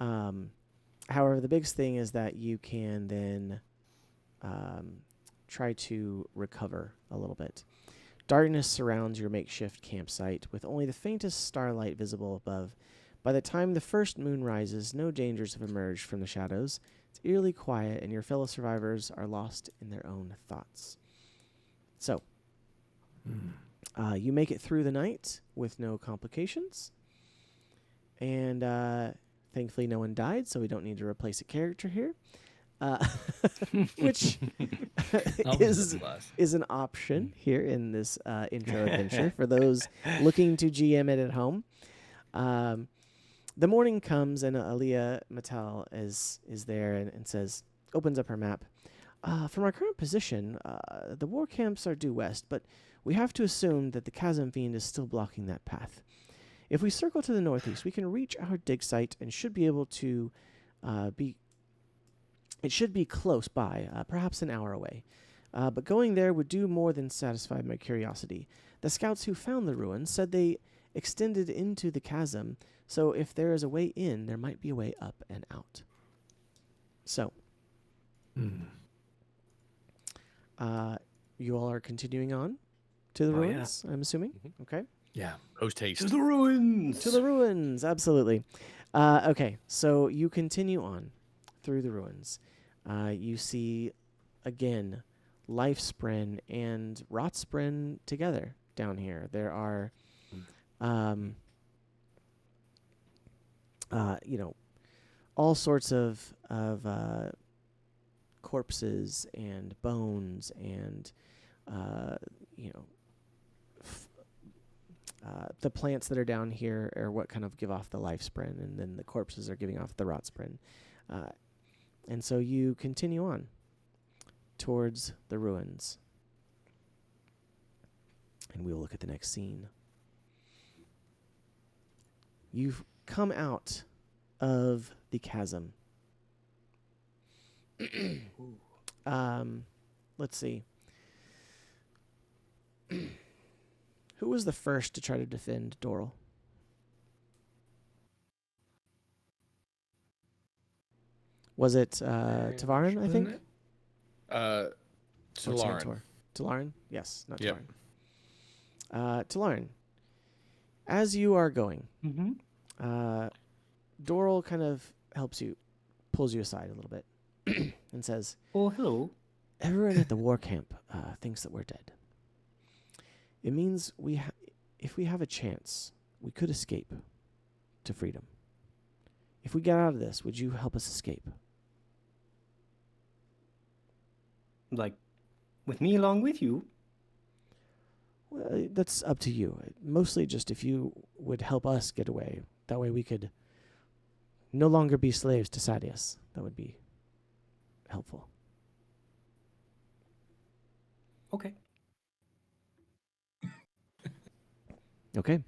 However, the biggest thing is that you can then try to recover a little bit. Darkness surrounds your makeshift campsite, with only the faintest starlight visible above. By the time the first moon rises, no dangers have emerged from the shadows. It's eerily quiet, and your fellow survivors are lost in their own thoughts. So, you make it through the night with no complications. And thankfully no one died, so we don't need to replace a character here. Which is an option here in this intro adventure for those looking to GM it at home. The morning comes, and Aliyah Mattel is there and opens up her map. From our current position, the war camps are due west, but we have to assume that the chasm fiend is still blocking that path. If we circle to the northeast, we can reach our dig site and should be able to It should be close by, perhaps an hour away. But going there would do more than satisfy my curiosity. The scouts who found the ruins said they extended into the chasm, so if there is a way in, there might be a way up and out. So, you all are continuing on to the ruins, I'm assuming? Mm-hmm. Okay. Yeah. Post haste. To the ruins. To the ruins, absolutely. Okay, so you continue on through the ruins. You see, again, Lifespren and Rotspren together down here. There are, all sorts of corpses and bones and, the plants that are down here are what kind of give off the Lifespren, and then the corpses are giving off the Rotspren. And so you continue on towards the ruins. And we will look at the next scene. You've come out of the chasm. Let's see. Who was the first to try to defend Doral? Was it Tavarin, I think? Selenar. Tavarin? Yes, not Yep. Tavarin. Tavarin, as you are going, Doral kind of helps you, pulls you aside a little bit, and says, Oh, hello. everyone at the war camp thinks that we're dead. It means if we have a chance, we could escape to freedom. If we get out of this, would you help us escape? Like, with me along with you? Well, that's up to you. Mostly just if you would help us get away. That way we could no longer be slaves to Sadius. That would be helpful. Okay. Okay.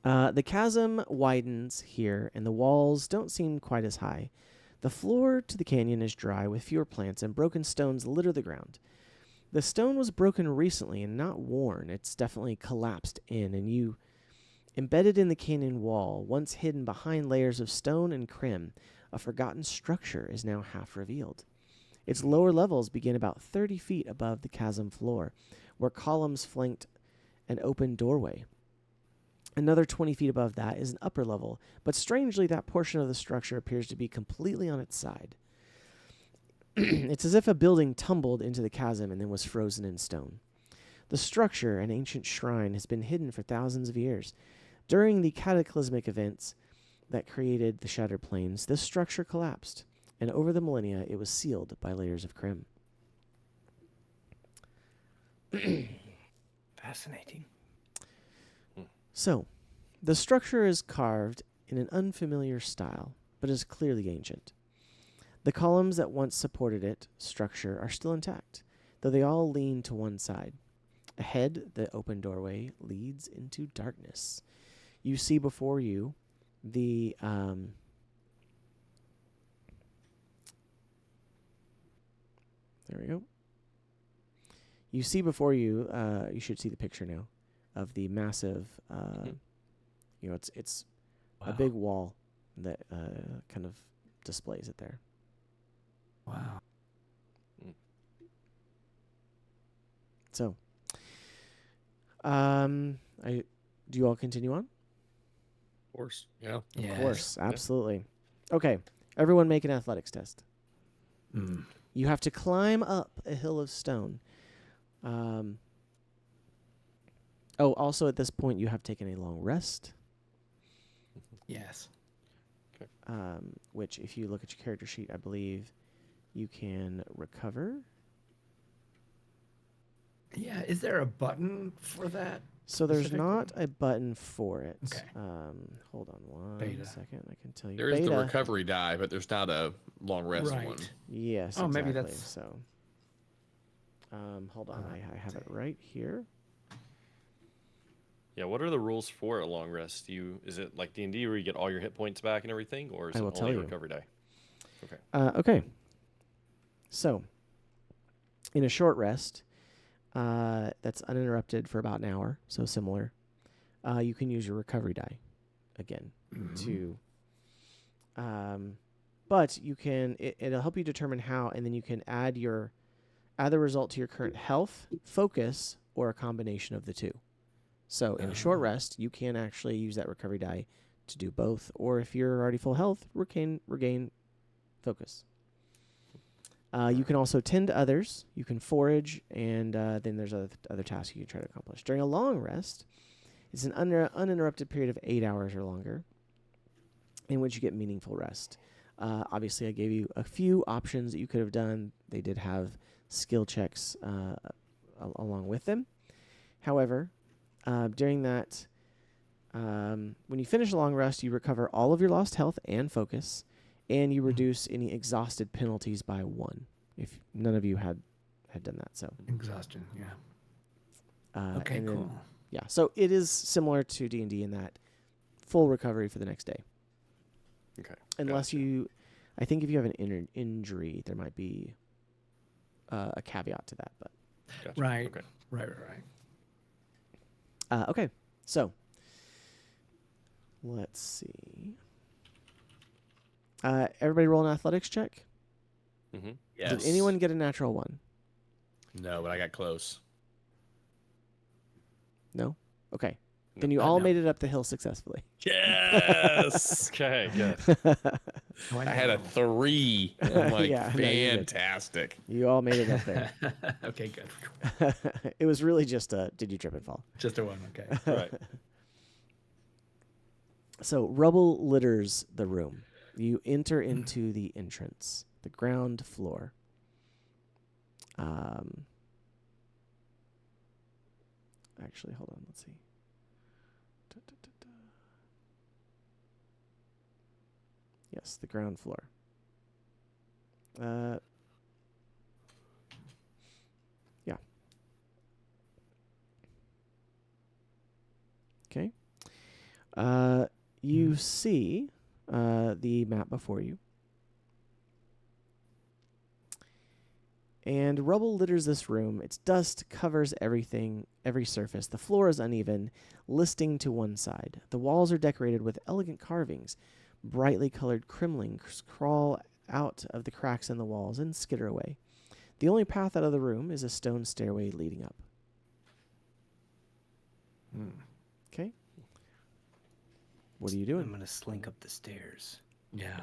The chasm widens here, and the walls don't seem quite as high. The floor to the canyon is dry, with fewer plants, and broken stones litter the ground. The stone was broken recently and not worn. It's definitely collapsed in, and you, embedded in the canyon wall, once hidden behind layers of stone and crim, a forgotten structure is now half revealed. Its lower levels begin about 30 feet above the chasm floor, where columns flanked an open doorway. Another 20 feet above that is an upper level, but strangely that portion of the structure appears to be completely on its side. It's as if a building tumbled into the chasm and then was frozen in stone. The structure, an ancient shrine, has been hidden for thousands of years. During the cataclysmic events that created the Shattered Plains, this structure collapsed, and over the millennia it was sealed by layers of crim. Fascinating. So, the structure is carved in an unfamiliar style, but is clearly ancient. The columns that once supported it structure are still intact, though they all lean to one side. Ahead, the open doorway leads into darkness. You see before you the there we go. You see before you, you should see the picture now of the massive, it's a big wall that kind of displays it there. Wow. So, do you all continue on? Of course. Yeah. Of course, absolutely. Okay, everyone make an athletics test. You have to climb up a hill of stone. Also at this point you have taken a long rest. Yes. Which if you look at your character sheet, I believe you can recover. Yeah, is there a button for that? So there's not a button for it. Okay. Hold on one Beta. second. I can tell you. There is the Beta. recovery die, but there's not a long rest Right. one. Yes. Oh, exactly. maybe that's- So. Hold on. I have it right here. Yeah, what are the rules for a long rest? Is it like D&D where you get all your hit points back and everything, or is I it will tell only a you. recovery die? Okay. Okay. So, in a short rest, that's uninterrupted for about an hour, so similar, you can use your recovery die again to. But you can. It'll help you determine how, and then you can add the result to your current health, focus, or a combination of the two. So in a short rest, you can actually use that recovery die to do both, or if you're already full health, regain focus. You can also tend to others. You can forage, and then there's other tasks you can try to accomplish. During a long rest, it's an uninterrupted period of 8 hours or longer in which you get meaningful rest. Obviously, I gave you a few options that you could have done. They did have skill checks along with them. However, during that, when you finish a long rest, you recover all of your lost health and focus, and you reduce any exhausted penalties by 1. If none of you had done that, so Exhaustion, yeah. Okay, and then, cool. yeah, so it is similar to D&D in that full recovery for the next day. Okay. Unless I think if you have an injury, there might be a caveat to that, but. Gotcha. Right. Okay. Right. Okay, so let's see. Everybody roll an athletics check. Mm-hmm. Yes. Did anyone get a natural 1? No, but I got close. No? Okay. Then you all made it up the hill successfully. Yes. Okay, good. I had a 3. I'm like, Yeah, no, you're good. fantastic. You all made it up there. Okay, good. It was really just did you trip and fall? Just a one. Okay. Right. So rubble litters the room. You enter into the entrance, the ground floor. Actually, hold on. Let's see. Yes, the ground floor. Yeah. Okay. You see the map before you. And rubble litters this room. Its dust covers everything, every surface. The floor is uneven, listing to one side. The walls are decorated with elegant carvings. Brightly colored crimlings crawl out of the cracks in the walls and skitter away. The only path out of the room is a stone stairway leading up. Okay. What are you doing? I'm gonna slink up the stairs. Yeah.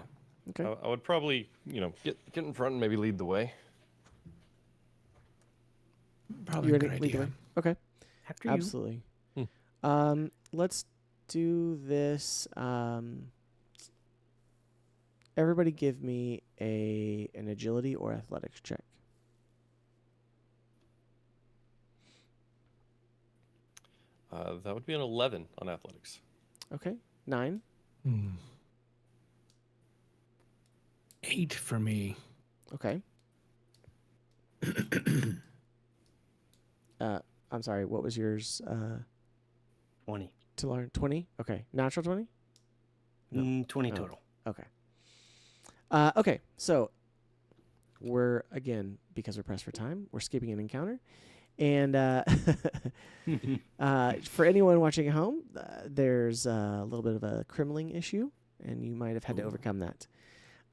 Okay. I would probably, get in front and maybe lead the way. Probably You a ready? good Lead the idea. way? Okay. After you. Absolutely. Hmm. Let's do this. Everybody give me an agility or athletics check. That would be an 11 on athletics. Okay. 9. 8 for me. Okay. I'm sorry. What was yours? 20. To learn 20. Okay. Natural 20. No. 20 Oh. total. Okay. Okay. So we're again because we're pressed for time. We're skipping an encounter, and for anyone watching at home, there's a little bit of a crimling issue, and you might have had to overcome that.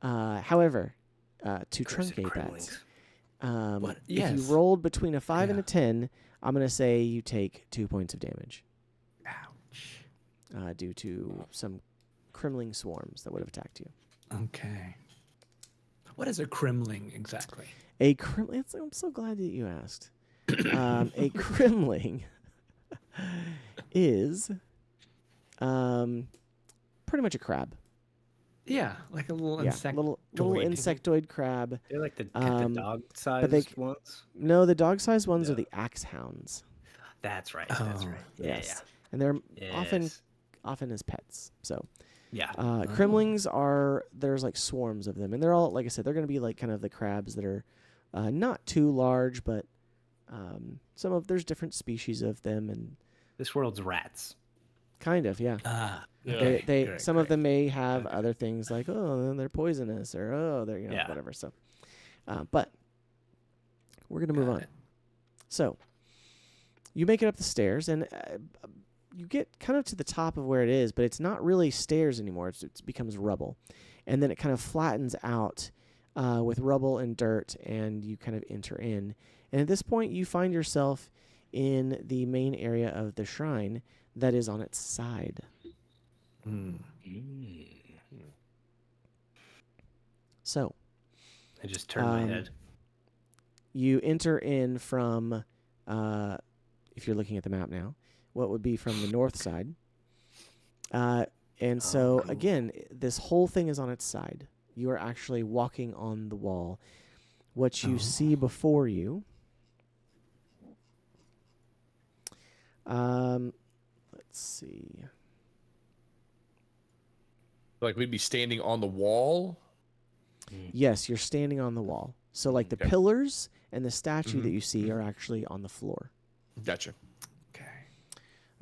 However, to Cursive truncate that. crumblings. What? If you Yes. rolled between a 5 and a Yeah. 10, I'm going to say you take 2 points of damage Ouch. due to some crimling swarms that would have attacked you. Okay. What is a crimling exactly? A crimling, I'm so glad that you asked. A crimling is pretty much a crab. Yeah, like a little Yeah, insect. little insectoid crab. They're like the Um, dog-sized ones. No, the dog-sized ones are Yeah. the axe hounds. That's right. That's Oh, right. Yes. And they're Yeah. often as pets. So Yeah. crimlings there's like swarms of them, and they're all, like I said, they're going to be like kind of the crabs that are not too large, but there's different species of them, and This world's rats. kind of, yeah. Yeah. They Great, some of great. them may have other things like, oh, they're poisonous, or they're Yeah. whatever. So, but we're gonna move Got on. it. So you make it up the stairs, and you get kind of to the top of where it is, but it's not really stairs anymore. It becomes rubble, and then it kind of flattens out with rubble and dirt, and you kind of enter in. And at this point, you find yourself in the main area of the shrine that is on its side. So I just turned my head. you enter in from, if you're looking at the map now, what would be from the north side. And so, cool. again, this whole thing is on its side. You are actually walking on the wall. What you see before you, let's see. Like we'd be standing on the wall. Yes, you're standing on the wall. So, like, the Okay. pillars and the statue that you see are actually on the floor. Gotcha. Okay.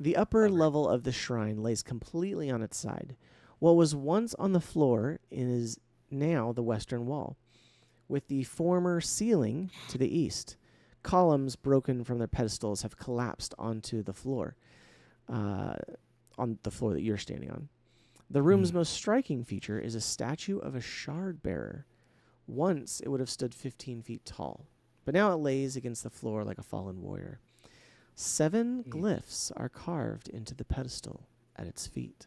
The upper level of the shrine lays completely on its side. What was once on the floor is now the western wall, with the former ceiling to the east. Columns broken from their pedestals have collapsed onto the floor, on the floor that you're standing on. The room's most striking feature is a statue of a shard bearer. Once it would have stood 15 feet tall, but now it lays against the floor like a fallen warrior. 7 glyphs are carved into the pedestal at its feet.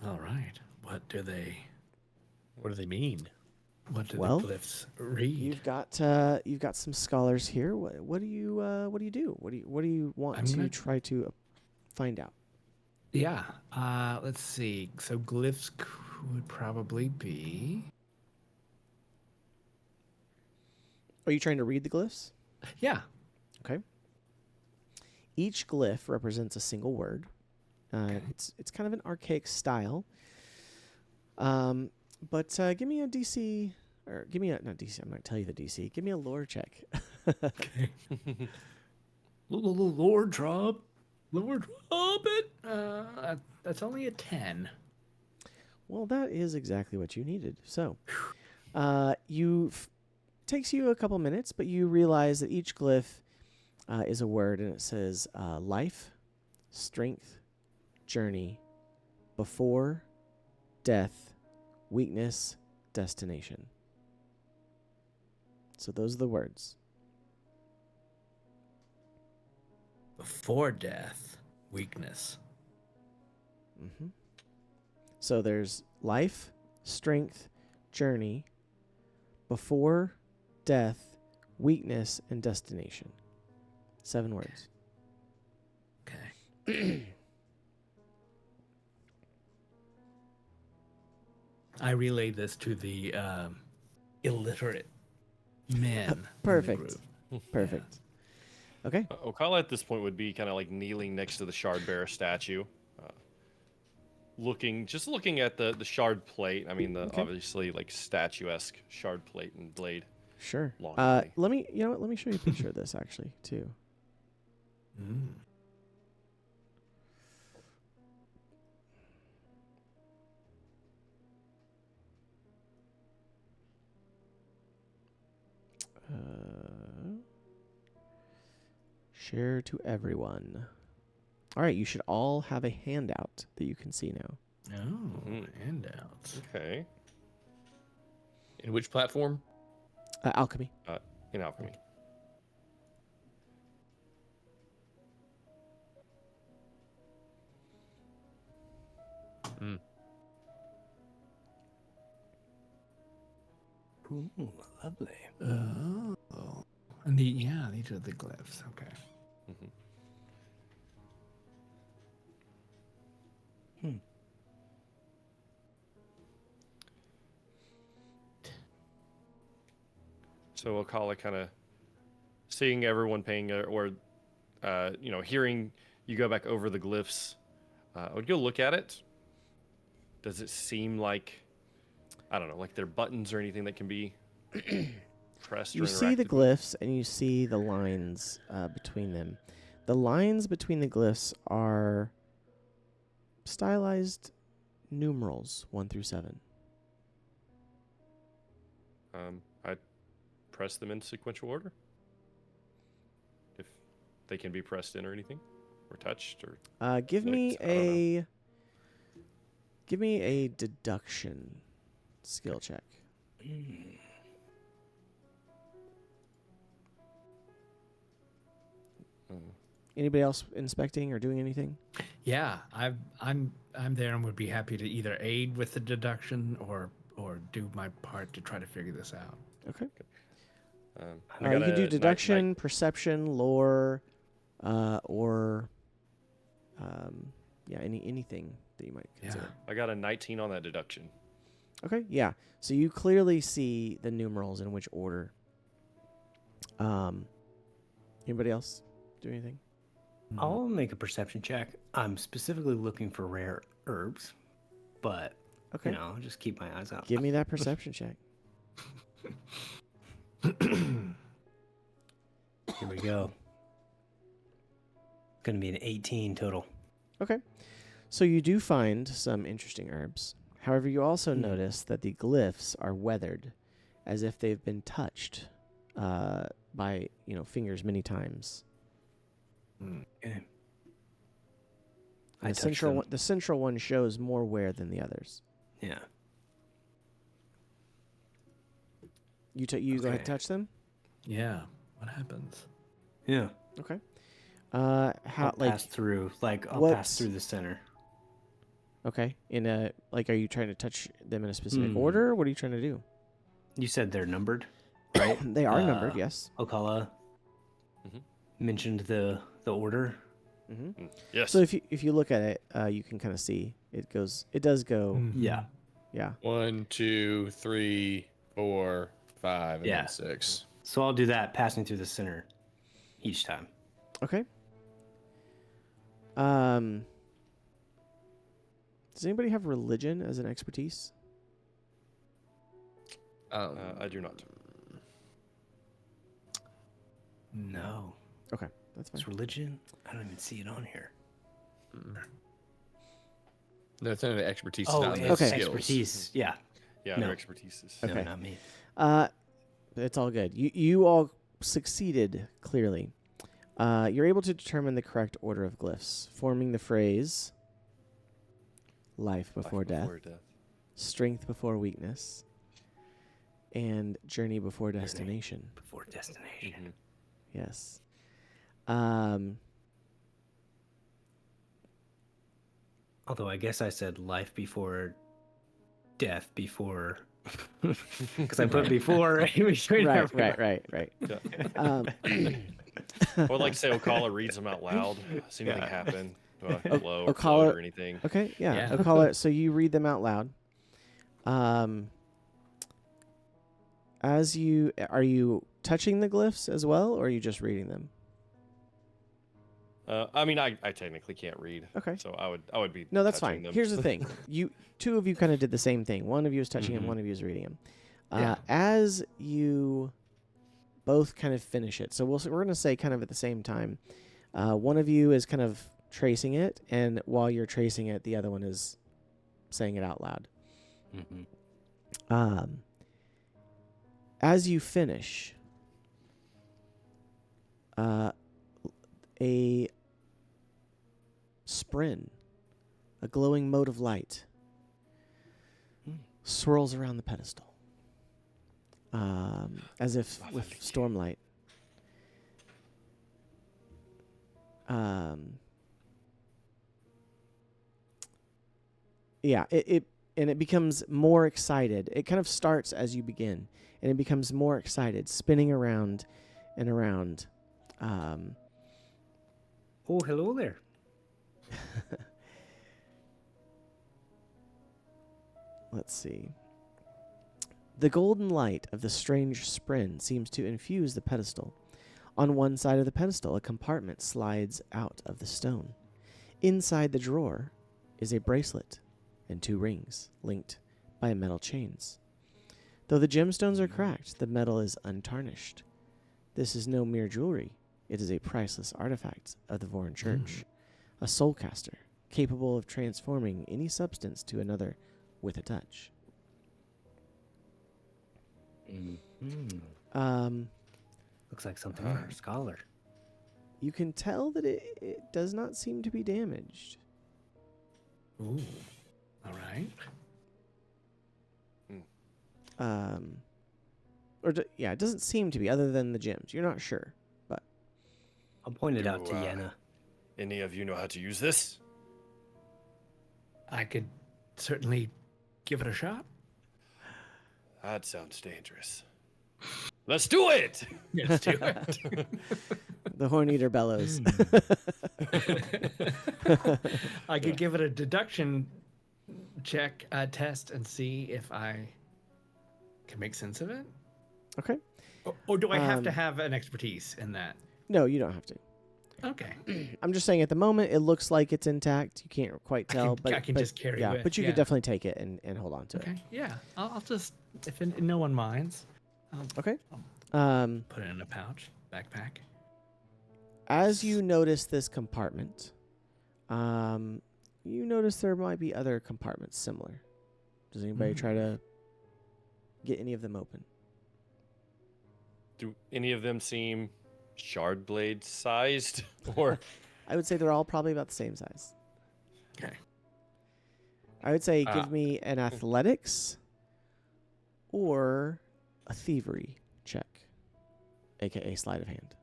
All right. What do they mean? What do Well, the glyphs read? You've got some scholars here. What do you do? What do you want I'm to gonna- try to find out? Yeah. Let's see. So glyphs would probably be. Are you trying to read the glyphs? Yeah. Okay. Each glyph represents a single word. It's kind of an archaic style. But give me a DC, or give me a not DC. I'm not tell you the DC. Give me a lore check. Okay. Lord drop it. That's only a 10. Well, that is exactly what you needed. So, Takes you a couple minutes, but you realize that each glyph is a word, and it says life, strength, journey, before, death, weakness, destination. So those are the words. Before death, weakness. Mm-hmm. So there's life, strength, journey, before, death, weakness, and destination. 7 words. Okay. I relayed this to the illiterate men. in the Perfect. group. Perfect. Okay. Okala at this point would be kind of like kneeling next to the shard bearer statue, looking at the shard plate. I mean, the Okay. obviously like statuesque shard plate and blade. Sure. Long way. Let me show you a picture of this actually too. Mm. Share to everyone. All right, you should all have a handout that you can see now. Oh, Mhm. handouts. Okay. In which platform? Alchemy. In alchemy. Ooh, lovely. Oh. And these are the glyphs. Okay. Mm-hmm. So Okala kind of seeing everyone paying hearing you go back over the glyphs. Would you look at it? Does it seem like, I don't know, like there are buttons or anything that can be pressed or You see the interacted with? glyphs and you see the lines between them. The lines between the glyphs are stylized numerals 1 through 7. I press them in sequential order. If they can be pressed in or anything, or touched, or Give me clicked, I don't know. a deduction skill check. Anybody else inspecting or doing anything? Yeah, I'm there and would be happy to either aid with the deduction or do my part to try to figure this out. Okay. I You got can do a deduction, perception, lore, or anything that you might consider. I got a 19 on that deduction. Okay, yeah. So you clearly see the numerals in which order. Anybody else do anything? I'll make a perception check. I'm specifically looking for rare herbs, but Okay. I'll just keep my eyes out. Give me that perception check. Here we go. Going to be an 18 total. Okay. So you do find some interesting herbs. However, you also notice that the glyphs are weathered, as if they've been touched by fingers many times. Okay. And the central one shows more wear than the others. Yeah. You go ahead and touch them. Yeah. What happens? Yeah. Okay. I'll pass through. I'll pass through the center. Okay. Are you trying to touch them in a specific order? What are you trying to do? You said they're numbered, right? They are numbered, yes. Okala mentioned the order. Mm-hmm. Yes. So if you look at it, you can kind of see it does go. Mhm. Yeah. Yeah. 1, 2, 3, 4, 5, and Yeah. then 6. So I'll do that, passing through the center each time. Okay. Does anybody have religion as an expertise? I do not. No. Okay, that's fine. It's religion? I don't even see it on here. No, it's not the expertise. Oh, not the it's Okay. skills. expertise. Yeah. Yeah, No. her expertise is. Okay. No, not me. It's all good. You all succeeded clearly. You're able to determine the correct order of glyphs, forming the phrase life before death, strength before weakness, and journey before destination. Before destination. Yes. Although I guess I said life before death before, because I put before in between Right. everybody. Yeah. I would like to say Ocala reads them out loud. See anything happen? Glow or float or anything. Okay, yeah. Yeah. Ocala, so you read them out loud. Are you touching the glyphs as well, or are you just reading them? I mean, I technically can't read. Okay. So I would be. No, that's touching fine. them. Here's the thing. Two of you kind of did the same thing. One of you is touching him, one of you is reading him. As you both kind of finish it, so we're going to say kind of at the same time. One of you is kind of tracing it, and while you're tracing it, the other one is saying it out loud. As you finish, a sprin, a glowing mote of light, swirls around the pedestal, as if with stormlight. It becomes more excited. It kind of starts as you begin, and it becomes more excited, spinning around and around. Oh, hello there. Let's see. The golden light of the strange sprin seems to infuse the pedestal. On one side of the pedestal, a compartment slides out of the stone. Inside the drawer is a bracelet and 2 rings linked by metal chains. Though the gemstones are cracked, the metal is untarnished. This is no mere jewelry. It is a priceless artifact of the Vorin Church, a soulcaster capable of transforming any substance to another with a touch. Looks like something for a scholar. You can tell that it does not seem to be damaged. Ooh. All right. It doesn't seem to be, other than the gems. You're not sure, but I'll point it out to Yenna. Any of you know how to use this? I could certainly give it a shot. That sounds dangerous. Let's do it! Let's do it. the horn eater bellows. I could give it a deduction check test and see if I can make sense of it. Okay. Or do I have to have an expertise in that? No, you don't have to. Okay. I'm just saying at the moment it looks like it's intact. You can't quite tell, I can just carry it. But you could definitely take it and hold on to it. Okay. Yeah. I'll just, if no one minds. Okay. Put it in a pouch, backpack. As you notice this compartment, you notice there might be other compartments similar. Does anybody try to get any of them open? Do any of them seem shard blade sized? Or I would say they're all probably about the same size. Okay. I would say give me an athletics or a thievery check, aka sleight of hand.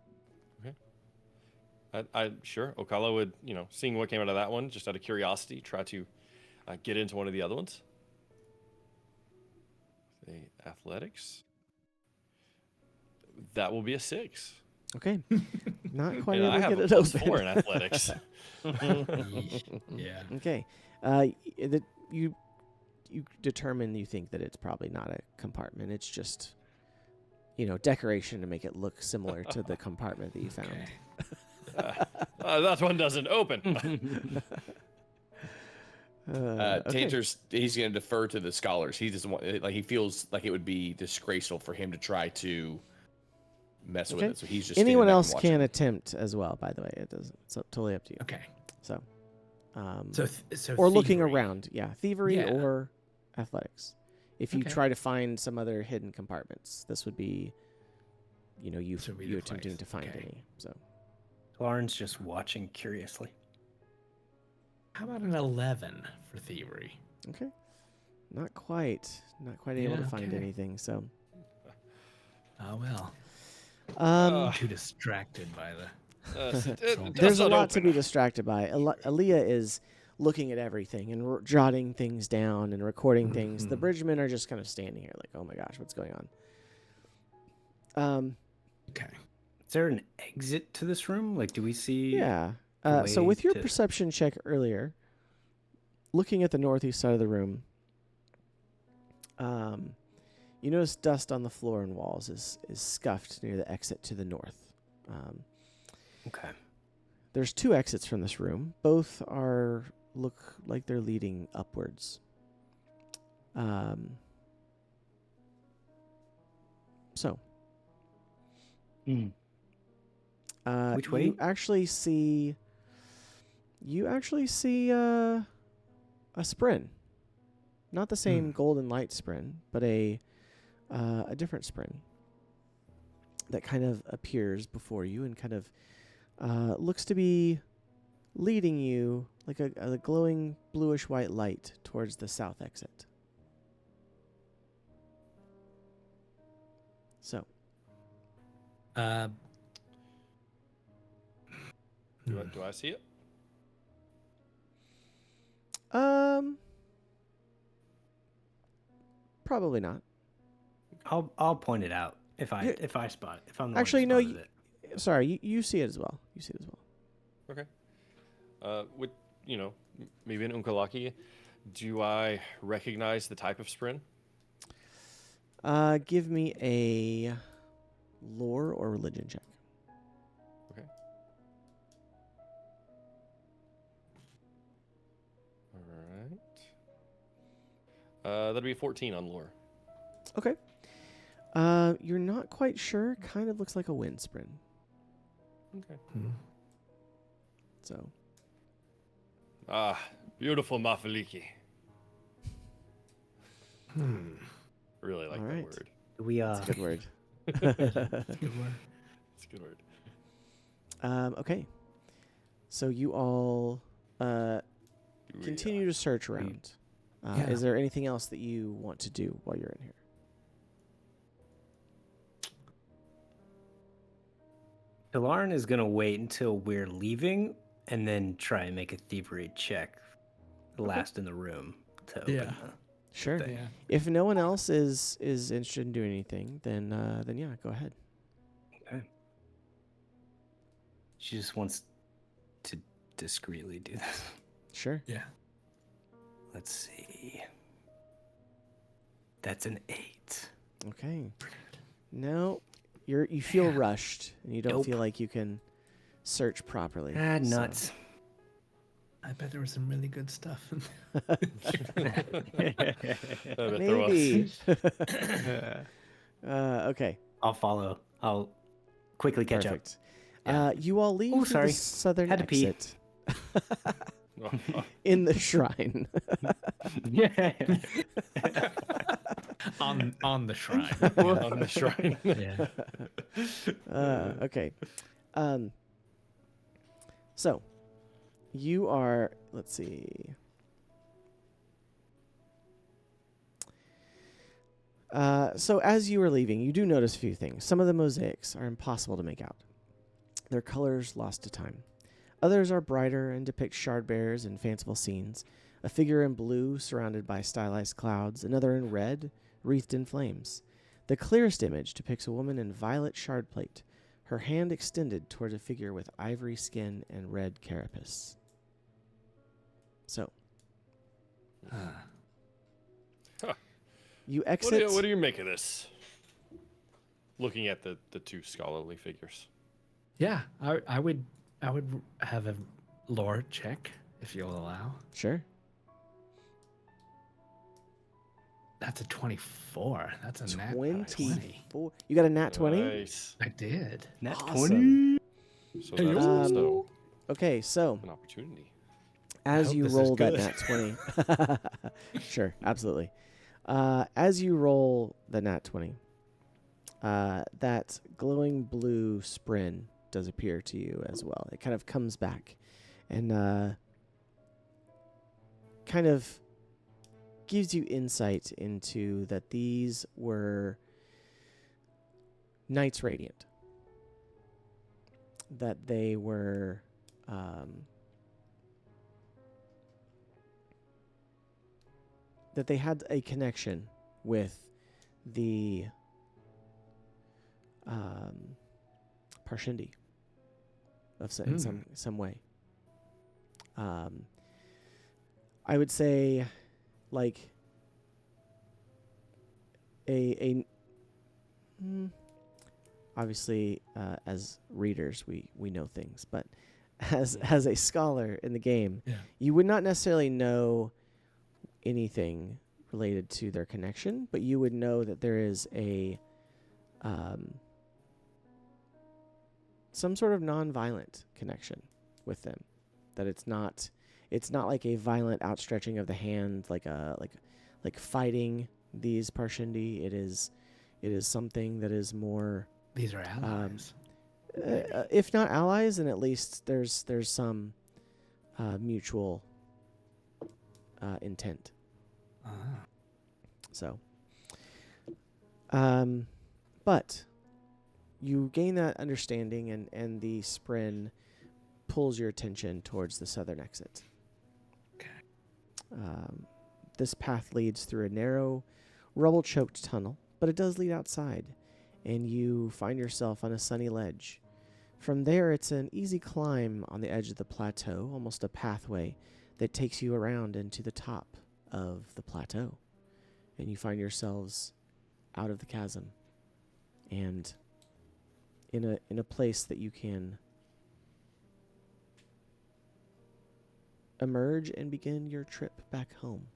I sure Ocala would, seeing what came out of that one, just out of curiosity, try to get into one of the other ones. Say athletics. That will be a 6. Okay. Not quite And able I to have get a it +4 open. in athletics. Yeah. Okay. You determine you think that it's probably not a compartment. It's just, decoration to make it look similar to the compartment that you found. Okay. That one doesn't open. Okay. Tanter's he's going to defer to the scholars. He doesn't want he feels like it would be disgraceful for him to try to mess with Okay. it. So he's just Anyone standing back else and watching. can attempt as well, by the way. It doesn't. It's totally up to you. Okay. So, So or looking thievery. around. Yeah, thievery Yeah. or athletics. If you Okay. try to find some other hidden compartments, this would be, you This would be you the attempting place. to find Okay. any. So Lauren's just watching curiously. How about an 11 for thievery? okay, not quite able to Yeah, find okay. anything. So Oh well. Ugh. Too distracted by the. It there's does a not lot to be open. distracted by. Aaliyah is looking at everything and jotting things down and recording things. The Mhm. bridgemen are just kind of standing here like, oh my gosh, what's going on? Okay. Is there an exit to this room? Like, do we see? Yeah. a So way with your to- perception check earlier, looking at the northeast side of the room, you notice dust on the floor and walls is scuffed near the exit to the north. Okay. There's 2 exits from this room. Both look like they're leading upwards. So. Hmm. Which way? You actually see a sprin. Not the same golden light sprin, but a different sprin that kind of appears before you and kind of looks to be leading you like a glowing bluish white light towards the south exit. So, Do I see it? probably not. I'll point it out if I spot it. If I'm the Actually, one no. who spotted it. Sorry, you see it as well. You see it as well. Okay. With maybe an Unkalaki, do I recognize the type of sprin? Give me a lore or religion check. Okay. All right. That'll be 14 on lore. Okay. You're not quite sure. Kind of looks like a wind sprint. Okay. So. Ah, beautiful Mafaliki. Really like All that right. word. We That's a good word. Good one. It's a good word. Okay. So you all continue to search around. Yeah. Is there anything else that you want to do while you're in here? Lauren is gonna wait until we're leaving and then try and make a thievery check. Last in the room to open. Yeah. Sure. Thing. Yeah. If no one else is interested in doing anything, then yeah, go ahead. Okay. She just wants to discreetly do this. Sure. Yeah. Let's see. That's an 8. Okay. No, you feel rushed and you don't Nope. feel like you can search properly. Ah, so- nuts. I bet there was some really good stuff. I bet there was. Maybe. Okay. I'll follow. I'll quickly catch Perfect. Yeah. You all leave Ooh, through sorry. the southern Had to pee. exit in the shrine. up. on the shrine. On the shrine. Yeah. Okay. So you are. Let's see. So as you were leaving, you do notice a few things. Some of the mosaics are impossible to make out. Their colors lost to time. Others are brighter and depict shard bearers and fanciful scenes. A figure in blue surrounded by stylized clouds, another in red, wreathed in flames. The clearest image depicts a woman in violet shard plate, her hand extended toward a figure with ivory skin and red carapace. So, you exit. What do you make of this? Looking at the two scholarly figures. Yeah. I would have a lore check if you'll allow. Sure. That's a 24. That's a nat 24. You got a nat 20? Nice. I did. Nat Awesome. 20. So Hey, that's yo. also Okay, so an opportunity. as hope you this is roll that good. nat 20. Sure, absolutely. As you roll the nat 20, that glowing blue sprin does appear to you as well. It kind of comes back and kind of gives you insight into that these were Knights Radiant. That they were that they had a connection with the Parshendi in some way. I would say, like obviously, as readers, we know things, but as a scholar in the game, you would not necessarily know anything related to their connection, but you would know that there is a some sort of non-violent connection with them. That it's not like a violent outstretching of the hand, like fighting these Parshendi. It is something that is more. These are allies. If not allies, then at least there's some mutual intent. So, but you gain that understanding, and the sprin pulls your attention towards the southern exit. Okay. This path leads through a narrow, rubble-choked tunnel, but it does lead outside, and you find yourself on a sunny ledge. From there, it's an easy climb on the edge of the plateau, almost a pathway that takes you around into the top of the plateau. And you find yourselves out of the chasm and in a place that you can emerge and begin your trip back home.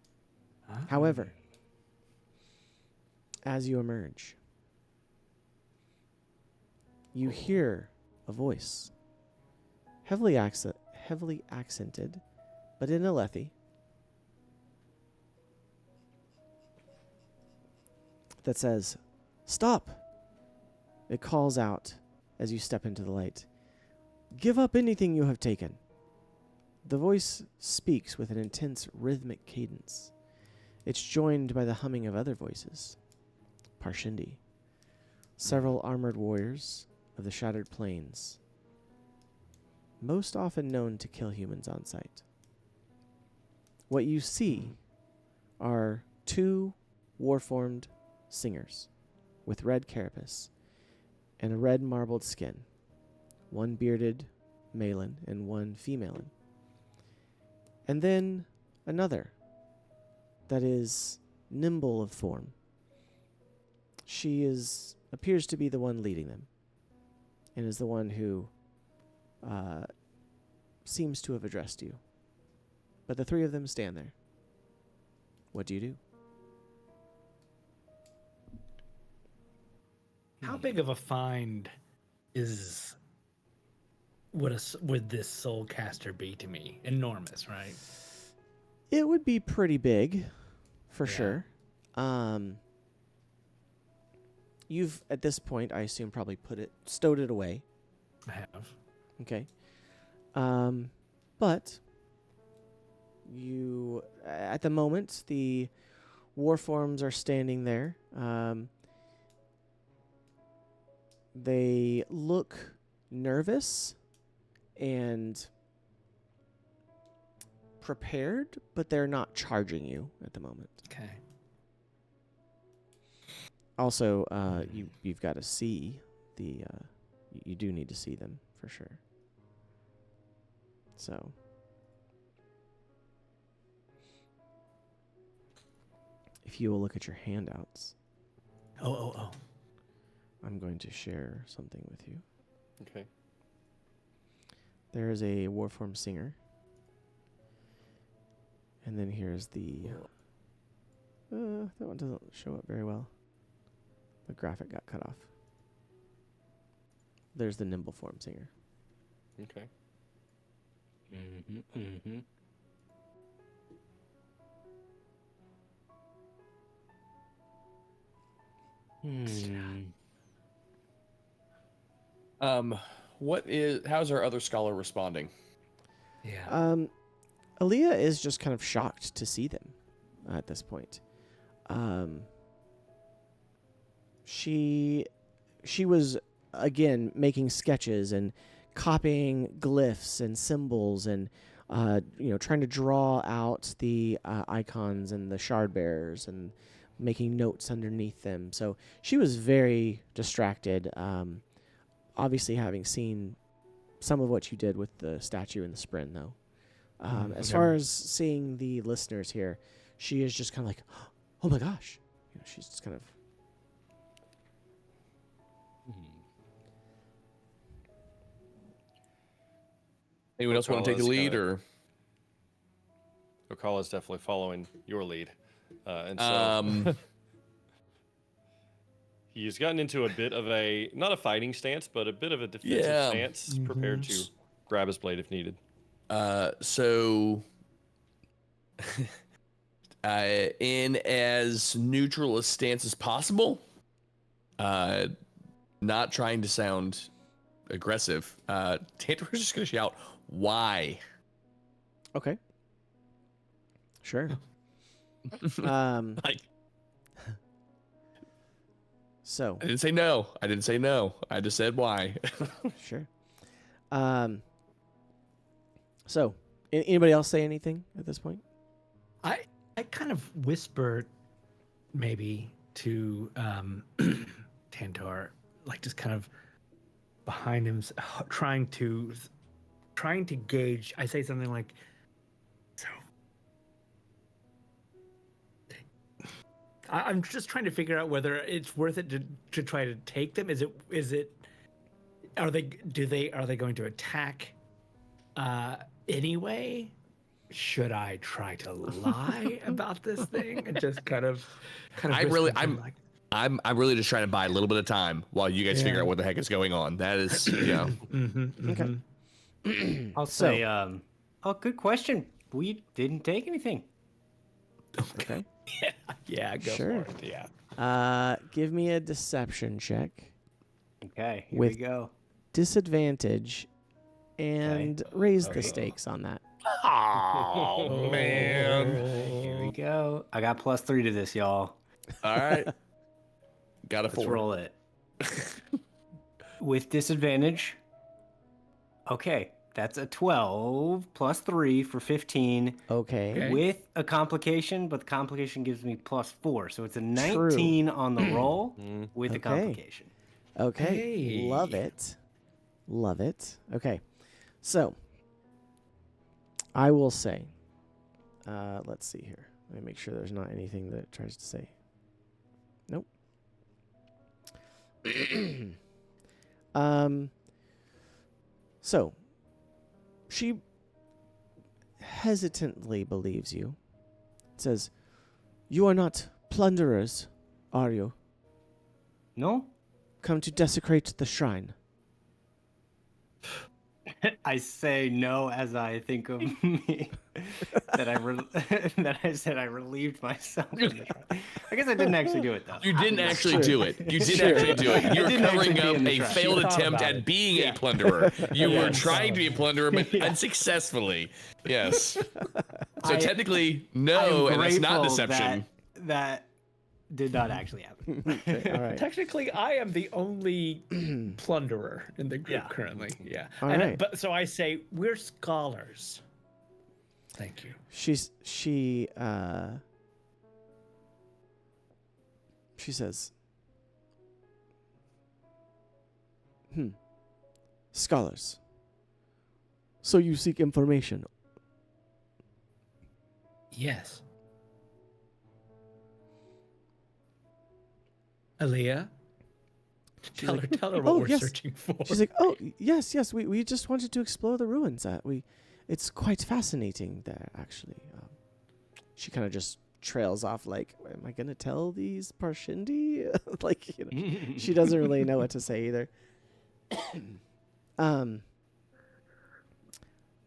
However, as you emerge, you hear a voice, heavily accented, but in Alethi, that says, "Stop!" It calls out as you step into the light. "Give up anything you have taken." The voice speaks with an intense rhythmic cadence. It's joined by the humming of other voices. Parshendi, several armored warriors of the Shattered Plains, most often known to kill humans on sight. What you see are two warformed singers with red carapace and a red marbled skin, one bearded Malin and one femalin. And then another that is nimble of form. She appears to be the one leading them, and is the one who seems to have addressed you. But the three of them stand there. What do you do? How big of a find would this soul caster be to me? Enormous, right? It would be pretty big, for sure. You've, at this point, I assume, probably stowed it away. I have. Okay. But you, at the moment, the warforms are standing there. They look nervous and prepared, but they're not charging you at the moment. Okay. Also, you've got to see the. You do need to see them for sure. So. If you will look at your handouts. Oh. I'm going to share something with you. Okay. There is a warform singer. And then here's the... that one doesn't show up very well. The graphic got cut off. There's the nimble form singer. Okay. How's our other scholar responding? Yeah. Aaliyah is just kind of shocked to see them at this point. She was again making sketches and copying glyphs and symbols and trying to draw out the icons and the shard bearers and making notes underneath them. So she was very distracted. Obviously, having seen some of what you did with the statue and the sprint, though. As far as seeing the listeners here, she is just kind of like, oh my gosh. She's just kind of. Anyone else want to take the lead, or? Okala's definitely following your lead. And so he's gotten into a bit of not a fighting stance, but a bit of a defensive stance, prepared to grab his blade if needed. So in as neutral a stance as possible, not trying to sound aggressive, Tantor's just going to shout, "Why?" Okay. Sure. So I didn't say no. I just said why. Sure. So anybody else say anything at this point? I kind of whisper maybe to Tantor, like just kind of behind him, trying to gauge. I say something like, so I'm just trying to figure out whether it's worth it to try to take them. Are they going to attack anyway? Should I try to lie about this thing and just kind of I'm really just trying to buy a little bit of time while you guys figure out what the heck is going on. That is, Okay. I'll say, good question. We didn't take anything. Okay. Yeah, go Sure. for it. Yeah. Give me a deception check. Okay, here With we go. Disadvantage and raise the stakes on that. Oh man. Here we go. I got +3 to this, y'all. All right. Got a 4. Let's roll it. With disadvantage. Okay, that's a 12 +3 for 15. Okay. With a complication, but the complication gives me +4, so it's a 19 on the roll with a complication. Okay. Hey. Love it. Okay. So I will say, let's see here. Let me make sure there's not anything that it tries to say. Nope. So she hesitantly believes you. It says, "You are not plunderers, are you? No? Come to desecrate the shrine." I say no as I think of me that I said I relieved myself. I guess I didn't actually do it though. You didn't actually do it. You didn't actually do it. You're didn't covering actually up be in the a trap. failed You thought attempt about at it. being a plunderer. You were trying to be a plunderer, but Yeah. unsuccessfully. Yes. So I- technically, I am no, and that's not grateful deception. That did not actually happen. Okay, all right. Technically, I am the only plunderer in the group Yeah. currently. Yeah. All And, right. But so I say we're scholars. Thank you. She says, "Scholars. So you seek information." Yes. Aaliyah, tell her what "Oh, we're yes." searching for. She's like, "Oh, yes. We just wanted to explore the ruins. It's quite fascinating there, actually." She kind of just trails off, like, "Am I gonna tell these Parshindi?" Like, she doesn't really know what to say either.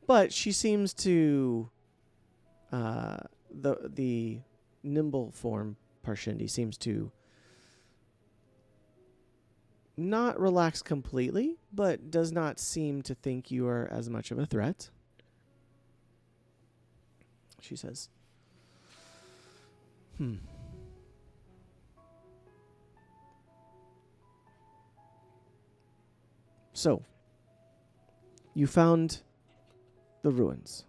But she seems to, the nimble form Parshindi seems to not relaxed completely, but does not seem to think you are as much of a threat. She says, So, you found the ruins.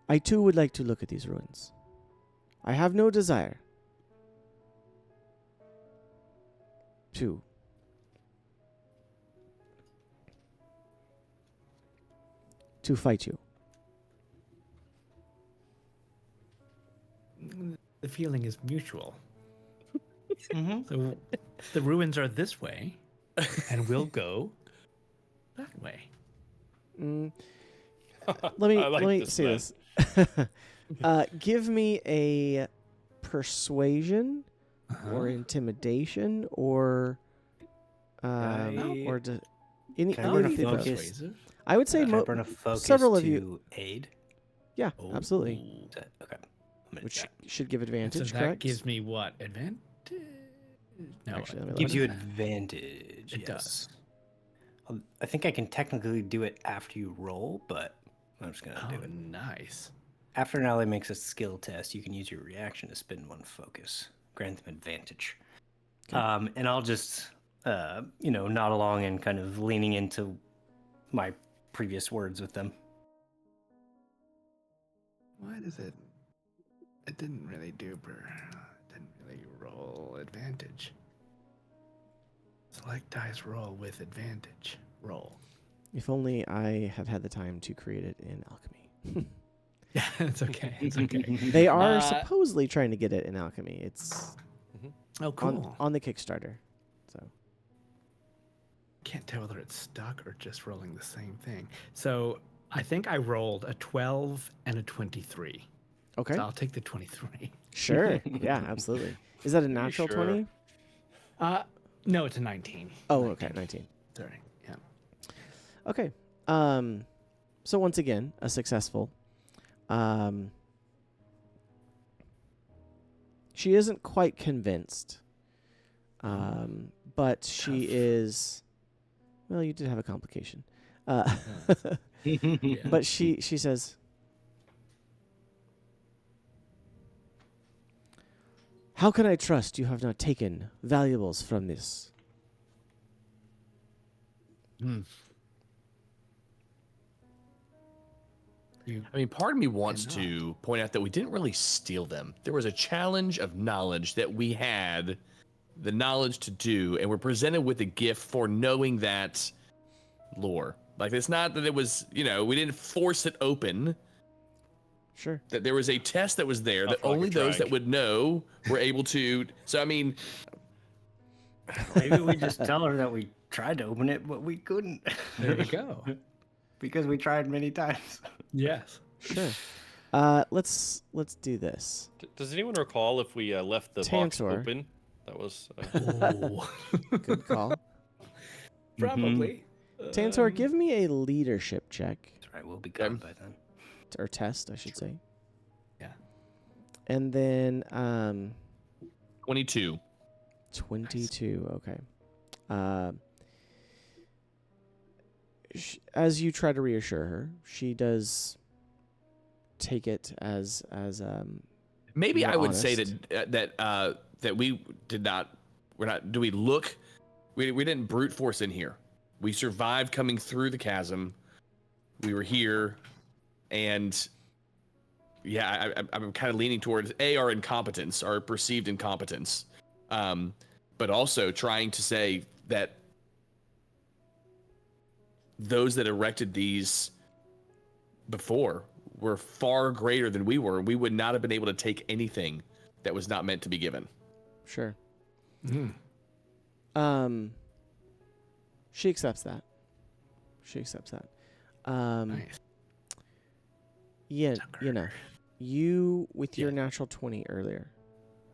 I too would like to look at these ruins. I have no desire to fight you. The feeling is mutual. Mm-hmm. So the ruins are this way, and we'll go that way. Let me I like let me this say plan. this. Give me a persuasion Uh-huh. or intimidation or any Can I burn a anything of those. focus? Persuasive. I would say Can I burn a focus several of to you. aid? Yeah, Oh. absolutely. Is that- Okay. I'm gonna Which do that. should give And advantage, so that correct? gives me what? Advantage? No. Actually, let me Gives look. you advantage. It yes. does. I think I can technically do it after you roll, but I'm just gonna Oh, do it. nice. After an ally makes a skill test, you can use your reaction to spend one focus. Grant them advantage. Okay. And I'll just, nod along and kind of leaning into my previous words with them. Why does it? It didn't really do. It didn't really roll advantage. Select dice roll with advantage. Roll. If only I had had the time to create it in alchemy. Yeah, it's okay. It's okay. They are Uh, supposedly trying to get it in alchemy. It's Oh, cool. on the Kickstarter. So Can't tell whether it's stuck or just rolling the same thing. So I think I rolled a 12 and a 23. okay, So I'll take the 23. sure, yeah, absolutely. Is that a you natural sure? 20? No, it's a 19. Oh, okay, 19. Sorry. Yeah. Okay. So once again, a successful. She isn't quite convinced. But she Tough. is. Well, you did have a complication. Yeah. But she says, "How can I trust you have not taken valuables from this?" I mean, part of me wants to point out that we didn't really steal them. There was a challenge of knowledge that we had the knowledge to do, and we're presented with a gift for knowing that lore. Like, it's not that it was, we didn't force it open. Sure. That there was a test that was there I that feel like only a those that drag. would know were able to. So, I mean, Maybe we just tell her that we tried to open it, but we couldn't. There you go. Because we tried many times. Yes. Sure. Let's do this. Does anyone recall if we left the box Tantor. open? That was. Oh. Good call. Probably. Tantor, give me a leadership check That's right, we'll be gone by then. or test, I should say. Yeah. And then 22. 22. Okay. As you try to reassure her, she does take it as Maybe You're I would say honest. that we did not. We're not. Do we look? We didn't brute force in here. We survived coming through the chasm. We were here, and yeah, I'm kind of leaning towards our incompetence, our perceived incompetence, but also trying to say that those that erected these before were far greater than we were. We would not have been able to take anything that was not meant to be given. sure. Mm. She accepts that. She accepts that. Nice. Yeah, Sucker. you with your Yeah. natural 20 earlier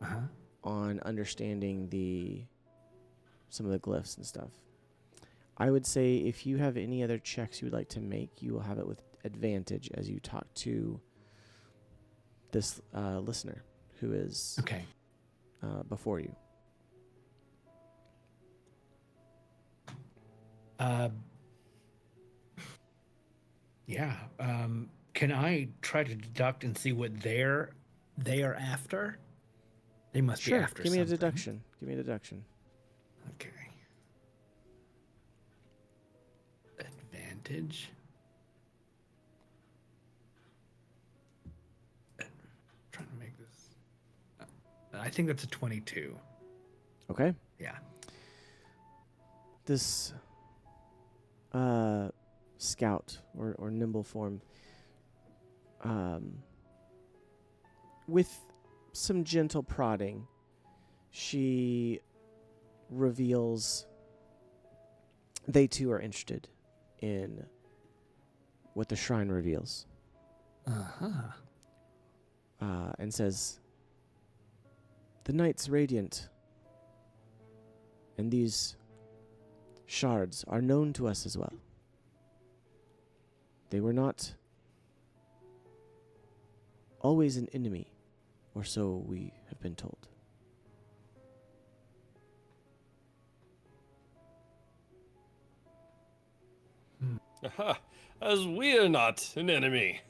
Uh-huh. on understanding some of the glyphs and stuff. I would say if you have any other checks you would like to make, you will have it with advantage as you talk to this listener who is Okay. before you. Yeah. Can I try to deduct and see what they are after? They must be Sure. after Give me a something. deduction. Give me a deduction. Okay. Advantage. Trying to make this. I think that's a 22. Okay. Yeah. This scout or nimble form, with some gentle prodding, she reveals they too are interested in what the shrine reveals. And says, the night's radiant, and these shards are known to us as well. They were not always an enemy, or so we have been told. Aha, as we are not an enemy.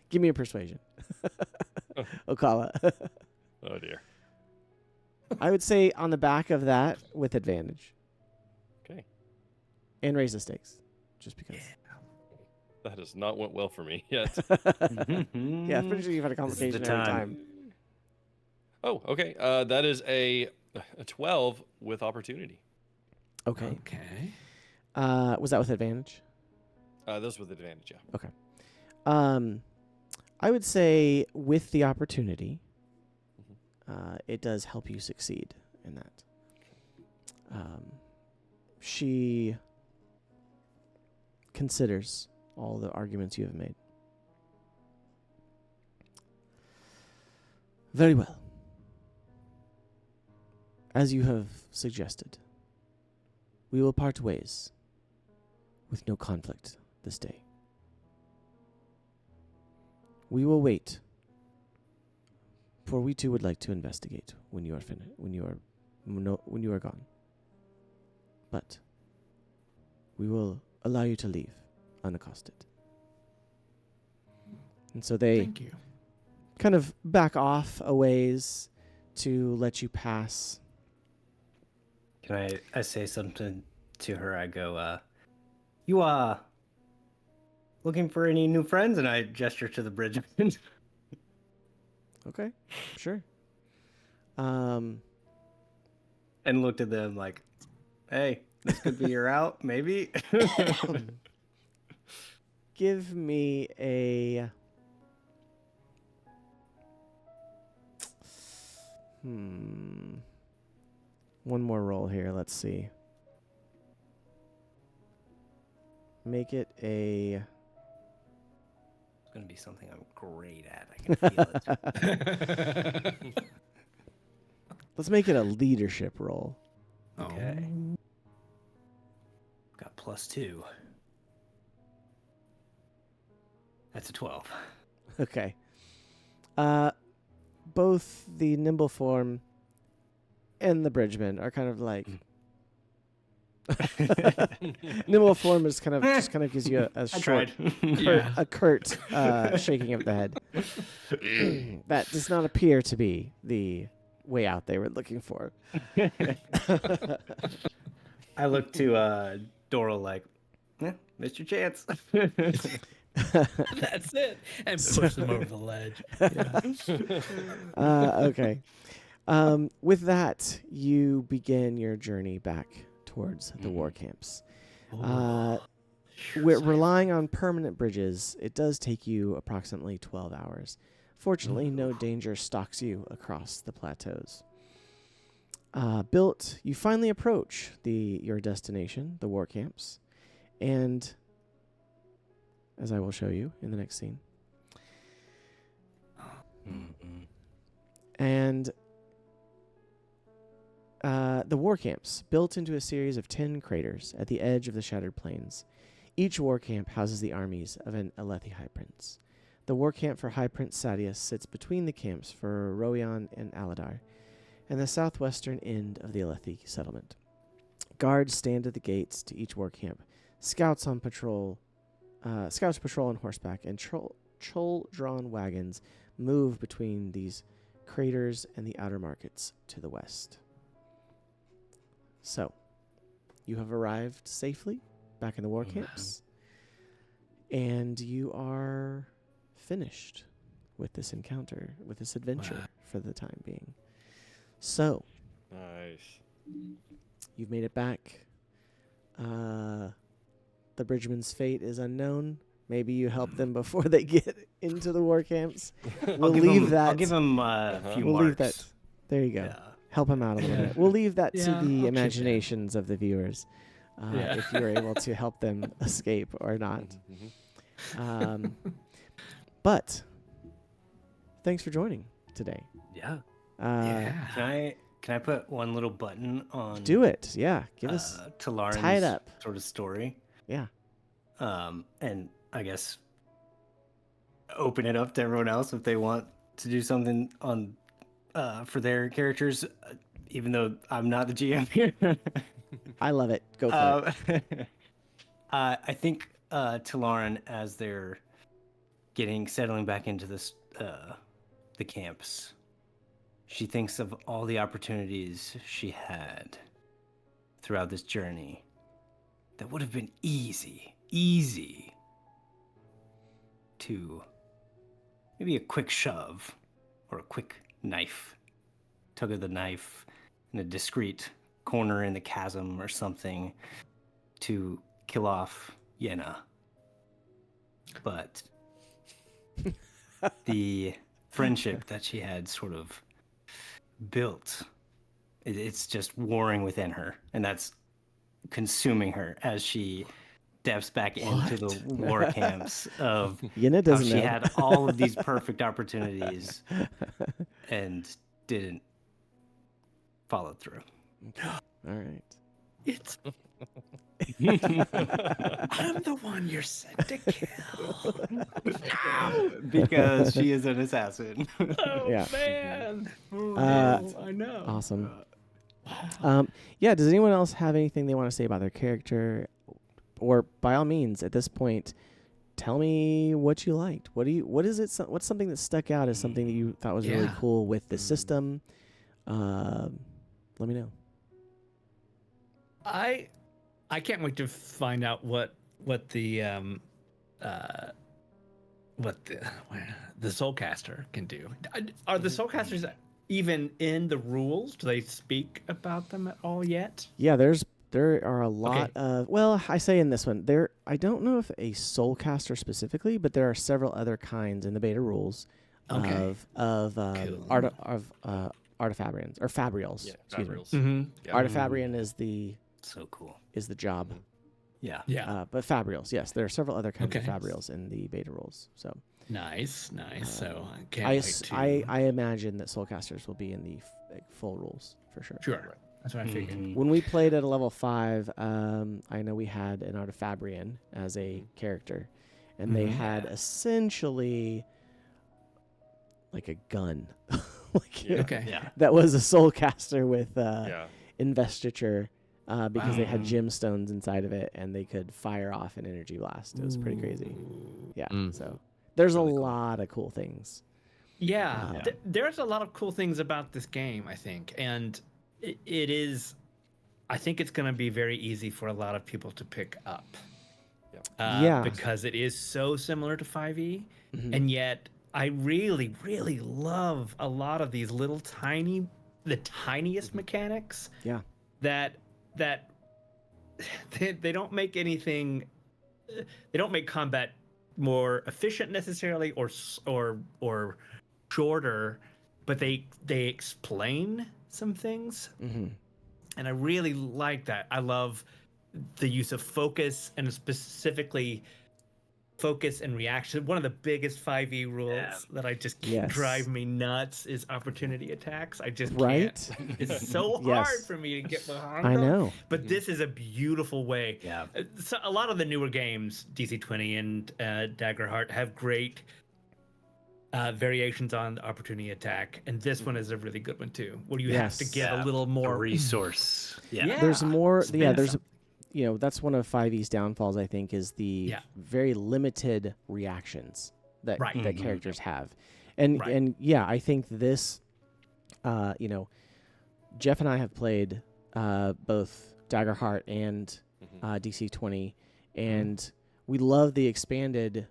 Give me a persuasion. Okala. Oh dear. I would say on the back of that with advantage. Okay. And raise the stakes. Just because. That has not went well for me yet. Yeah, I'm pretty sure you've had a complication every time. Oh, okay. That is a 12 with opportunity. Okay. Okay. Was that with advantage? Those with advantage, yeah. Okay. I would say with the opportunity, it does help you succeed in that. She considers all the arguments you have made. Very well. As you have suggested, we will part ways with no conflict this day. We will wait, for we too would like to investigate when you are when you are gone. But we will allow you to leave unaccosted. And so they Thank you. kind of back off a ways to let you pass. Can I say something to her? I go, you looking for any new friends? And I gesture to the bridge. Okay, sure. And looked at them like, hey, this could be your out, maybe. Give me a... One more roll here. Let's see. Make it a... It's going to be something I'm great at. I can feel it. Let's make it a leadership roll. Okay. Got +2. That's a 12. Okay. Both the nimble form and the bridgeman are kind of like... Nimble form is kind of just kind of gives you a short, curt shaking of the head. That does not appear to be the way out they were looking for. I look to Dora like, missed your chance. That's it. And push them over the ledge. Okay. With that, you begin your journey back towards the war camps. We're relying on permanent bridges. It does take you approximately 12 hours. Fortunately, no danger stalks you across the plateaus. You finally approach your destination, the war camps, and as I will show you in the next scene. And the war camps, built into a series of 10 craters at the edge of the Shattered Plains. Each war camp houses the armies of an Alethi High Prince. The war camp for High Prince Sadius sits between the camps for Roion and Aladar, and the southwestern end of the Alethi settlement. Guards stand at the gates to each war camp. Scouts patrol on horseback, and troll-drawn wagons move between these craters and the outer markets to the west. So, you have arrived safely back in the war camps, and you are finished with this encounter, with this adventure for the time being. So, Nice. you've made it back. The bridgeman's fate is unknown. Maybe you help them before they get into the war camps. We'll leave that. I'll give him a few We'll marks. leave that. There you go. Yeah. Help him out a little bit. We'll leave that to Yeah, I'll chip the in. imaginations of the viewers, Yeah. if you're able to help them escape or not. But thanks for joining today. Yeah. Yeah. Can I put one little button on? Do it. Yeah. Give us. Talaran's tie it up. sort of story. Yeah. And I guess open it up to everyone else if they want to do something on for their characters, even though I'm not the GM here. I love it. Go for it. I think Talaran, as they're settling back into this the camps, she thinks of all the opportunities she had throughout this journey that would have been easy to maybe a quick shove or a quick tug of the knife in a discreet corner in the chasm or something to kill off Yenna. But the friendship that she had sort of built, it's just warring within her, and that's consuming her as she steps back into the war camps of Yenna how doesn't she know. had all of these perfect opportunities and didn't follow through. All right. It's I'm the one you're sent to kill. Because she is an assassin. Oh Yeah. man. I know. Awesome. Yeah. Does anyone else have anything they want to say about their character? Or by all means, at this point, tell me what you liked. What's something that stuck out as something that you thought was really Yeah. cool with the system? Let me know. I can't wait to find out what the Soulcaster can do. Are the Soulcasters even in the rules? Do they speak about them at all yet? Yeah, there are a lot of, well, I say in this one, I don't know if a soulcaster specifically, but there are several other kinds in the beta rules Okay. of Cool. artifabrians or fabrials. Yeah, Excuse me. Fabrials. Mm-hmm. Yeah. Artifabrian is the So cool. job. Yeah. Yeah. But fabrials, yes, there are several other kinds of Okay. fabrials in the beta rules. So Nice. So I can't I, wait s- to. I imagine that soulcasters will be in the full rules for sure. Sure. That's what I figured. Mhm. When we played at a level 5, I know we had an Artifabrian as a character, and they Mhm. had essentially like a gun. Yeah. Okay. Yeah. That was a soulcaster with Yeah. investiture because they had Wow. gemstones inside of it, and they could fire off an energy blast. It was pretty crazy. Yeah, Mm. so there's Really a cool. lot of cool things. Yeah, Yeah. There's a lot of cool things about this game, I think, and it is. I think it's going to be very easy for a lot of people to pick up. Yeah. Because it is so similar to 5e, Mhm. and yet I really, really love a lot of these the tiniest mechanics. Yeah. That they don't make anything. They don't make combat more efficient necessarily, or shorter, but they explain some things, Mhm. and I really like that. I love the use of focus, and specifically focus and reaction. One of the biggest 5e rules that I just Yes. drive me nuts is opportunity attacks. I just Right? can't. It's so Yes. hard for me to get behind I them. know. But this is a beautiful way. Yeah. So a lot of the newer games, DC20 and Daggerheart, have great variations on the opportunity attack, and this one is a really good one too, where you have to Yes. get a little A more resource. Yeah. There's more. spin Yeah, there's. something. That's one of 5e's downfalls. I think is the Yeah. very limited reactions that Right. that Mhm. characters have, and Right. and yeah, I think this. Jeff and I have played both Daggerheart and DC-20, and we love the expanded,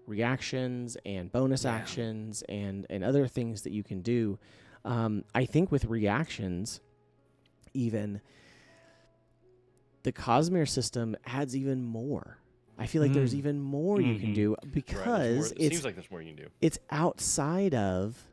reactions and bonus Yeah. actions and other things that you can do. I think with reactions, even the Cosmere system adds even more. I feel like there's even more you can do because It seems like there's more you can do. it's outside of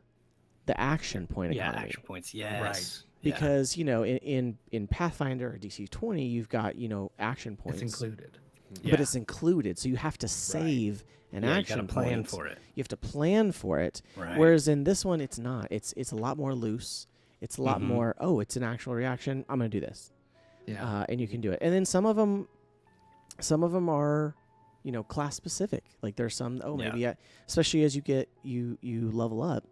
the action point Yeah, economy. action points. Yes. Because in Pathfinder or DC-20, you've got action points, It's included. but it's included, so you have to save an Yeah, you action gotta plan point. for it. You have to plan for it. Right. Whereas in this one, it's not. It's a lot more loose. It's a lot Mhm. more. Oh, it's an actual reaction. I'm gonna do this, Yeah. and you can do it. And then some of them are, class specific. Like there's some. Oh, Yeah. maybe especially as you level up.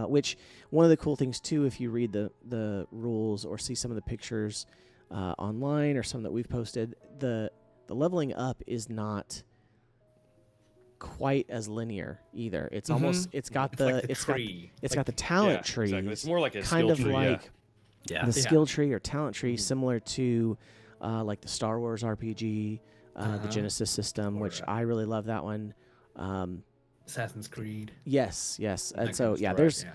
Which one of the cool things too, if you read the rules or see some of the pictures online or some that we've posted, the leveling up is not quite as linear either. It's almost it's got It's the like the it's tree. got the talent Yeah, trees. exactly. It's more like a kind skill of tree, yeah. like Yeah. the skill tree or talent tree, similar to like the Star Wars RPG, the Genesis system, which I really love that one. Assassin's Creed. Yes, and that so kind of yeah, stuff,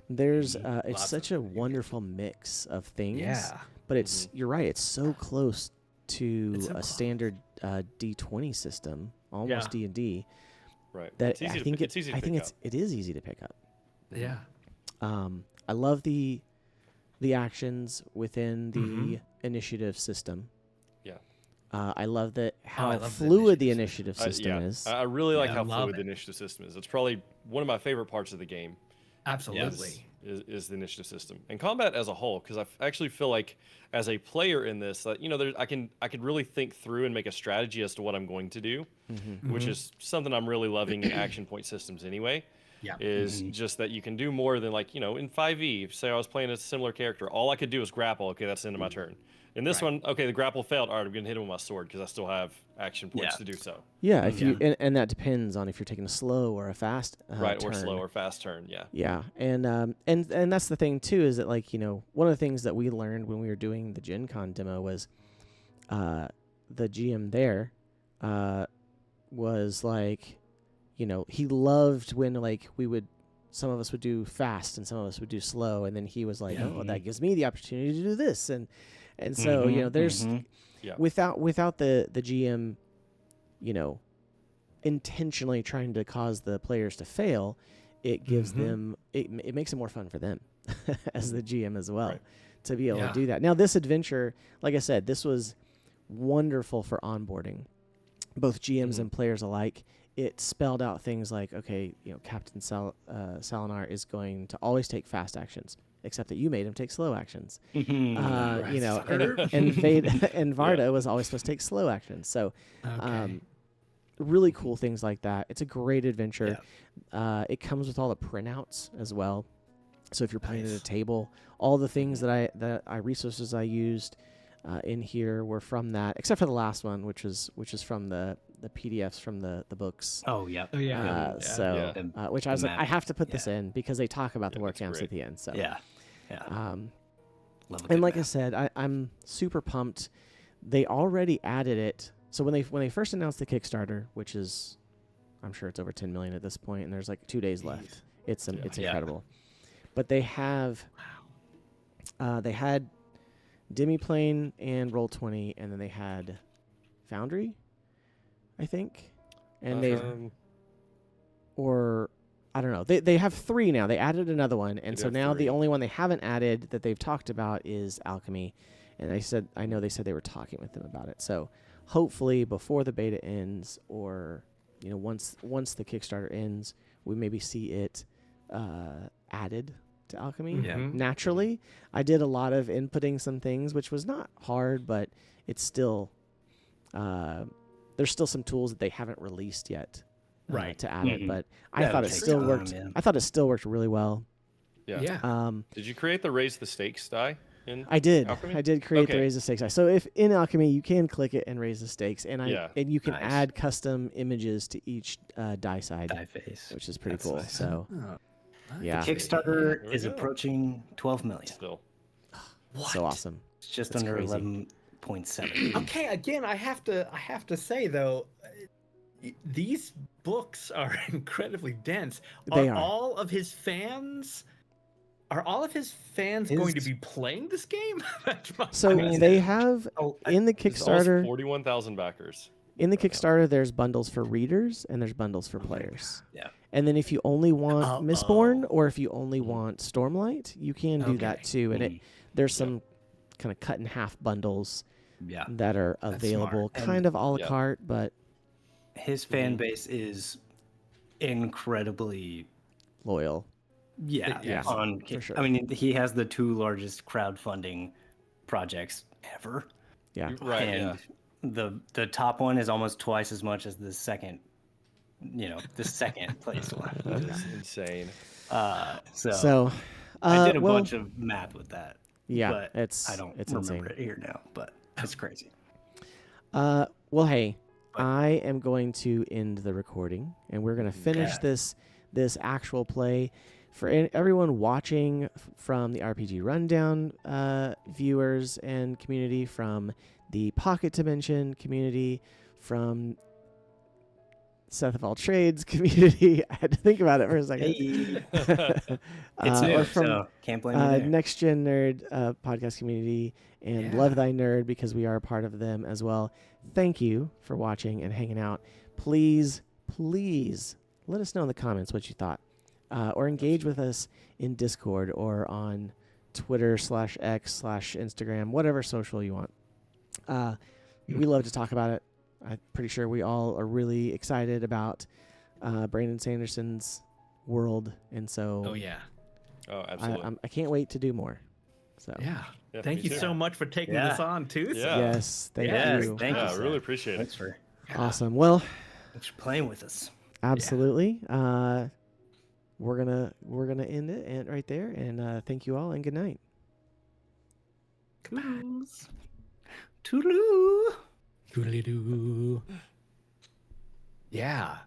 there's it's Lots such of a wonderful mix of things. Yeah. But it's you're right, it's so close to It's so a close. standard D20 system, almost Yeah. D&D. Right. That It's easy I to- think it's easy to I think pick up. it is easy to pick up. Yeah. I love the actions within the initiative system. Yeah. I love that I how love the fluid the initiative initiative system is. I really like Yeah, how I love fluid the it. initiative system is. It's probably one of my favorite parts of the game. Absolutely. Is the initiative system and combat as a whole, because I actually feel like as a player in this that I could really think through and make a strategy as to what I'm going to do, which is something I'm really loving in action point systems anyway. Yeah. Is just that you can do more than in 5e. Say I was playing a similar character, all I could do was grapple. Okay, that's the end of my turn. In this one, okay, the grapple failed. All right, I'm gonna hit him with my sword because I still have action points Yeah. to do so. Yeah, if you and that depends on if you're taking a slow or a fast Right, or turn. slow or fast turn. Yeah. Yeah, and that's the thing too, is that one of the things that we learned when we were doing the GenCon demo was, the GM there, was like, he loved when some of us would do fast and some of us would do slow, and then he was like, oh, that gives me the opportunity to do this, and so there's Yeah. without the GM, intentionally trying to cause the players to fail, it gives them it makes it more fun for them as the GM as well, Right. to be able to do that. Now this adventure, like I said, this was wonderful for onboarding both GMs and players alike. It spelled out things like, okay, Captain Selenar is going to always take fast actions, except that you made him take slow actions. And Vade and Varda was always supposed to take slow actions. So, really cool things like that. It's a great adventure. It comes with all the printouts as well. So if you're playing at a table, all the things that I resources I used in here were from that, except for the last one, which is from the PDFs from the books. Oh yeah. Which I was like, map. I have to put this in because they talk about the Yeah, work that's camps great. at the end. So Yeah. Love a good and like I map. said, I'm super pumped. They already added it. So when they first announced the Kickstarter, which is, I'm sure it's over 10 million at this point, and there's 2 days left. It's incredible. But they have, they had Demiplane and Roll20, and then they had Foundry, I think, and or I don't know. They have 3 now. They added another one, and They so have now 3. the only one they haven't added that they've talked about is Alchemy, and I know they said they were talking with them about it. So hopefully before the beta ends, or once the Kickstarter ends, we maybe see it added to Alchemy. Naturally, I did a lot of inputting some things, which was not hard, but it's still there's still some tools that they haven't released yet Right. to add it, Mhm. but I That'll thought it take still time, worked. yeah. I thought it still worked really well. Yeah. Did you create the raise the stakes die in I did. Alchemy? I did create the Okay. raise the stakes. So if in Alchemy you can click it and raise the stakes, and Yeah. you can Nice. add custom images to each die side, Die face. which is pretty That's cool. nice. So Oh, yeah, Kickstarter There we is go. approaching 12 million. Still. so awesome. It's just That's under crazy. 11.7. Okay, again, I have to say though, these books are incredibly dense. They are. Are all of his fans going to His- be playing this game? That's my So mean, they have Oh, in the It's almost Kickstarter. 41,000 backers. In the right now. Kickstarter, there's bundles for readers and there's bundles for players. Yeah. And then if you only want Uh-oh. Mistborn or if you only want Stormlight, you can do that Okay. too. And Mhm. there's some kind of cut in half bundles Yeah. that are That's available, smart. kind of a la Yeah. carte, but His fan base is incredibly loyal. Yeah, on for sure. I mean, he has the 2 largest crowdfunding projects ever. Yeah. Right, And the top one is almost twice as much as the second, the second place one. That is insane. So I did a well, bunch of math with that. Yeah, but it's I don't it's remember insane. it here now, but it's crazy. Well, hey, But- I am going to end the recording, and we're going to finish Okay. this actual play. For everyone watching from the RPG Rundown viewers and community, from the Pocket Dimension community, from Seth of All Trades community, I had to think about it for a second. Hey. It's Or new, from so can't blame me there. Next Gen Nerd podcast community and Love Thy Nerd, because we are a part of them as well. Thank you for watching and hanging out. Please let us know in the comments what you thought, or engage with us in Discord or on Twitter /X /Instagram, whatever social you want. We love to talk about it. I'm pretty sure we all are really excited about Brandon Sanderson's world, and so Oh yeah. Oh, absolutely. I can't wait to do more. So Yeah. Yeah, Thank me you too. so much for taking Yeah. this on too. Yeah. yes, thank Yes, you. thank you. Yeah, I Seth. really appreciate it. Thanks for Awesome. Well, playing with us. absolutely. We're gonna end it and right there. And thank you all and good night. Come on. Toodaloo. Doodly-doo. Yeah.